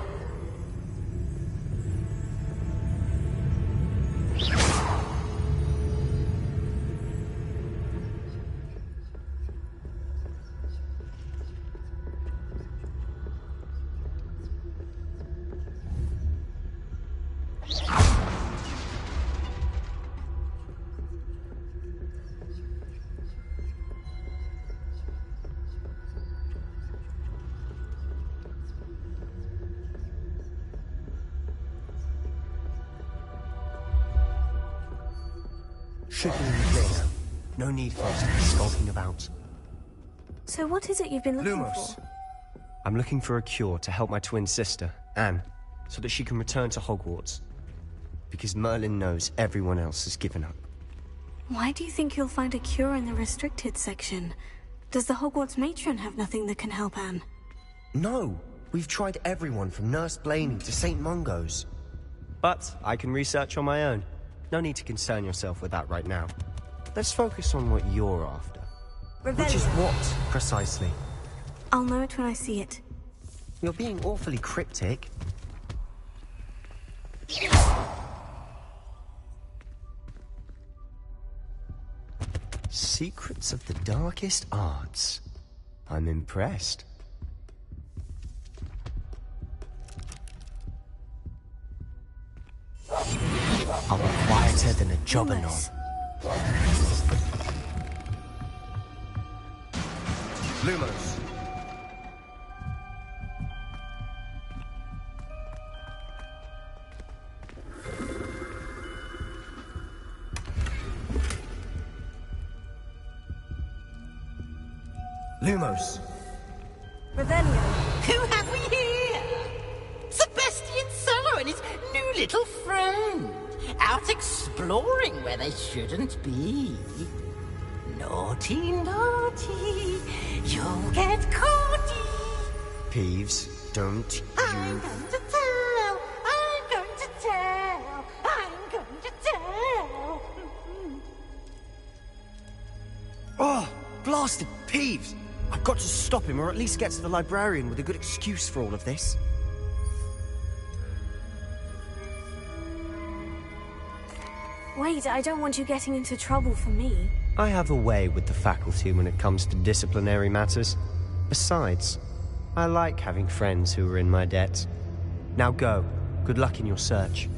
Speaker 10: Should be in the clear now. No need for us to be skulking about.
Speaker 2: So what is it you've been looking
Speaker 10: Lumos.
Speaker 2: for?
Speaker 10: I'm looking for a cure to help my twin sister, Anne, so that she can return to Hogwarts. Because Merlin knows everyone else has given up.
Speaker 2: Why do you think you'll find a cure in the restricted section? Does the Hogwarts matron have nothing that can help Anne?
Speaker 10: No! We've tried everyone from Nurse Blaney to St. Mungo's. But I can research on my own. No need to concern yourself with that right now. Let's focus on what you're after. Which is what, precisely?
Speaker 2: I'll know it when I see it.
Speaker 10: You're being awfully cryptic. Secrets of the darkest arts. I'm impressed. I'll be quieter than a jobberknob. Lumos. Lumos.
Speaker 18: Revelio.
Speaker 7: Who have we here? Sebastian Sallow and his new little friend. Out exploring where they shouldn't be. Naughty, naughty. You'll get caughty.
Speaker 10: Peeves, don't
Speaker 7: I'm going to tell. I'm going to tell. I'm going to tell.
Speaker 10: Oh, blasted Peeves! I've got to stop him, or at least get to the librarian with a good excuse for all of this.
Speaker 2: Wait, I don't want you getting into trouble for me.
Speaker 10: I have a way with the faculty when it comes to disciplinary matters. Besides, I like having friends who are in my debt. Now go. Good luck in your search.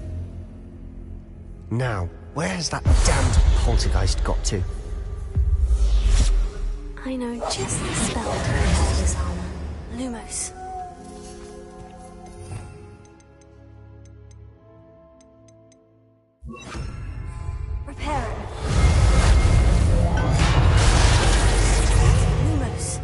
Speaker 10: Now, where's that damned poltergeist got to?
Speaker 2: I know just the spell to repair this armor. Lumos. Repair it. Lumos.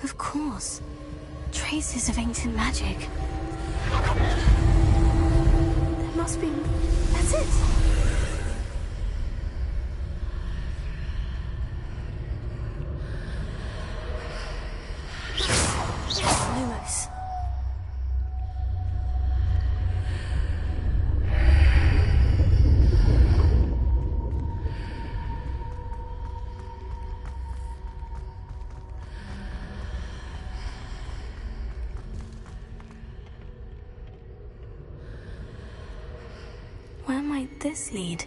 Speaker 2: Of course. Traces of ancient magic. There must be... That's it! where might this lead?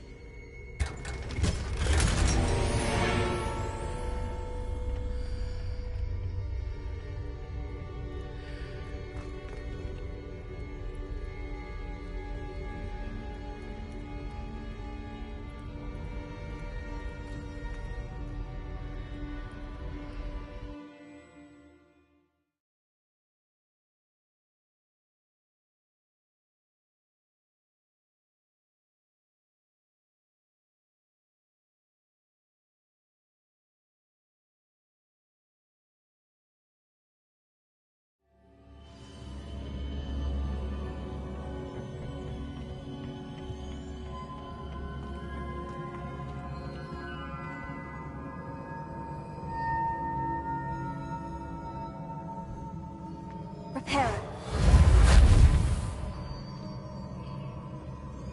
Speaker 2: Repairer.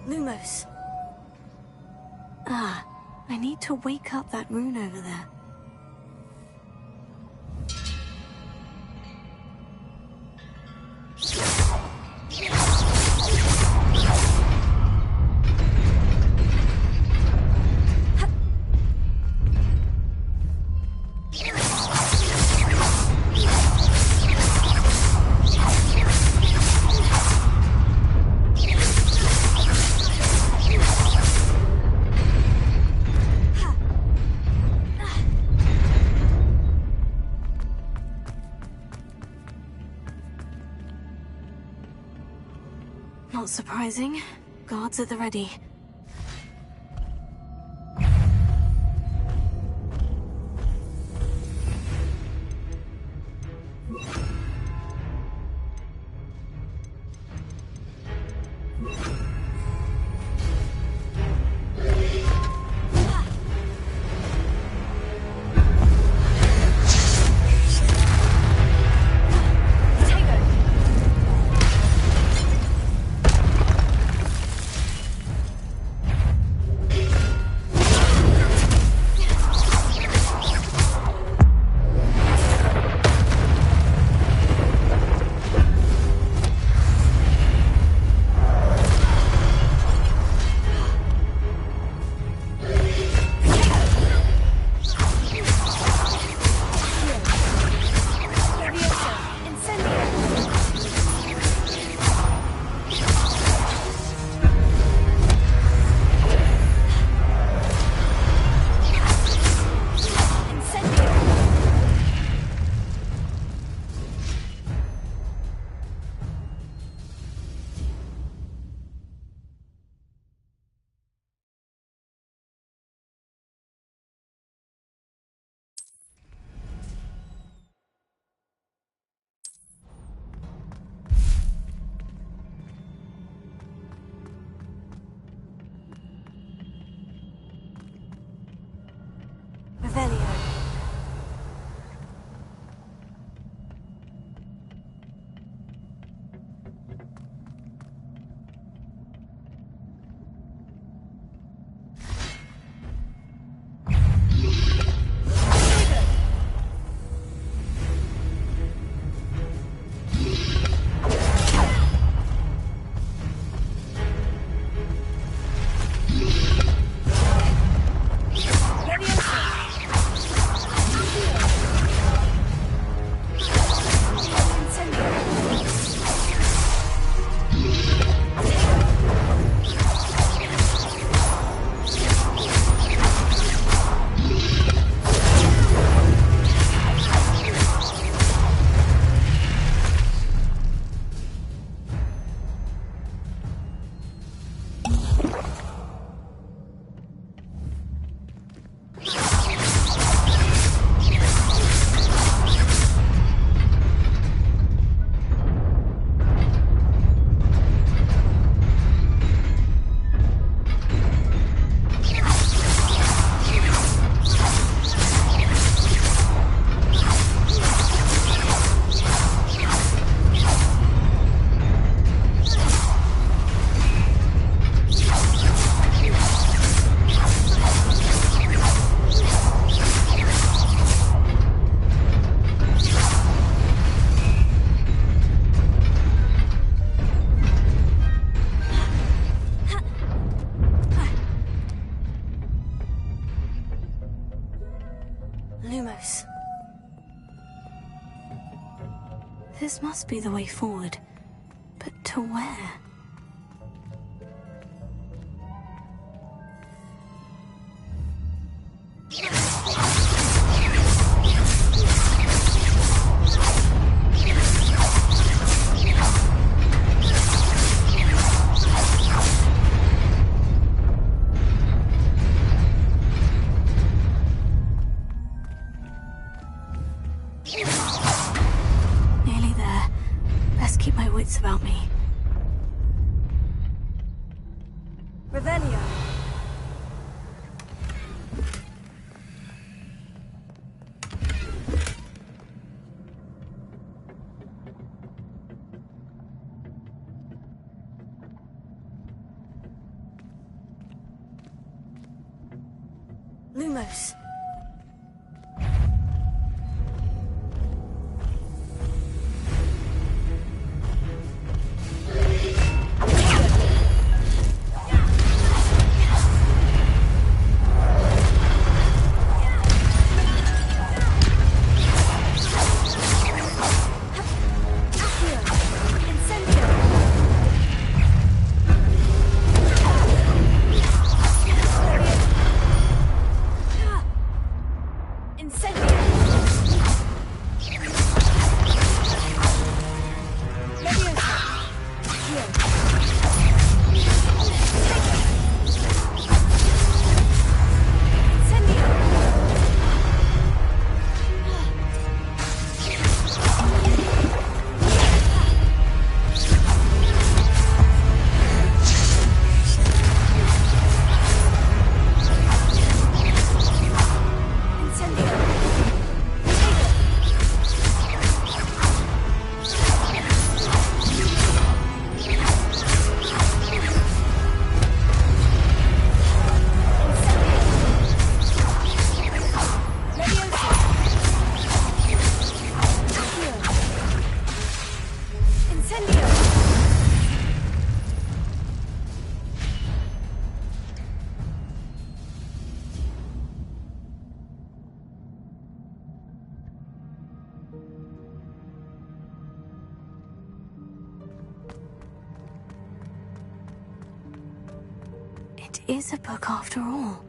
Speaker 2: Lumos. Ah, I need to wake up that rune over there. Not surprising. Guards at the ready. This must be the way forward. But to where? Nearly there. Best keep my wits about me. Revelio. Lumos. It is a book after all.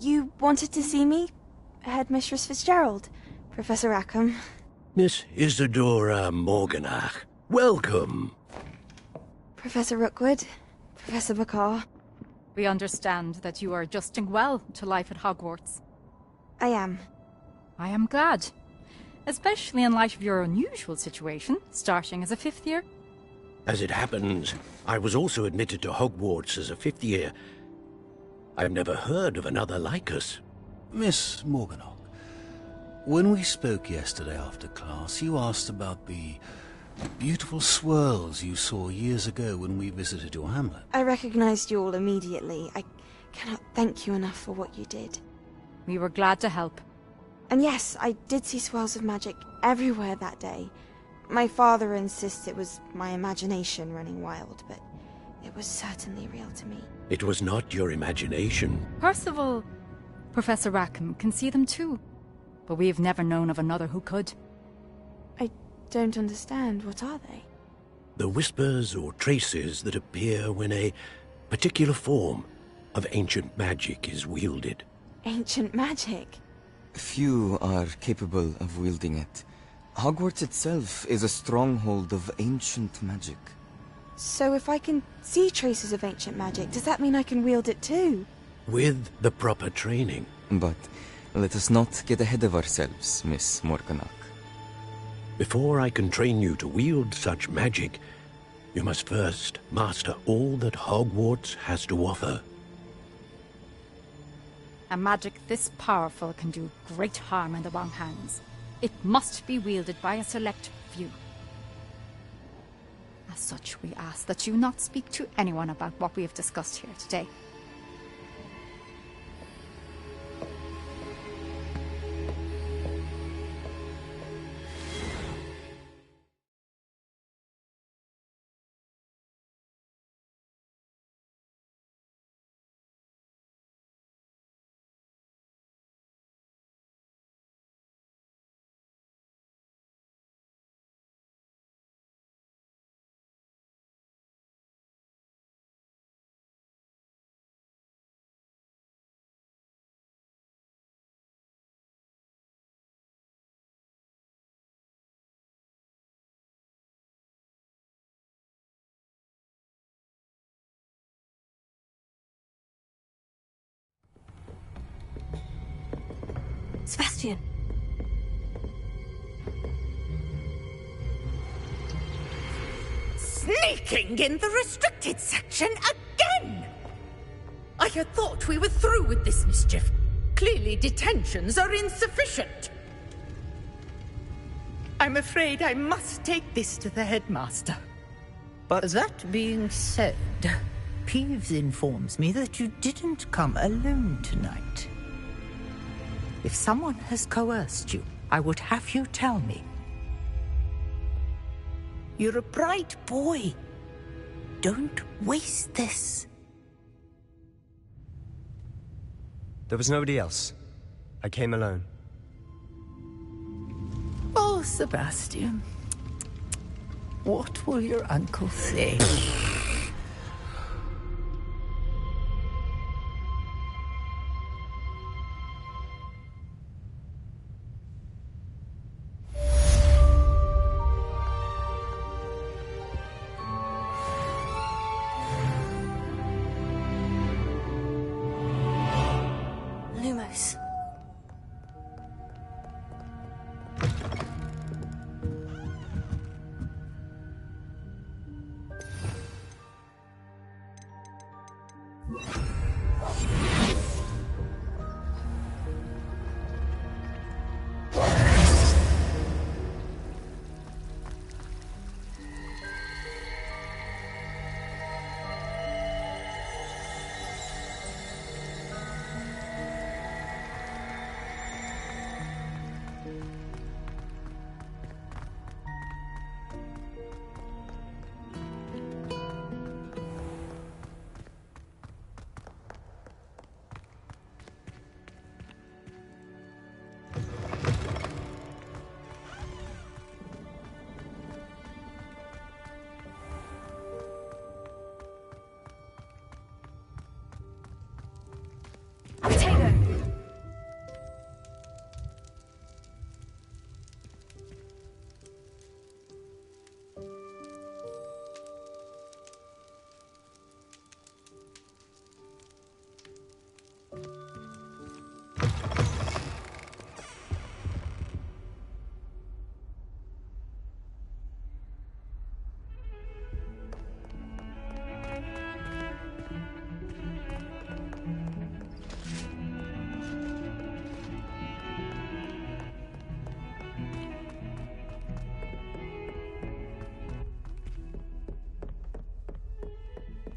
Speaker 18: You wanted to see me? Headmistress Fitzgerald, Professor Rackham.
Speaker 20: Miss Isadora Morganach, welcome.
Speaker 18: Professor Rookwood, Professor Bakar.
Speaker 16: We understand that you are adjusting well to life at Hogwarts.
Speaker 18: I am.
Speaker 16: I am glad. Especially in light of your unusual situation, starting as a 5th year.
Speaker 20: As it happens, I was also admitted to Hogwarts as a 5th year. I've never heard of another like us.
Speaker 22: Miss Morganach, when we spoke yesterday after class, you asked about the beautiful swirls you saw years ago when we visited your hamlet.
Speaker 18: I recognized you all immediately. I cannot thank you enough for what you did.
Speaker 16: We were glad to help.
Speaker 18: And yes, I did see swirls of magic everywhere that day. My father insists it was my imagination running wild, but it was certainly real to me.
Speaker 20: It was not your imagination.
Speaker 16: Percival, Professor Rackham can see them too, but we've never known of another who could.
Speaker 18: I don't understand. What are they?
Speaker 20: The whispers or traces that appear when a particular form of ancient magic is wielded.
Speaker 18: Ancient magic?
Speaker 23: Few are capable of wielding it. Hogwarts itself is a stronghold of ancient magic.
Speaker 18: So if I can see traces of ancient magic, does that mean I can wield it too?
Speaker 20: With the proper training.
Speaker 23: But let us not get ahead of ourselves, Miss Morganach.
Speaker 20: Before I can train you to wield such magic, you must first master all that Hogwarts has to offer.
Speaker 16: A magic this powerful can do great harm in the wrong hands. It must be wielded by a select few. As such, we ask that you not speak to anyone about what we have discussed here today.
Speaker 18: Sebastian!
Speaker 17: Sneaking in the restricted section again! I had thought we were through with this mischief. Clearly detentions are insufficient. I'm afraid I must take this to the headmaster.
Speaker 24: But that being said, Peeves informs me that you didn't come alone tonight. If someone has coerced you, I would have you tell me. You're a bright boy. Don't waste this.
Speaker 10: There was nobody else. I came alone.
Speaker 24: Oh, Sebastian. What will your uncle say?
Speaker 18: Lumos.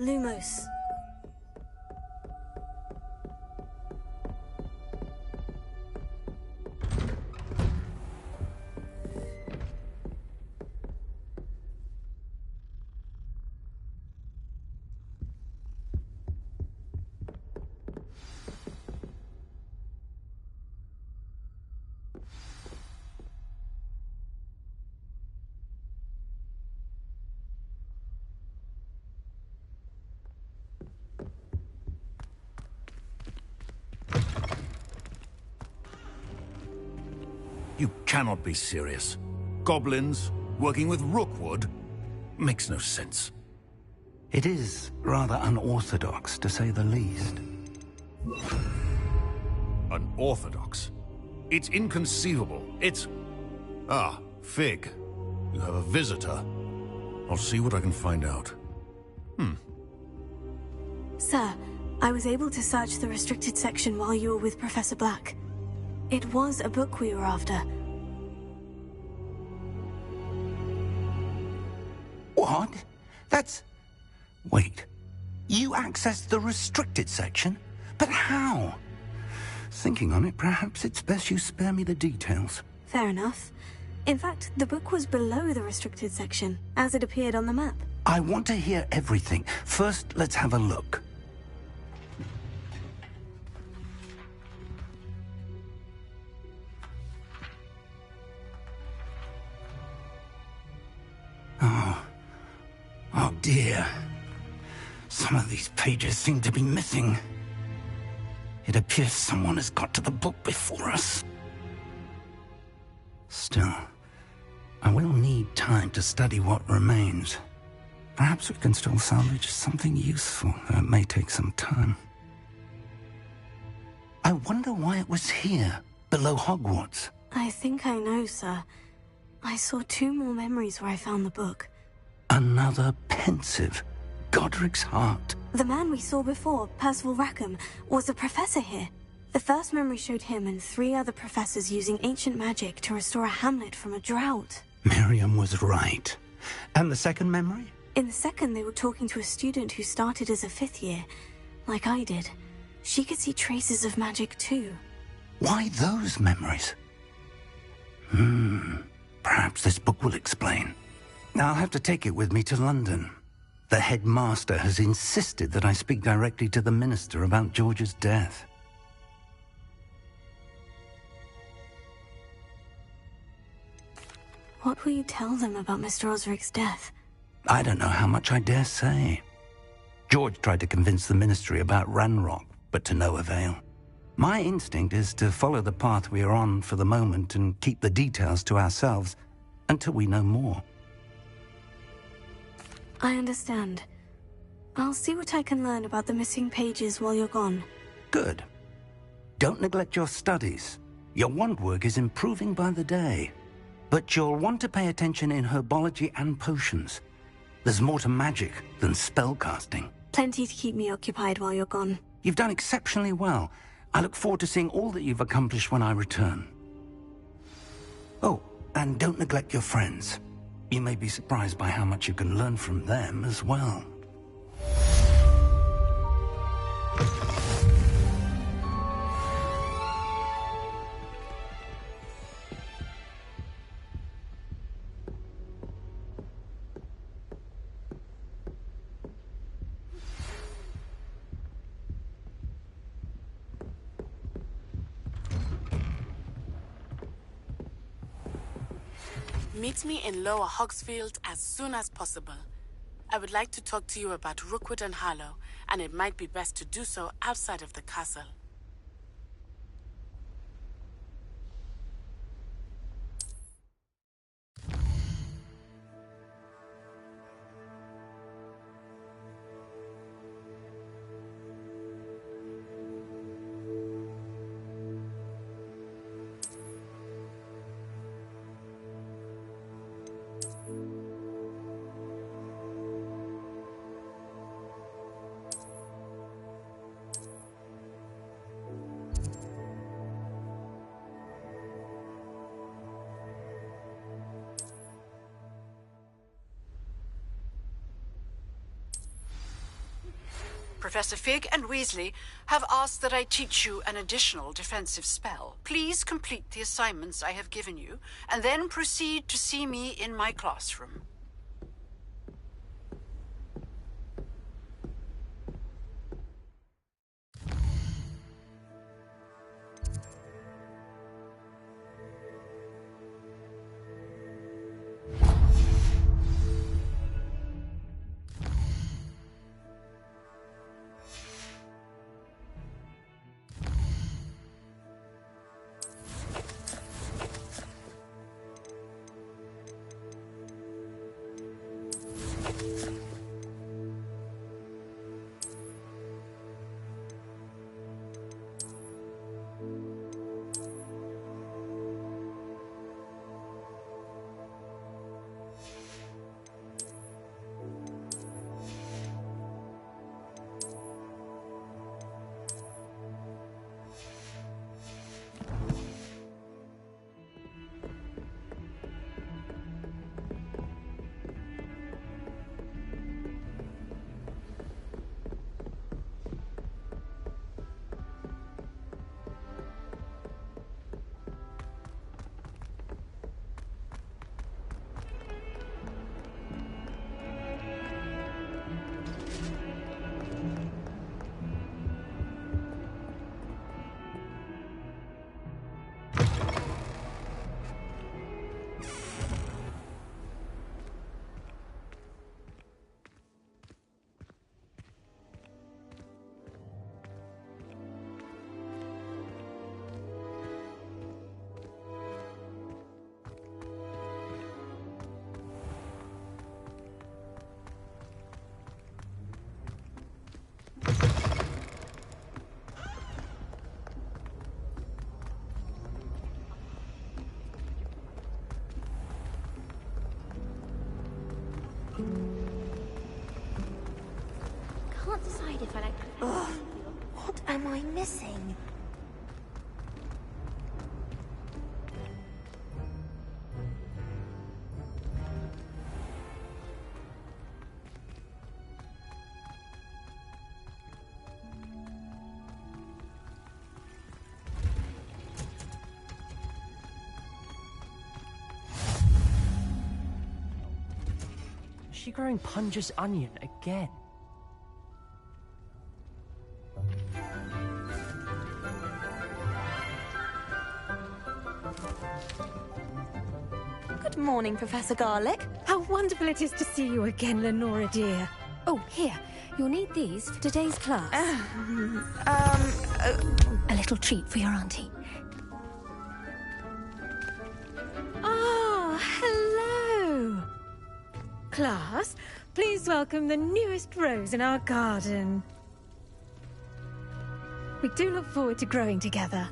Speaker 2: Lumos.
Speaker 22: You cannot be serious. Goblins working with Rookwood? Makes no sense.
Speaker 5: It is rather unorthodox, to say the least.
Speaker 22: Unorthodox? It's inconceivable. It's... Ah, Fig. You have a visitor. I'll see what I can find out.
Speaker 2: Sir, I was able to search the restricted section while you were with Professor Black. It was a book we were after.
Speaker 5: What? That's... Wait. You accessed the restricted section? But how? Thinking on it, perhaps it's best you spare me the details.
Speaker 2: Fair enough. In fact, the book was below the restricted section, as it appeared on the map.
Speaker 5: I want to hear everything. First, let's have a look. Oh dear. Some of these pages seem to be missing. It appears someone has got to the book before us. Still, I will need time to study what remains. Perhaps we can still salvage something useful, though it may take some time. I wonder why it was here, below Hogwarts.
Speaker 2: I think I know, sir. I saw 2 more memories where I found the book.
Speaker 5: Another pensive. Godric's heart.
Speaker 2: The man we saw before, Percival Rackham, was a professor here. The first memory showed him and 3 other professors using ancient magic to restore a hamlet from a drought.
Speaker 5: Miriam was right. And the second memory?
Speaker 2: In the second, they were talking to a student who started as a 5th year, like I did. She could see traces of magic too.
Speaker 5: Why those memories? Perhaps this book will explain. I'll have to take it with me to London. The headmaster has insisted that I speak directly to the minister about George's death.
Speaker 2: What will you tell them about Mr. Osric's death?
Speaker 5: I don't know how much I dare say. George tried to convince the ministry about Ranrock, but to no avail. My instinct is to follow the path we are on for the moment and keep the details to ourselves until we know more.
Speaker 2: I understand. I'll see what I can learn about the missing pages while you're gone.
Speaker 5: Good. Don't neglect your studies. Your wand work is improving by the day. But you'll want to pay attention in herbology and potions. There's more to magic than spellcasting.
Speaker 2: Plenty to keep me occupied while you're gone.
Speaker 5: You've done exceptionally well. I look forward to seeing all that you've accomplished when I return. Oh, and don't neglect your friends. You may be surprised by how much you can learn from them as well.
Speaker 1: Meet me in Lower Hogsfield as soon as possible. I would like to talk to you about Rookwood and Harlow, and it might be best to do so outside of the castle.
Speaker 12: Professor Fig and Weasley have asked that I teach you an additional defensive spell. Please complete the assignments I have given you, and then proceed to see me in my classroom.
Speaker 11: Can't decide if I like Professor.
Speaker 18: What am I missing?
Speaker 15: Is she growing Punja's onion again?
Speaker 18: Good morning, Professor Garlick.
Speaker 3: How wonderful it is to see you again, Lenora dear. Oh, here. You'll need these for today's class. A little treat for your auntie. Ah, hello. Class, please welcome the newest rose in our garden. We do look forward to growing together.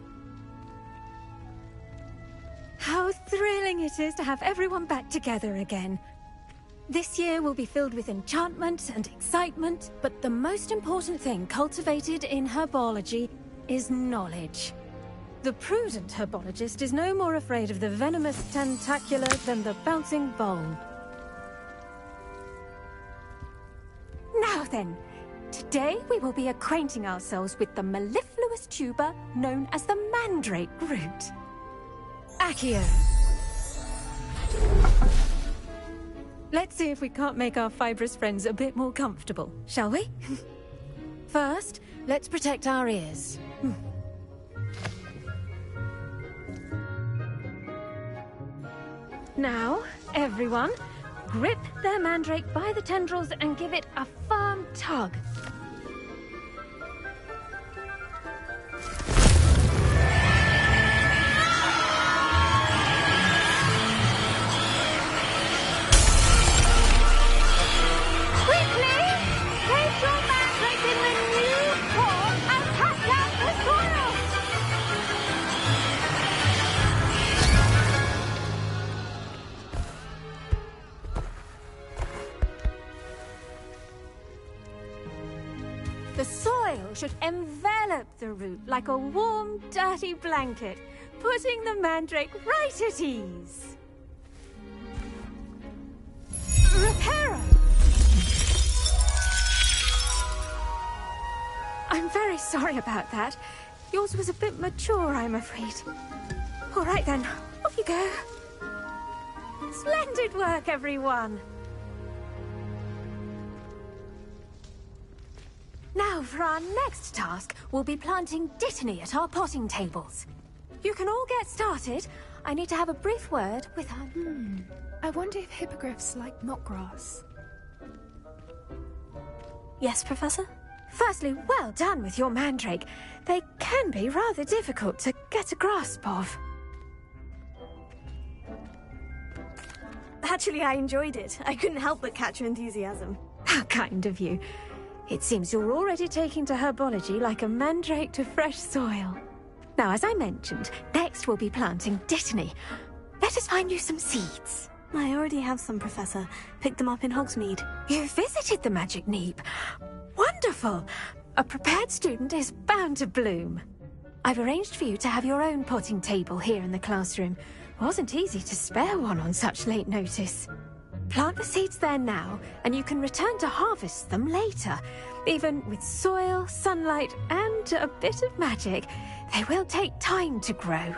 Speaker 3: How thrilling it is to have everyone back together again. This year will be filled with enchantment and excitement, but the most important thing cultivated in herbology is knowledge. The prudent herbologist is no more afraid of the venomous tentacular than the bouncing bulb. Now then, today we will be acquainting ourselves with the mellifluous tuber known as the mandrake root. Accio. Let's see if we can't make our fibrous friends a bit more comfortable, shall we? First, let's protect our ears. Now, everyone, grip their mandrake by the tendrils and give it a firm tug. The soil should envelop the root like a warm, dirty blanket, putting the mandrake right at ease. Reparo! very sorry about that. Yours was a bit mature, I'm afraid. All right then, off you go. Splendid work, everyone. Now, for our next task, we'll be planting Dittany at our potting tables. You can all get started. I need to have a brief word with our...
Speaker 4: I wonder if hippogriffs like knotgrass.
Speaker 2: Yes, Professor?
Speaker 3: Firstly, well done with your mandrake. They can be rather difficult to get a grasp of.
Speaker 2: Actually, I enjoyed it. I couldn't help but catch your enthusiasm.
Speaker 3: How kind of you. It seems you're already taking to herbology like a mandrake to fresh soil. Now, as I mentioned, next we'll be planting Dittany. Let us find you some seeds.
Speaker 2: I already have some, Professor. Picked them up in Hogsmeade.
Speaker 3: You visited the Magic Neep. Wonderful! A prepared student is bound to bloom. I've arranged for you to have your own potting table here in the classroom. Wasn't easy to spare one on such late notice. Plant the seeds there now, and you can return to harvest them later. Even with soil, sunlight, and a bit of magic, they will take time to grow.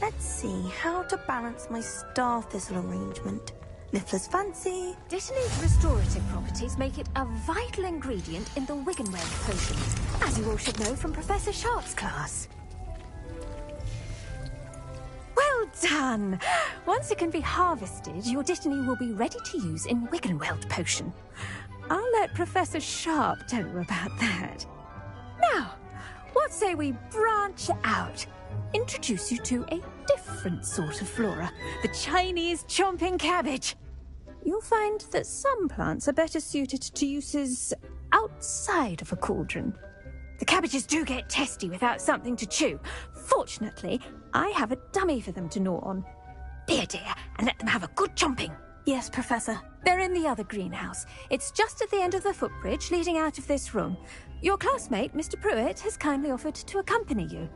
Speaker 18: Let's see how to balance my star thistle arrangement. Niffler's fancy.
Speaker 3: Dittany's restorative properties make it a vital ingredient in the Wiggenweld potion, as you all should know from Professor Sharp's class. Well done! Once it can be harvested, your Dittany will be ready to use in Wiggenweld potion. I'll let Professor Sharp tell you about that. Now, what say we branch out? Introduce you to a different sort of flora, the Chinese chomping cabbage. You'll find that some plants are better suited to uses outside of a cauldron. The cabbages do get testy without something to chew. Fortunately, I have a dummy for them to gnaw on. Be a dear and let them have a good chomping.
Speaker 2: Yes, Professor.
Speaker 3: They're in the other greenhouse. It's just at the end of the footbridge leading out of this room. Your classmate, Mr. Pruitt, has kindly offered to accompany you.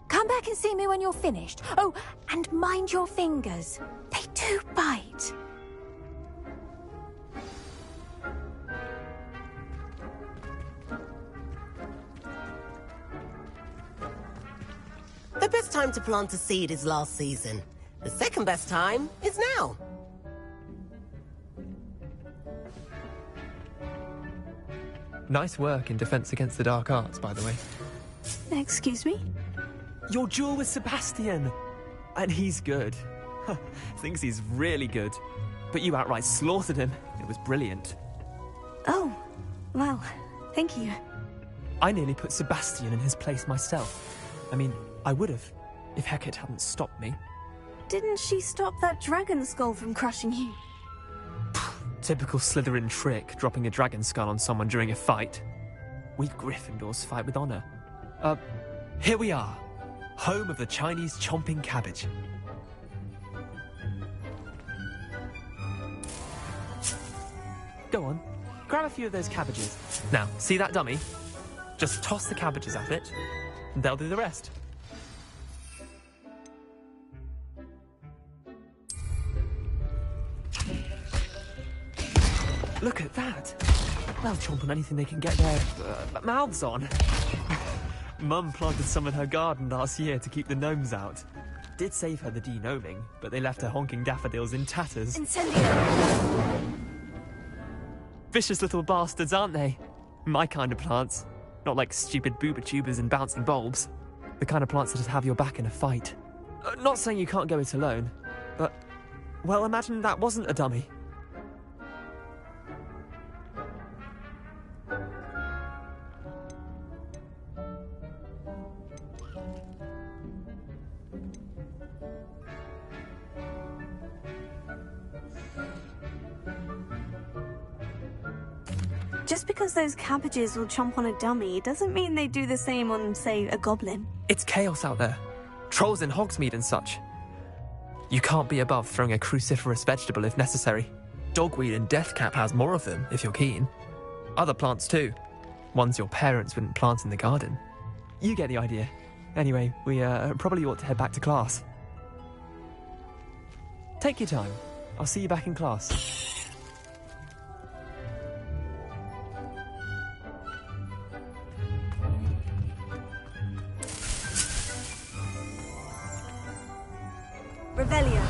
Speaker 3: Come back and see me when you're finished. Oh, and mind your fingers. They do bite.
Speaker 9: The best time to plant a seed is last season. The second best time is now.
Speaker 13: Nice work in Defense Against the Dark Arts, by the way.
Speaker 2: Excuse me?
Speaker 13: Your duel with Sebastian! And he's good. Thinks he's really good. But you outright slaughtered him. It was brilliant.
Speaker 2: Oh, well, thank you.
Speaker 13: I nearly put Sebastian in his place myself. I mean, I would have, if Hecate hadn't stopped me.
Speaker 2: Didn't she stop that dragon skull from crushing you?
Speaker 13: Typical Slytherin trick, dropping a dragon skull on someone during a fight. We Gryffindors fight with honor. Here we are. Home of the Chinese chomping cabbage. Go on, grab a few of those cabbages. Now, see that dummy? Just toss the cabbages at it, and they'll do the rest. Look at that! They'll chomp on anything they can get their mouths on. Mum planted some in her garden last year to keep the gnomes out. Did save her the de-gnoming, but they left her honking daffodils in tatters.
Speaker 2: Incendio!
Speaker 13: Vicious little bastards, aren't they? My kind of plants. Not like stupid booba tubers and bouncing bulbs. The kind of plants that just have your back in a fight. Not saying you can't go it alone, but... well, imagine that wasn't a dummy.
Speaker 2: Just because those cabbages will chomp on a dummy doesn't mean they do the same on, say, a goblin.
Speaker 13: It's chaos out there. Trolls in Hogsmeade and such. You can't be above throwing a cruciferous vegetable if necessary. Dogweed and deathcap has more of them, if you're keen. Other plants too. Ones your parents wouldn't plant in the garden. You get the idea. Anyway, we probably ought to head back to class. Take your time. I'll see you back in class.
Speaker 18: Revelio.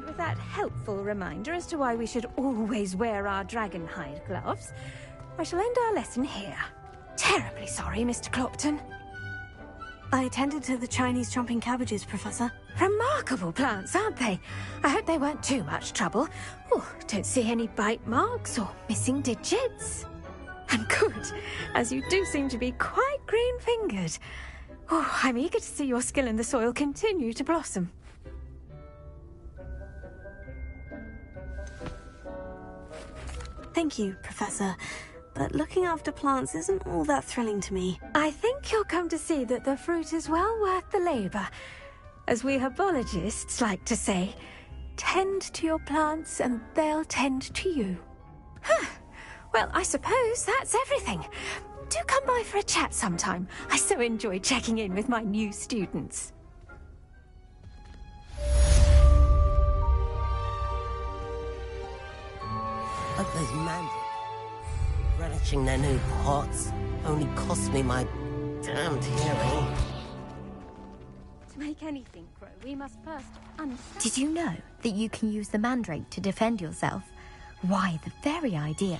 Speaker 3: With that helpful reminder as to why we should always wear our dragonhide gloves, I shall end our lesson here. Terribly sorry, Mr. Clopton.
Speaker 2: I tended to the Chinese chomping cabbages, Professor.
Speaker 3: Remarkable plants, aren't they? I hope they weren't too much trouble. Oh, don't see any bite marks or missing digits. And good, as you do seem to be quite green-fingered. Oh, I'm eager to see your skill in the soil continue to blossom.
Speaker 2: Thank you, Professor. But looking after plants isn't all that thrilling to me.
Speaker 3: I think you'll come to see that the fruit is well worth the labour. As we herbologists like to say, tend to your plants and they'll tend to you. Huh. Well, I suppose that's everything. Do come by for a chat sometime. I so enjoy checking in with my new students.
Speaker 9: But those magic relishing their new pots only cost me my damned hearing.
Speaker 3: can't make anything grow. We must first understand.
Speaker 8: Did you know that you can use the mandrake to defend yourself? Why, the very idea.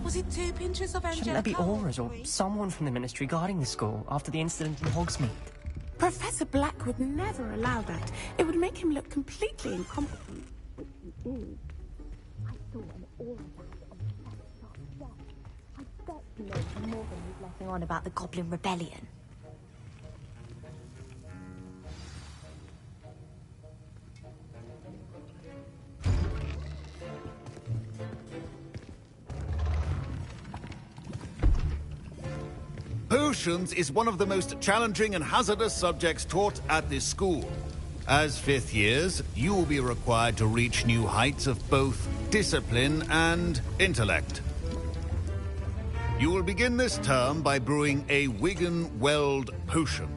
Speaker 14: Was it 2 pinches of
Speaker 15: Shouldn't there be auras or someone from the Ministry guarding the school after the incident in Hogsmeade?
Speaker 14: Professor Black would never allow that. It would make him look completely incompetent.
Speaker 8: I saw an aura I bet you know more than you've letting on about the Goblin Rebellion.
Speaker 19: Potions is one of the most challenging and hazardous subjects taught at this school. As 5th years, you will be required to reach new heights of both discipline and intellect. You will begin this term by brewing a Wigan Weld potion.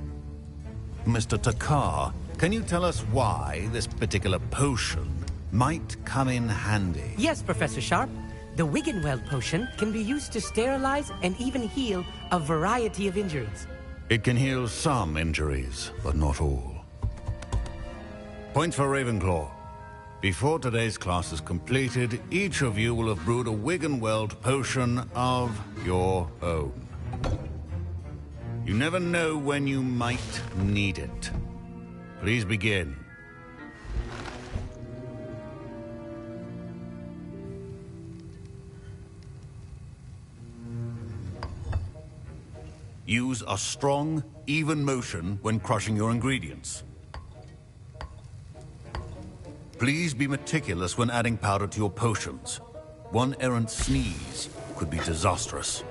Speaker 19: Mr. Takar, can you tell us why this particular potion might come in handy?
Speaker 21: Yes, Professor Sharp. The Wiggenweld potion can be used to sterilize and even heal a variety of injuries.
Speaker 19: It can heal some injuries, but not all. Point for Ravenclaw. Before today's class is completed, each of you will have brewed a Wiggenweld potion of your own. You never know when you might need it. Please begin. Use a strong, even motion when crushing your ingredients. Please be meticulous when adding powder to your potions. One errant sneeze could be disastrous.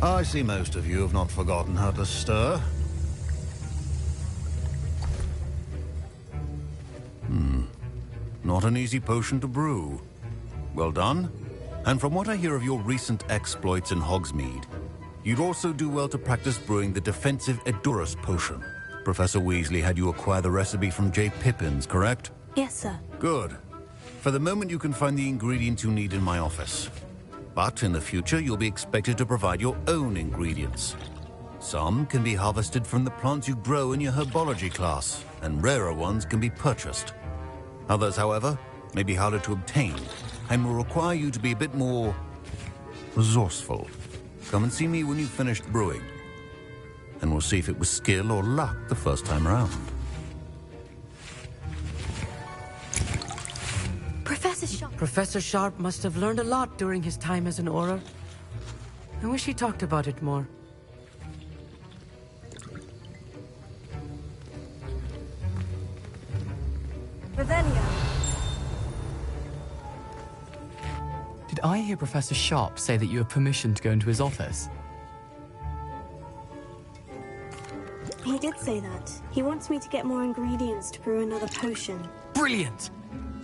Speaker 19: I see most of you have not forgotten how to stir. Not an easy potion to brew. Well done. And from what I hear of your recent exploits in Hogsmeade, you'd also do well to practice brewing the defensive Edurus potion. Professor Weasley had you acquire the recipe from J. Pippin's, correct?
Speaker 2: Yes, sir.
Speaker 19: Good. For the moment, you can find the ingredients you need in my office. But in the future, you'll be expected to provide your own ingredients. Some can be harvested from the plants you grow in your herbology class, and rarer ones can be purchased. Others, however, may be harder to obtain, and will require you to be a bit more resourceful. Come and see me when you've finished brewing, and we'll see if it was skill or luck the first time around.
Speaker 21: Professor Sharp must have learned a lot during his time as an Auror. I wish he talked about it more.
Speaker 2: Revelio.
Speaker 6: Did I hear Professor Sharp say that you have permission to go into his office?
Speaker 2: He did say that. He wants me to get more ingredients to brew another potion.
Speaker 6: Brilliant!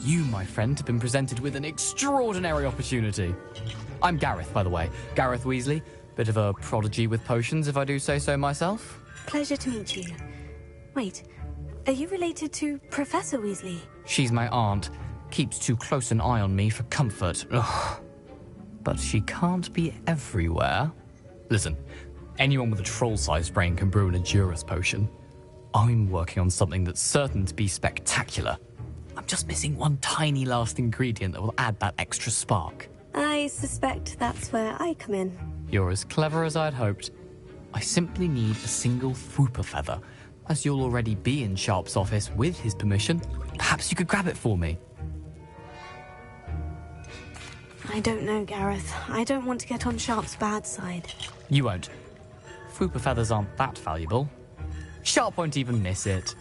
Speaker 6: You, my friend, have been presented with an extraordinary opportunity. I'm Gareth, by the way. Gareth Weasley. Bit of a prodigy with potions, if I do say so myself.
Speaker 2: Pleasure to meet you. Wait, are you related to Professor Weasley?
Speaker 6: She's my aunt. Keeps too close an eye on me for comfort. Ugh. But she can't be everywhere. Listen, anyone with a troll-sized brain can brew an Edurus potion. I'm working on something that's certain to be spectacular. I'm just missing one tiny last ingredient that will add that extra spark.
Speaker 2: I suspect that's where I come in.
Speaker 6: You're as clever as I'd hoped. I simply need a single Fwooper feather. As you'll already be in Sharp's office with his permission, perhaps you could grab it for me.
Speaker 2: I don't know, Gareth. I don't want to get on Sharp's bad side.
Speaker 6: You won't. Fwooper feathers aren't that valuable. Sharp won't even miss it.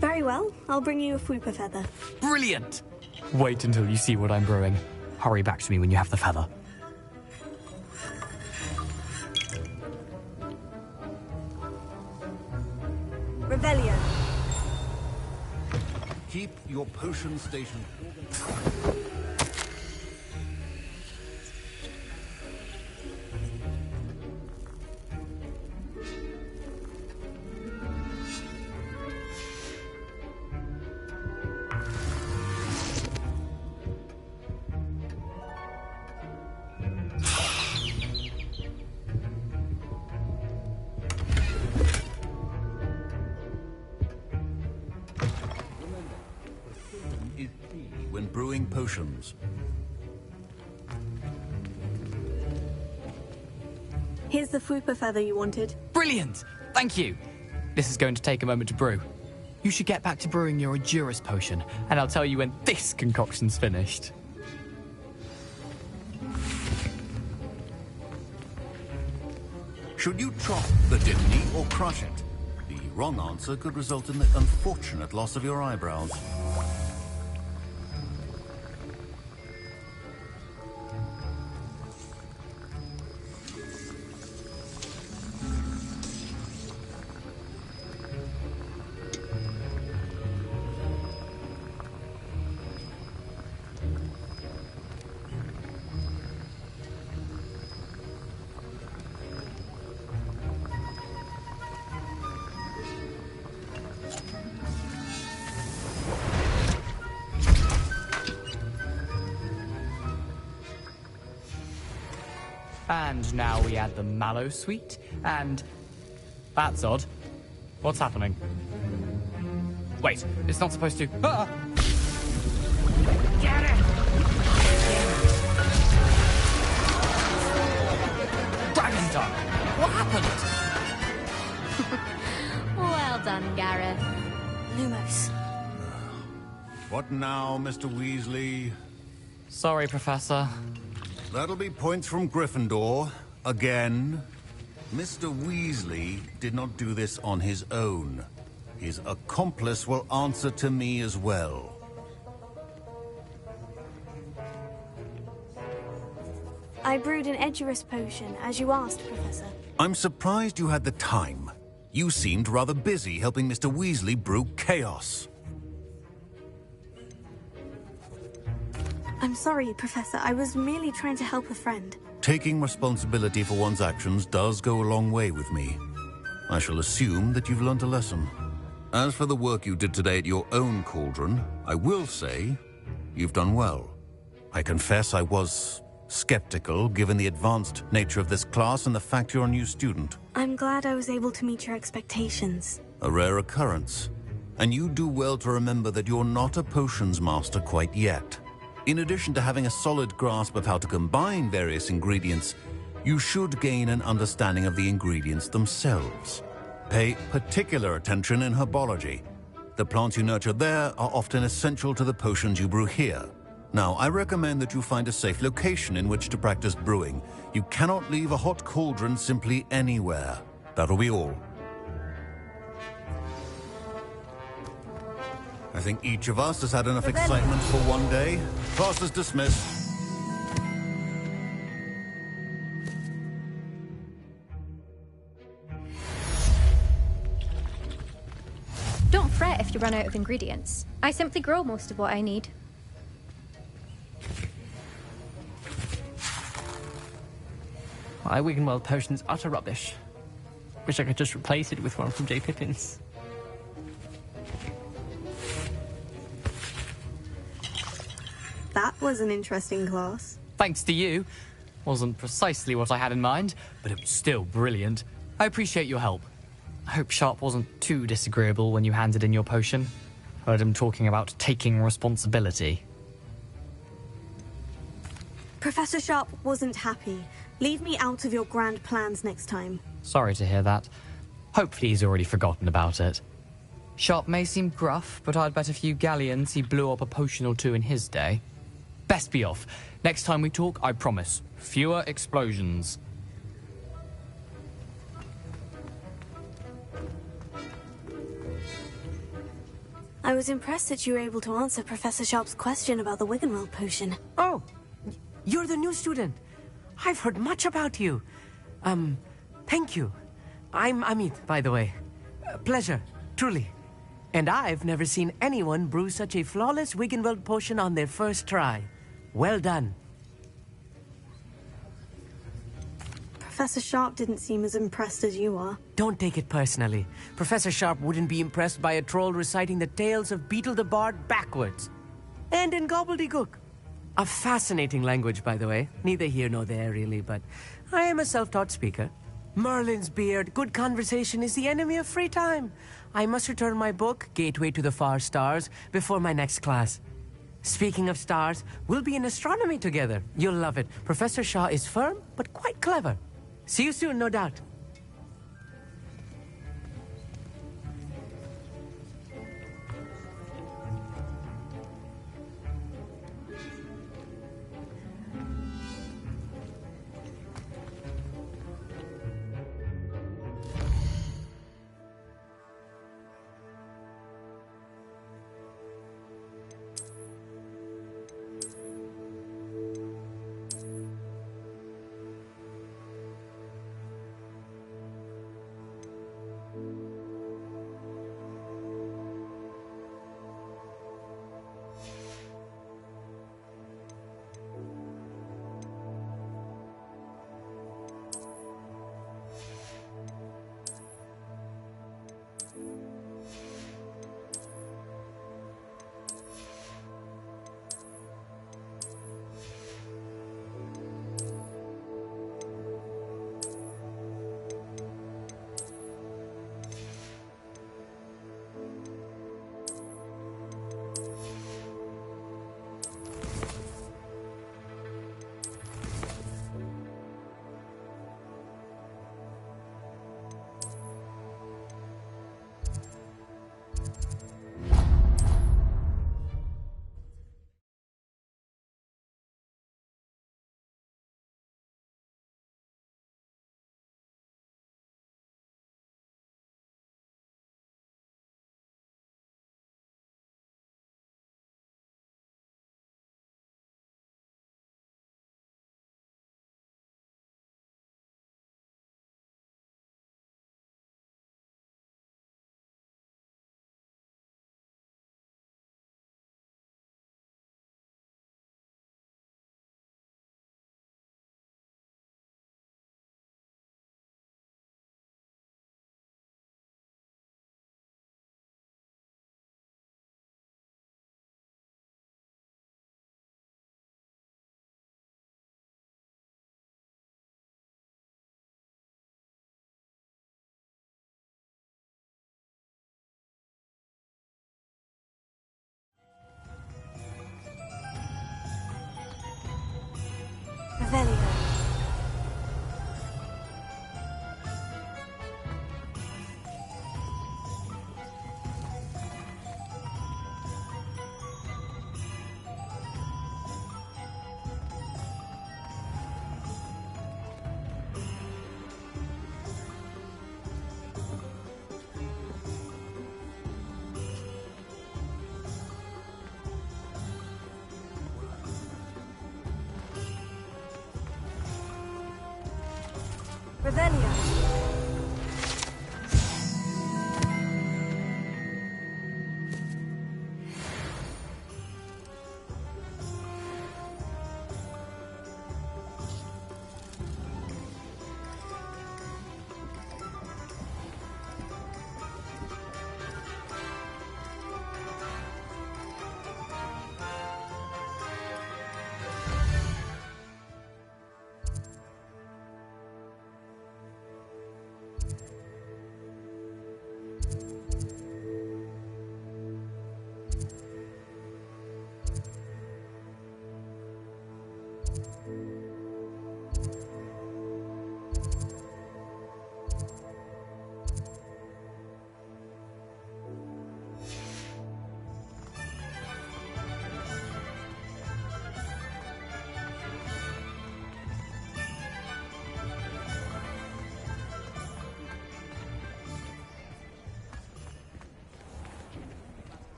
Speaker 2: Very well. I'll bring you a Fwooper feather.
Speaker 6: Brilliant! Wait until you see what I'm brewing. Hurry back to me when you have the feather.
Speaker 2: Revelio.
Speaker 19: Keep your potion station. When brewing potions.
Speaker 2: Here's the Fwooper feather you wanted.
Speaker 6: Brilliant! Thank you! This is going to take a moment to brew. You should get back to brewing your Edurus potion, and I'll tell you when this concoction's finished.
Speaker 19: Should you chop the Dittany or crush it? The wrong answer could result in the unfortunate loss of your eyebrows.
Speaker 6: And now we add the mallow sweet, and... That's odd. What's happening? Wait, it's not supposed to... Ah!
Speaker 17: Get it!
Speaker 6: Dragon tongue! What happened?
Speaker 8: Well done, Gareth.
Speaker 2: Lumos.
Speaker 19: What now, Mr. Weasley?
Speaker 6: Sorry, Professor.
Speaker 19: That'll be points from Gryffindor. Again. Mr. Weasley did not do this on his own. His accomplice will answer to me as well.
Speaker 2: I brewed an Edurus potion, as you asked, Professor.
Speaker 19: I'm surprised you had the time. You seemed rather busy helping Mr. Weasley brew chaos.
Speaker 2: I'm sorry, Professor. I was merely trying to help a friend.
Speaker 19: Taking responsibility for one's actions does go a long way with me. I shall assume that you've learnt a lesson. As for the work you did today at your own cauldron, I will say you've done well. I confess I was skeptical, given the advanced nature of this class and the fact you're a new student.
Speaker 2: I'm glad I was able to meet your expectations.
Speaker 19: A rare occurrence. And you do well to remember that you're not a potions master quite yet. In addition to having a solid grasp of how to combine various ingredients, you should gain an understanding of the ingredients themselves. Pay particular attention in herbology. The plants you nurture there are often essential to the potions you brew here. Now, I recommend that you find a safe location in which to practice brewing. You cannot leave a hot cauldron simply anywhere. That'll be all. I think each of us has had enough excitement for one day. Class is dismissed.
Speaker 7: Don't fret if you run out of ingredients. I simply grow most of what I need.
Speaker 15: My Wiggenweld potion's utter rubbish. Wish I could just replace it with one from J. Pippin's.
Speaker 2: That was an interesting class.
Speaker 6: Thanks to you. Wasn't precisely what I had in mind, but it was still brilliant. I appreciate your help. I hope Sharp wasn't too disagreeable when you handed in your potion. Heard him talking about taking responsibility.
Speaker 2: Professor Sharp wasn't happy. Leave me out of your grand plans next time.
Speaker 6: Sorry to hear that. Hopefully he's already forgotten about it. Sharp may seem gruff, but I'd bet a few galleons he blew up a potion or two in his day. Best be off. Next time we talk, I promise. Fewer explosions.
Speaker 2: I was impressed that you were able to answer Professor Sharp's question about the Wiggenweld potion.
Speaker 21: Oh, you're the new student. I've heard much about you. Thank you. I'm Amit, by the way. Pleasure, truly. And I've never seen anyone brew such a flawless Wiggenweld potion on their first try. Well done.
Speaker 2: Professor Sharp didn't seem as impressed as you are.
Speaker 21: Don't take it personally. Professor Sharp wouldn't be impressed by a troll reciting the tales of Beetle the Bard backwards. And in gobbledygook. A fascinating language, by the way. Neither here nor there, really, but I am a self-taught speaker. Merlin's beard, good conversation is the enemy of free time. I must return my book, Gateway to the Far Stars, before my next class. Speaking of stars, we'll be in astronomy together. You'll love it. Professor Shaw is firm, but quite clever. See you soon, no doubt.
Speaker 18: Revelio.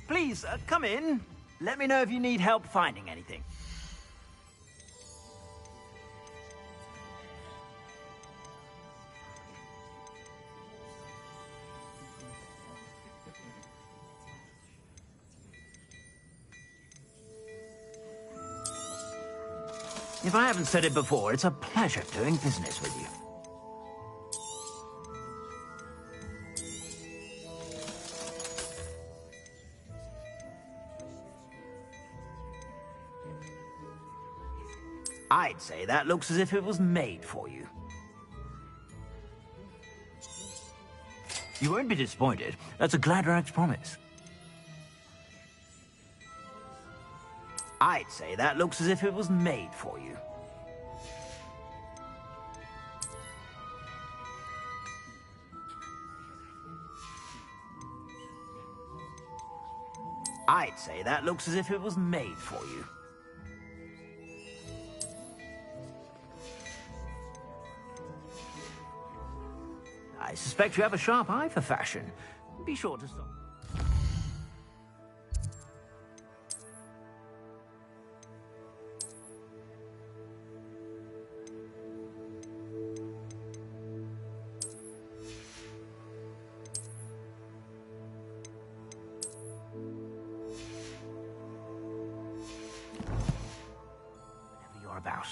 Speaker 10: Please, come in. Let me know if you need help finding anything. If I haven't said it before, it's a pleasure doing business with you. I'd say that looks as if it was made for you. You won't be disappointed. That's a Gladrag's promise. I'd say that looks as if it was made for you. I'd say that looks as if it was made for you. I suspect you have a sharp eye for fashion. Be sure to stop. Whatever you're about.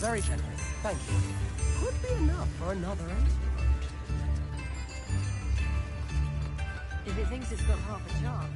Speaker 16: Very generous, thank you. Could be enough for another antidote.
Speaker 21: If it thinks it's got half a charm.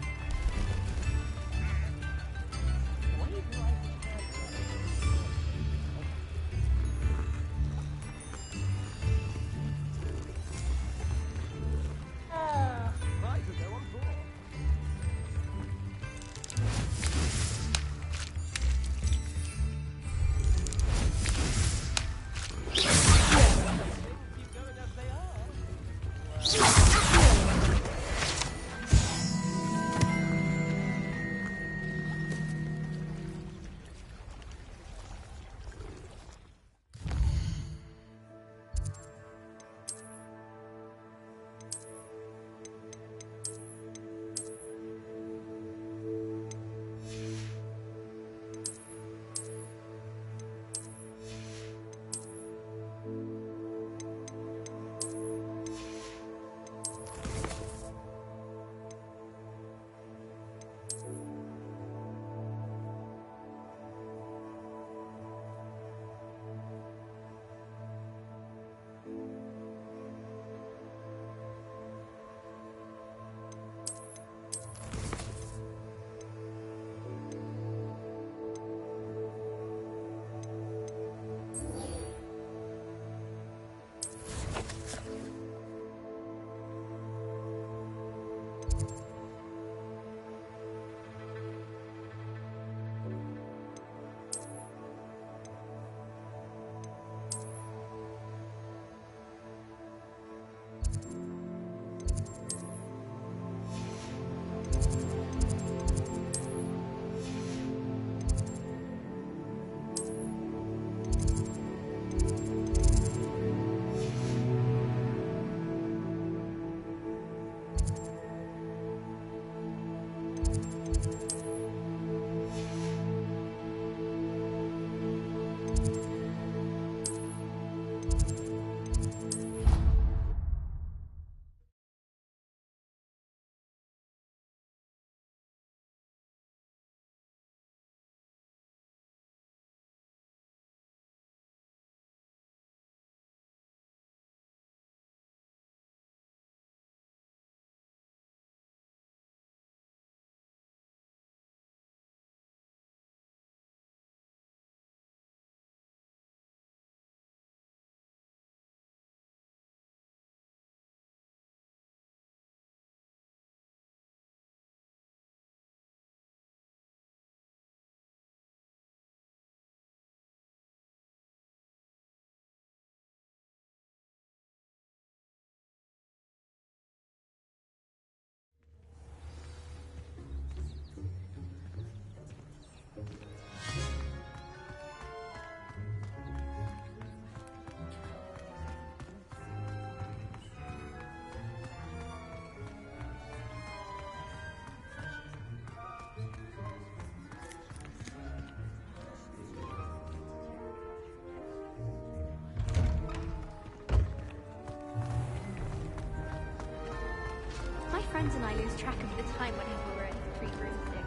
Speaker 20: friends and I lose track of the time whenever we're in the 3-room thing.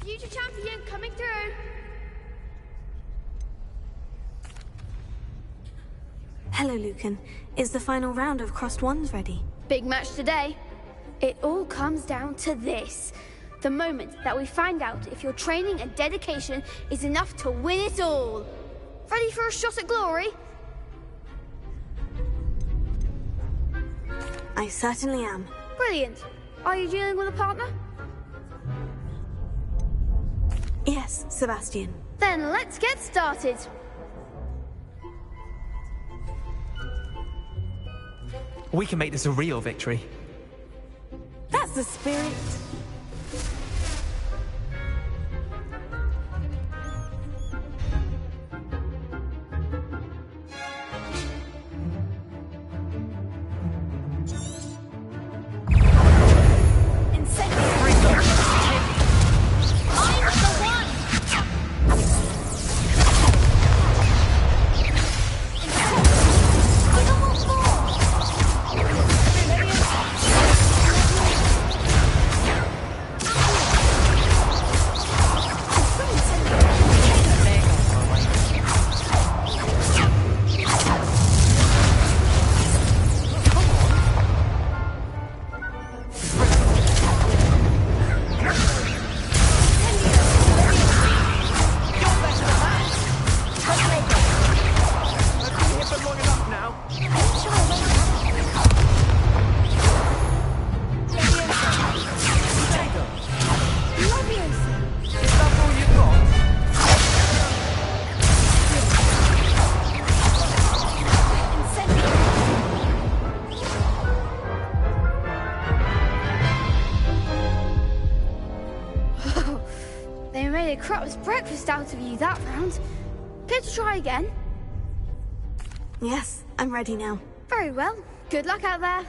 Speaker 20: Future champion coming through.
Speaker 2: Hello, Lucan. Is the final round of Crossed Wands ready?
Speaker 20: Big match today. It all comes down to this. The moment that we find out if your training and dedication is enough to win it all. Ready for a shot at glory?
Speaker 2: I certainly am.
Speaker 20: Brilliant. Are you dealing with a partner?
Speaker 2: Yes, Sebastian.
Speaker 20: Then let's get started.
Speaker 13: We can make this a real victory.
Speaker 2: That's the spirit.
Speaker 20: Breakfast out of you that round. Care to try again?
Speaker 2: Yes, I'm ready now.
Speaker 20: Very well. Good luck out there.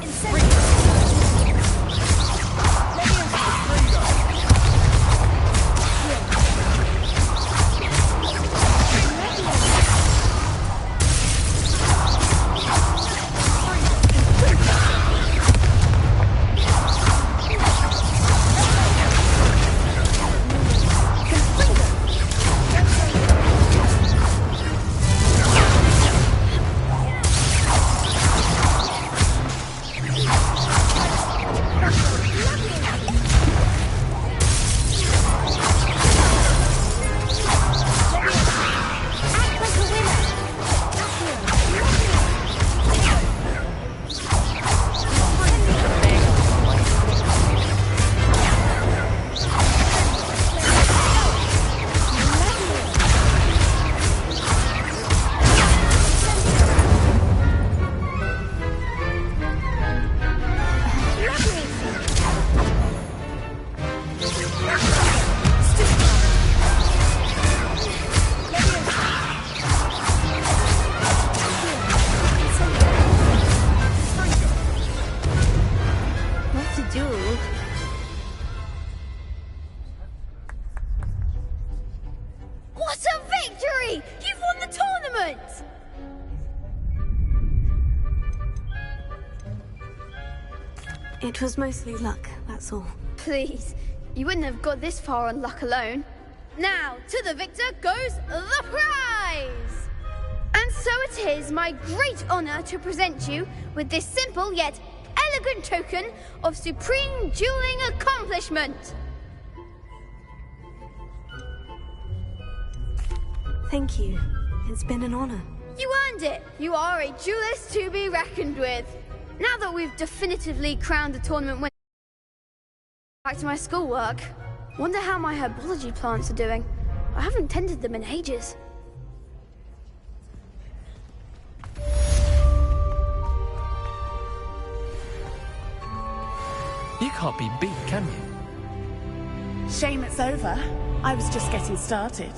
Speaker 2: Insane. It was mostly luck, that's all.
Speaker 20: Please, you wouldn't have got this far on luck alone. Now, to the victor goes the prize! And so it is my great honor to present you with this simple yet elegant token of supreme dueling accomplishment.
Speaker 2: Thank you. It's been an honor.
Speaker 20: You earned it! You are a duelist to be reckoned with. Now that we've definitively crowned the tournament winner, back to my schoolwork. Wonder how my herbology plants are doing. I haven't tended them in ages.
Speaker 13: You can't be beat, can you?
Speaker 14: Shame it's over. I was just getting started.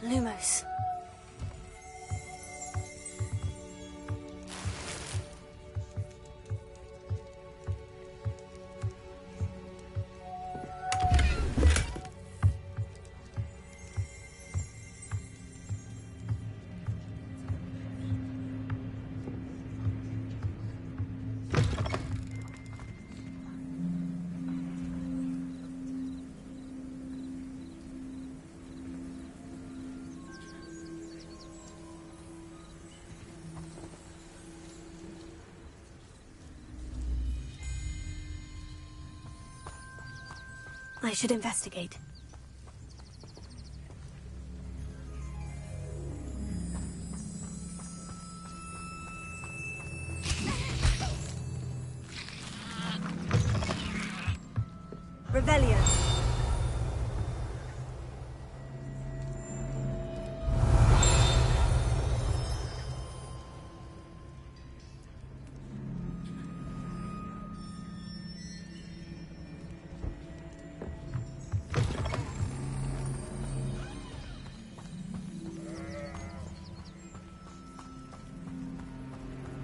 Speaker 2: Lumos. I should investigate. Revelio.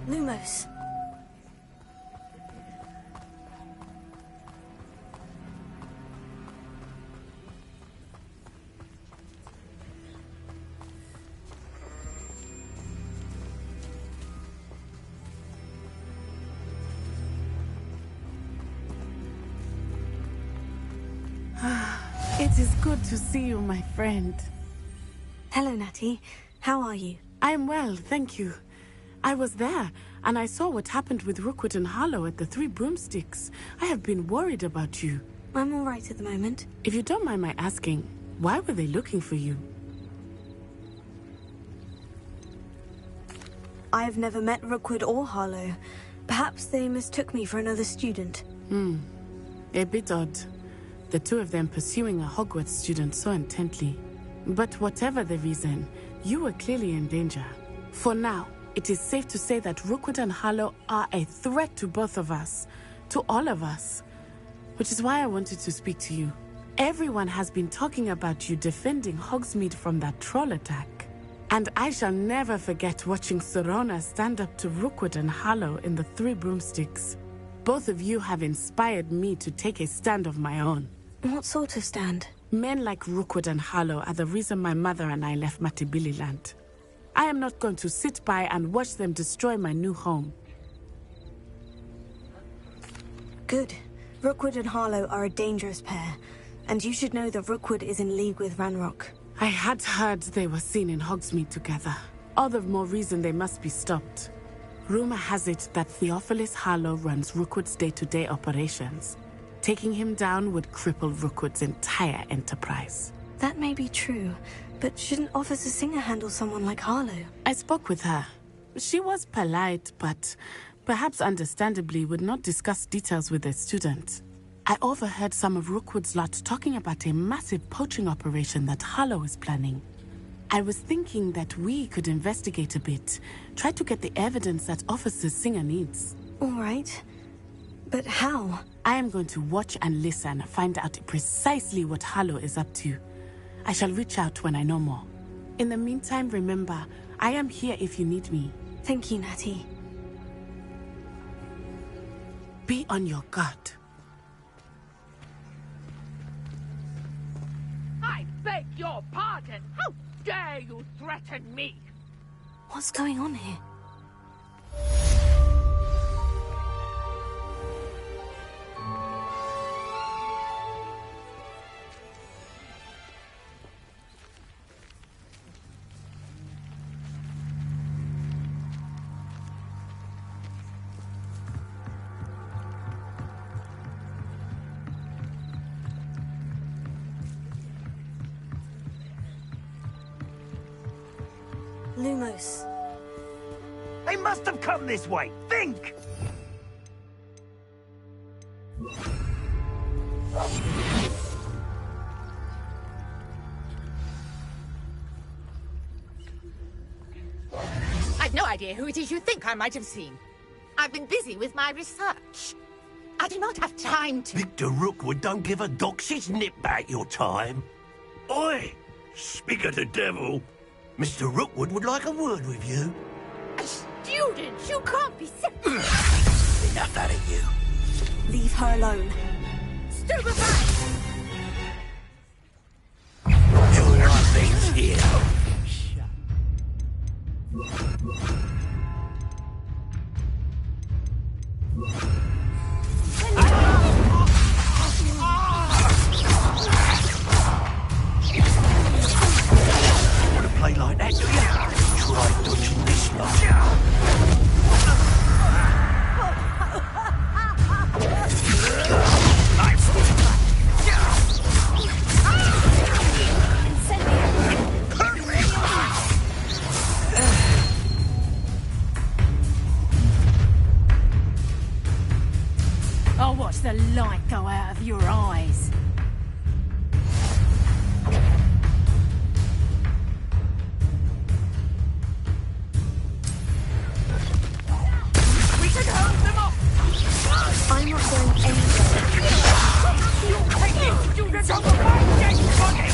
Speaker 2: Lumos.
Speaker 14: It is good to see you, my friend.
Speaker 2: Hello, Natty. How are you?
Speaker 14: I'm well, thank you. I was there, and I saw what happened with Rookwood and Harlow at the Three Broomsticks. I have been worried about you.
Speaker 2: I'm all right at the moment.
Speaker 14: If you don't mind my asking, why were they looking for you?
Speaker 2: I have never met Rookwood or Harlow. Perhaps they mistook me for another student.
Speaker 14: A bit odd. The two of them pursuing a Hogwarts student so intently. But whatever the reason, you were clearly in danger. For now, it is safe to say that Rookwood and Harlow are a threat to both of us. To all of us. Which is why I wanted to speak to you. Everyone has been talking about you defending Hogsmeade from that troll attack. And I shall never forget watching Sorona stand up to Rookwood and Harlow in the Three Broomsticks. Both of you have inspired me to take a stand of my own.
Speaker 2: What sort of stand?
Speaker 14: Men like Rookwood and Harlow are the reason my mother and I left Matibili Land. I am not going to sit by and watch them destroy my new home.
Speaker 2: Good. Rookwood and Harlow are a dangerous pair, and you should know that Rookwood is in league with Ranrock.
Speaker 14: I had heard they were seen in Hogsmeade together. All the more reason they must be stopped. Rumor has it that Theophilus Harlow runs Rookwood's day-to-day operations. Taking him down would cripple Rookwood's entire enterprise.
Speaker 2: That may be true, but shouldn't Officer Singer handle someone like Harlow?
Speaker 14: I spoke with her. She was polite, but perhaps understandably would not discuss details with a student. I overheard some of Rookwood's lot talking about a massive poaching operation that Harlow is planning. I was thinking that we could investigate a bit, try to get the evidence that Officer Singer needs.
Speaker 2: All right. But how?
Speaker 14: I am going to watch and listen, find out precisely what Harlow is up to. I shall reach out when I know more. In the meantime, remember, I am here if you need me.
Speaker 2: Thank you, Natty.
Speaker 14: Be on your guard.
Speaker 17: I beg your pardon. How dare you threaten me?
Speaker 2: What's going on here? Lumos.
Speaker 5: They must have come this way. Think!
Speaker 17: I've no idea who it is you think I might have seen. I've been busy with my research. I do not have time to...
Speaker 5: Victor Rookwood don't give a doxy's nip back your time. Oi! Speak of the devil. Mr. Rookwood would like a word with you.
Speaker 17: A student? You can't be
Speaker 5: Enough out of you.
Speaker 2: Leave her alone.
Speaker 17: Stupefy!
Speaker 5: Your things here. Play like that, do you? Try dodging this lot.
Speaker 3: I'll watch the light go out of your eyes.
Speaker 2: I'm not going anywhere.
Speaker 17: You'll take this student over my dead body!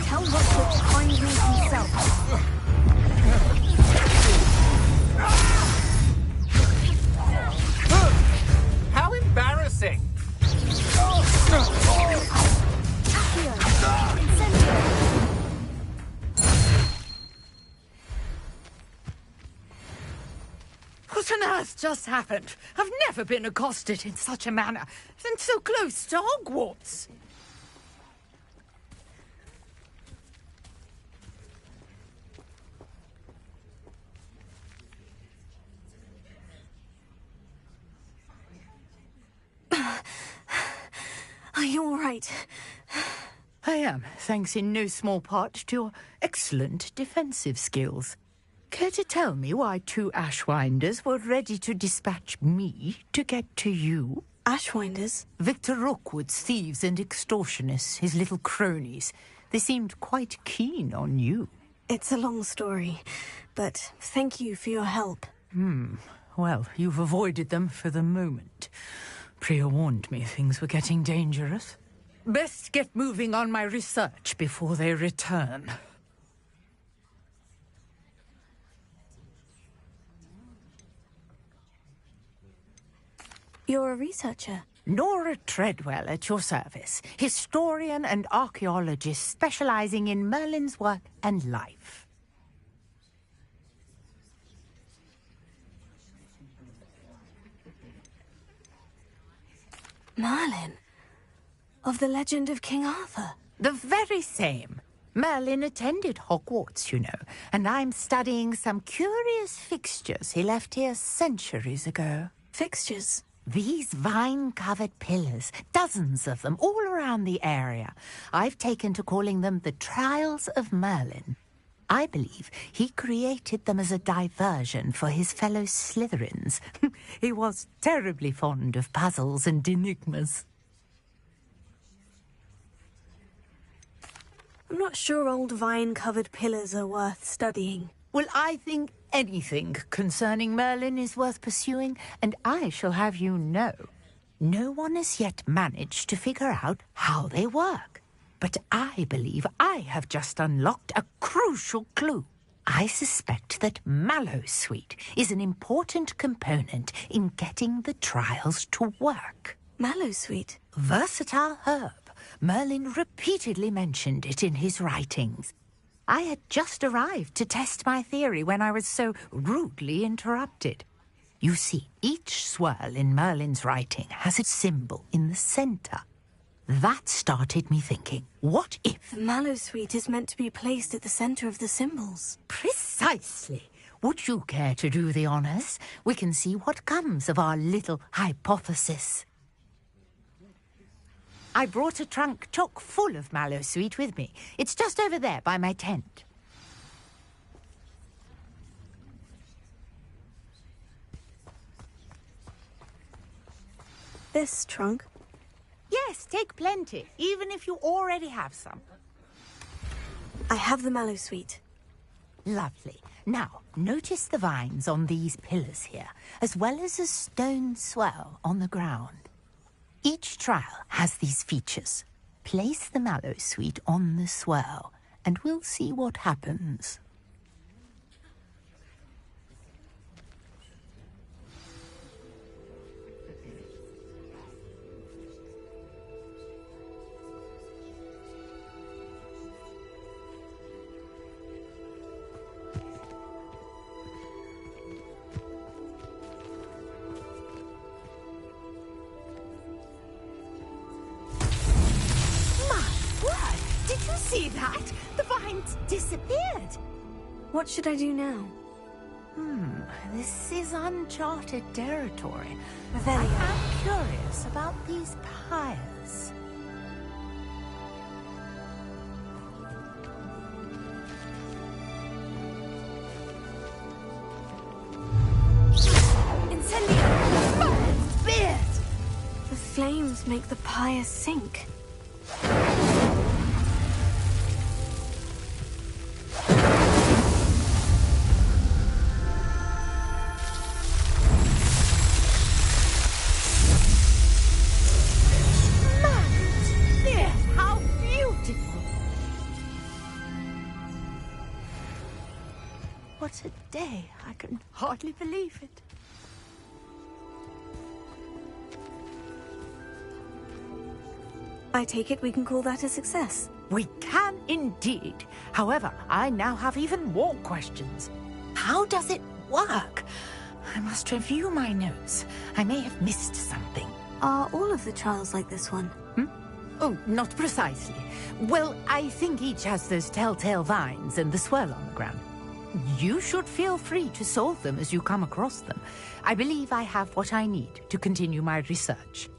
Speaker 2: Tell Rookwood to find me himself.
Speaker 17: How embarrassing! has just happened? I've never been accosted in such a manner, and so close to Hogwarts.
Speaker 2: Are you all right?
Speaker 17: I am, thanks in no small part to your excellent defensive skills. Care to tell me why 2 Ashwinders were ready to dispatch me to get to you?
Speaker 2: Ashwinders?
Speaker 17: Victor Rookwood's thieves and extortionists, his little cronies. They seemed quite keen on you.
Speaker 2: It's a long story, but thank you for your help.
Speaker 17: Well, you've avoided them for the moment. Priya warned me things were getting dangerous. Best get moving on my research before they return.
Speaker 2: You're a researcher?
Speaker 17: Nora Treadwell at your service. Historian and archaeologist specializing in Merlin's work and life.
Speaker 2: Merlin? Of the legend of King Arthur?
Speaker 17: The very same. Merlin attended Hogwarts, you know, and I'm studying some curious fixtures he left here centuries ago.
Speaker 2: Fixtures?
Speaker 17: These vine-covered pillars, dozens of them, all around the area. I've taken to calling them the Trials of Merlin. I believe he created them as a diversion for his fellow Slytherins. He was terribly fond of puzzles and enigmas.
Speaker 2: I'm not sure old vine-covered pillars are worth studying.
Speaker 17: Well, I think anything concerning Merlin is worth pursuing, and I shall have you know, no one has yet managed to figure out how they work. But I believe I have just unlocked a crucial clue. I suspect that Mallowsweet is an important component in getting the trials to work.
Speaker 2: Mallowsweet?
Speaker 17: Versatile herb. Merlin repeatedly mentioned it in his writings. I had just arrived to test my theory when I was so rudely interrupted. You see, each swirl in Merlin's writing has a symbol in the center. That started me thinking, what if...
Speaker 2: The Mallowsweet is meant to be placed at the center of the symbols.
Speaker 17: Precisely. Would you care to do the honors? We can see what comes of our little hypothesis. I brought a trunk chock full of Mallowsweet with me. It's just over there by my tent.
Speaker 2: This trunk?
Speaker 17: Yes, take plenty, even if you already have some.
Speaker 2: I have the Mallowsweet.
Speaker 17: Lovely. Now, notice the vines on these pillars here, as well as a stone swell on the ground. Each trial has these features. Place the Mallowsweet on the swell, and we'll see what happens. See that? The vines disappeared.
Speaker 2: What should I do now?
Speaker 17: This is uncharted territory.
Speaker 2: Very
Speaker 17: I am curious about these pyres.
Speaker 2: Incendio! Beard! The flames make the pyre sink.
Speaker 17: What a day. I can hardly believe it.
Speaker 2: I take it we can call that a success.
Speaker 17: We can indeed. However, I now have even more questions. How does it work? I must review my notes. I may have missed something.
Speaker 2: Are all of the trials like this one?
Speaker 17: Oh, not precisely. Well, I think each has those telltale vines and the swirl on the ground. You should feel free to solve them as you come across them. I believe I have what I need to continue my research.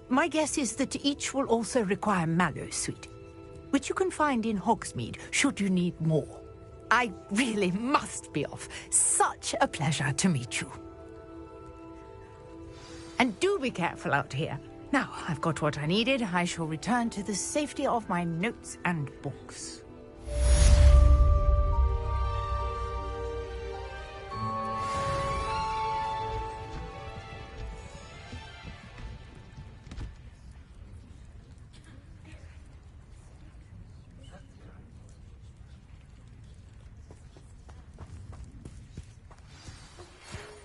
Speaker 17: My guess is that each will also require mallow sweet, which you can find in Hogsmeade should you need more. I really must be off. Such a pleasure to meet you. And do be careful out here. Now, I've got what I needed. I shall return to the safety of my notes and books.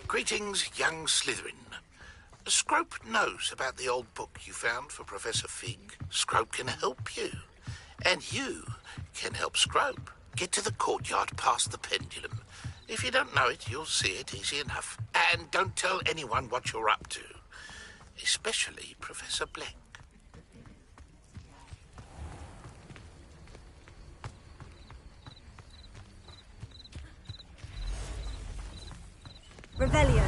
Speaker 1: Greetings, young Slytherin. Scrope knows about the old book you found for Professor Fig. Scrope can help you. And you can help Scrope. Get to the courtyard past the pendulum. If you don't know it, you'll see it easy enough. And don't tell anyone what you're up to. Especially Professor Blank.
Speaker 18: Revelio.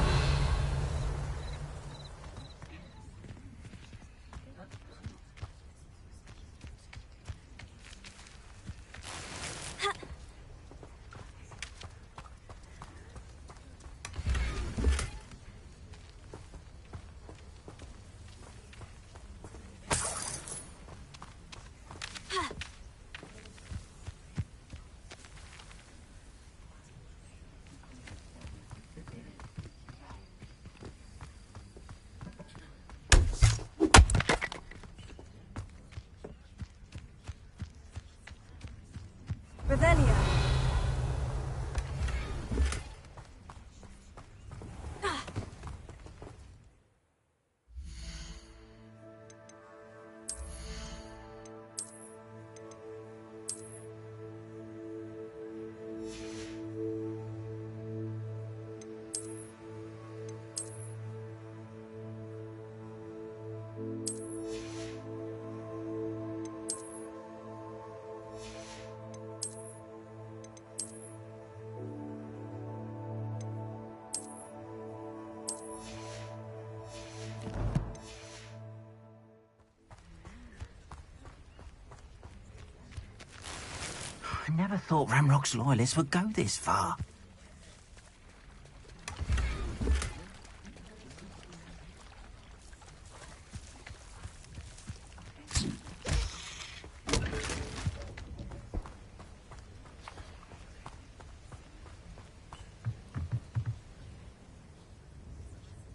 Speaker 18: Revelio.
Speaker 5: I never thought Ramrock's loyalists would go this far.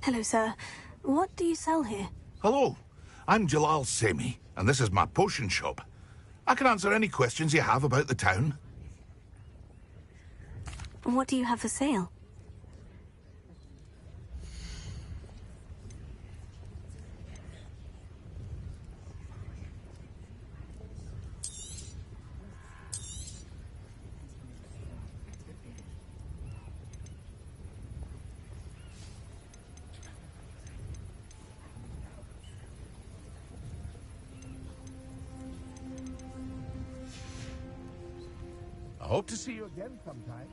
Speaker 2: Hello, sir. What do you sell here?
Speaker 22: Hello, I'm Jalal Semi, and this is my potion shop. I can answer any questions you have about the town.
Speaker 2: What do you have for sale?
Speaker 22: I hope to see you again sometime.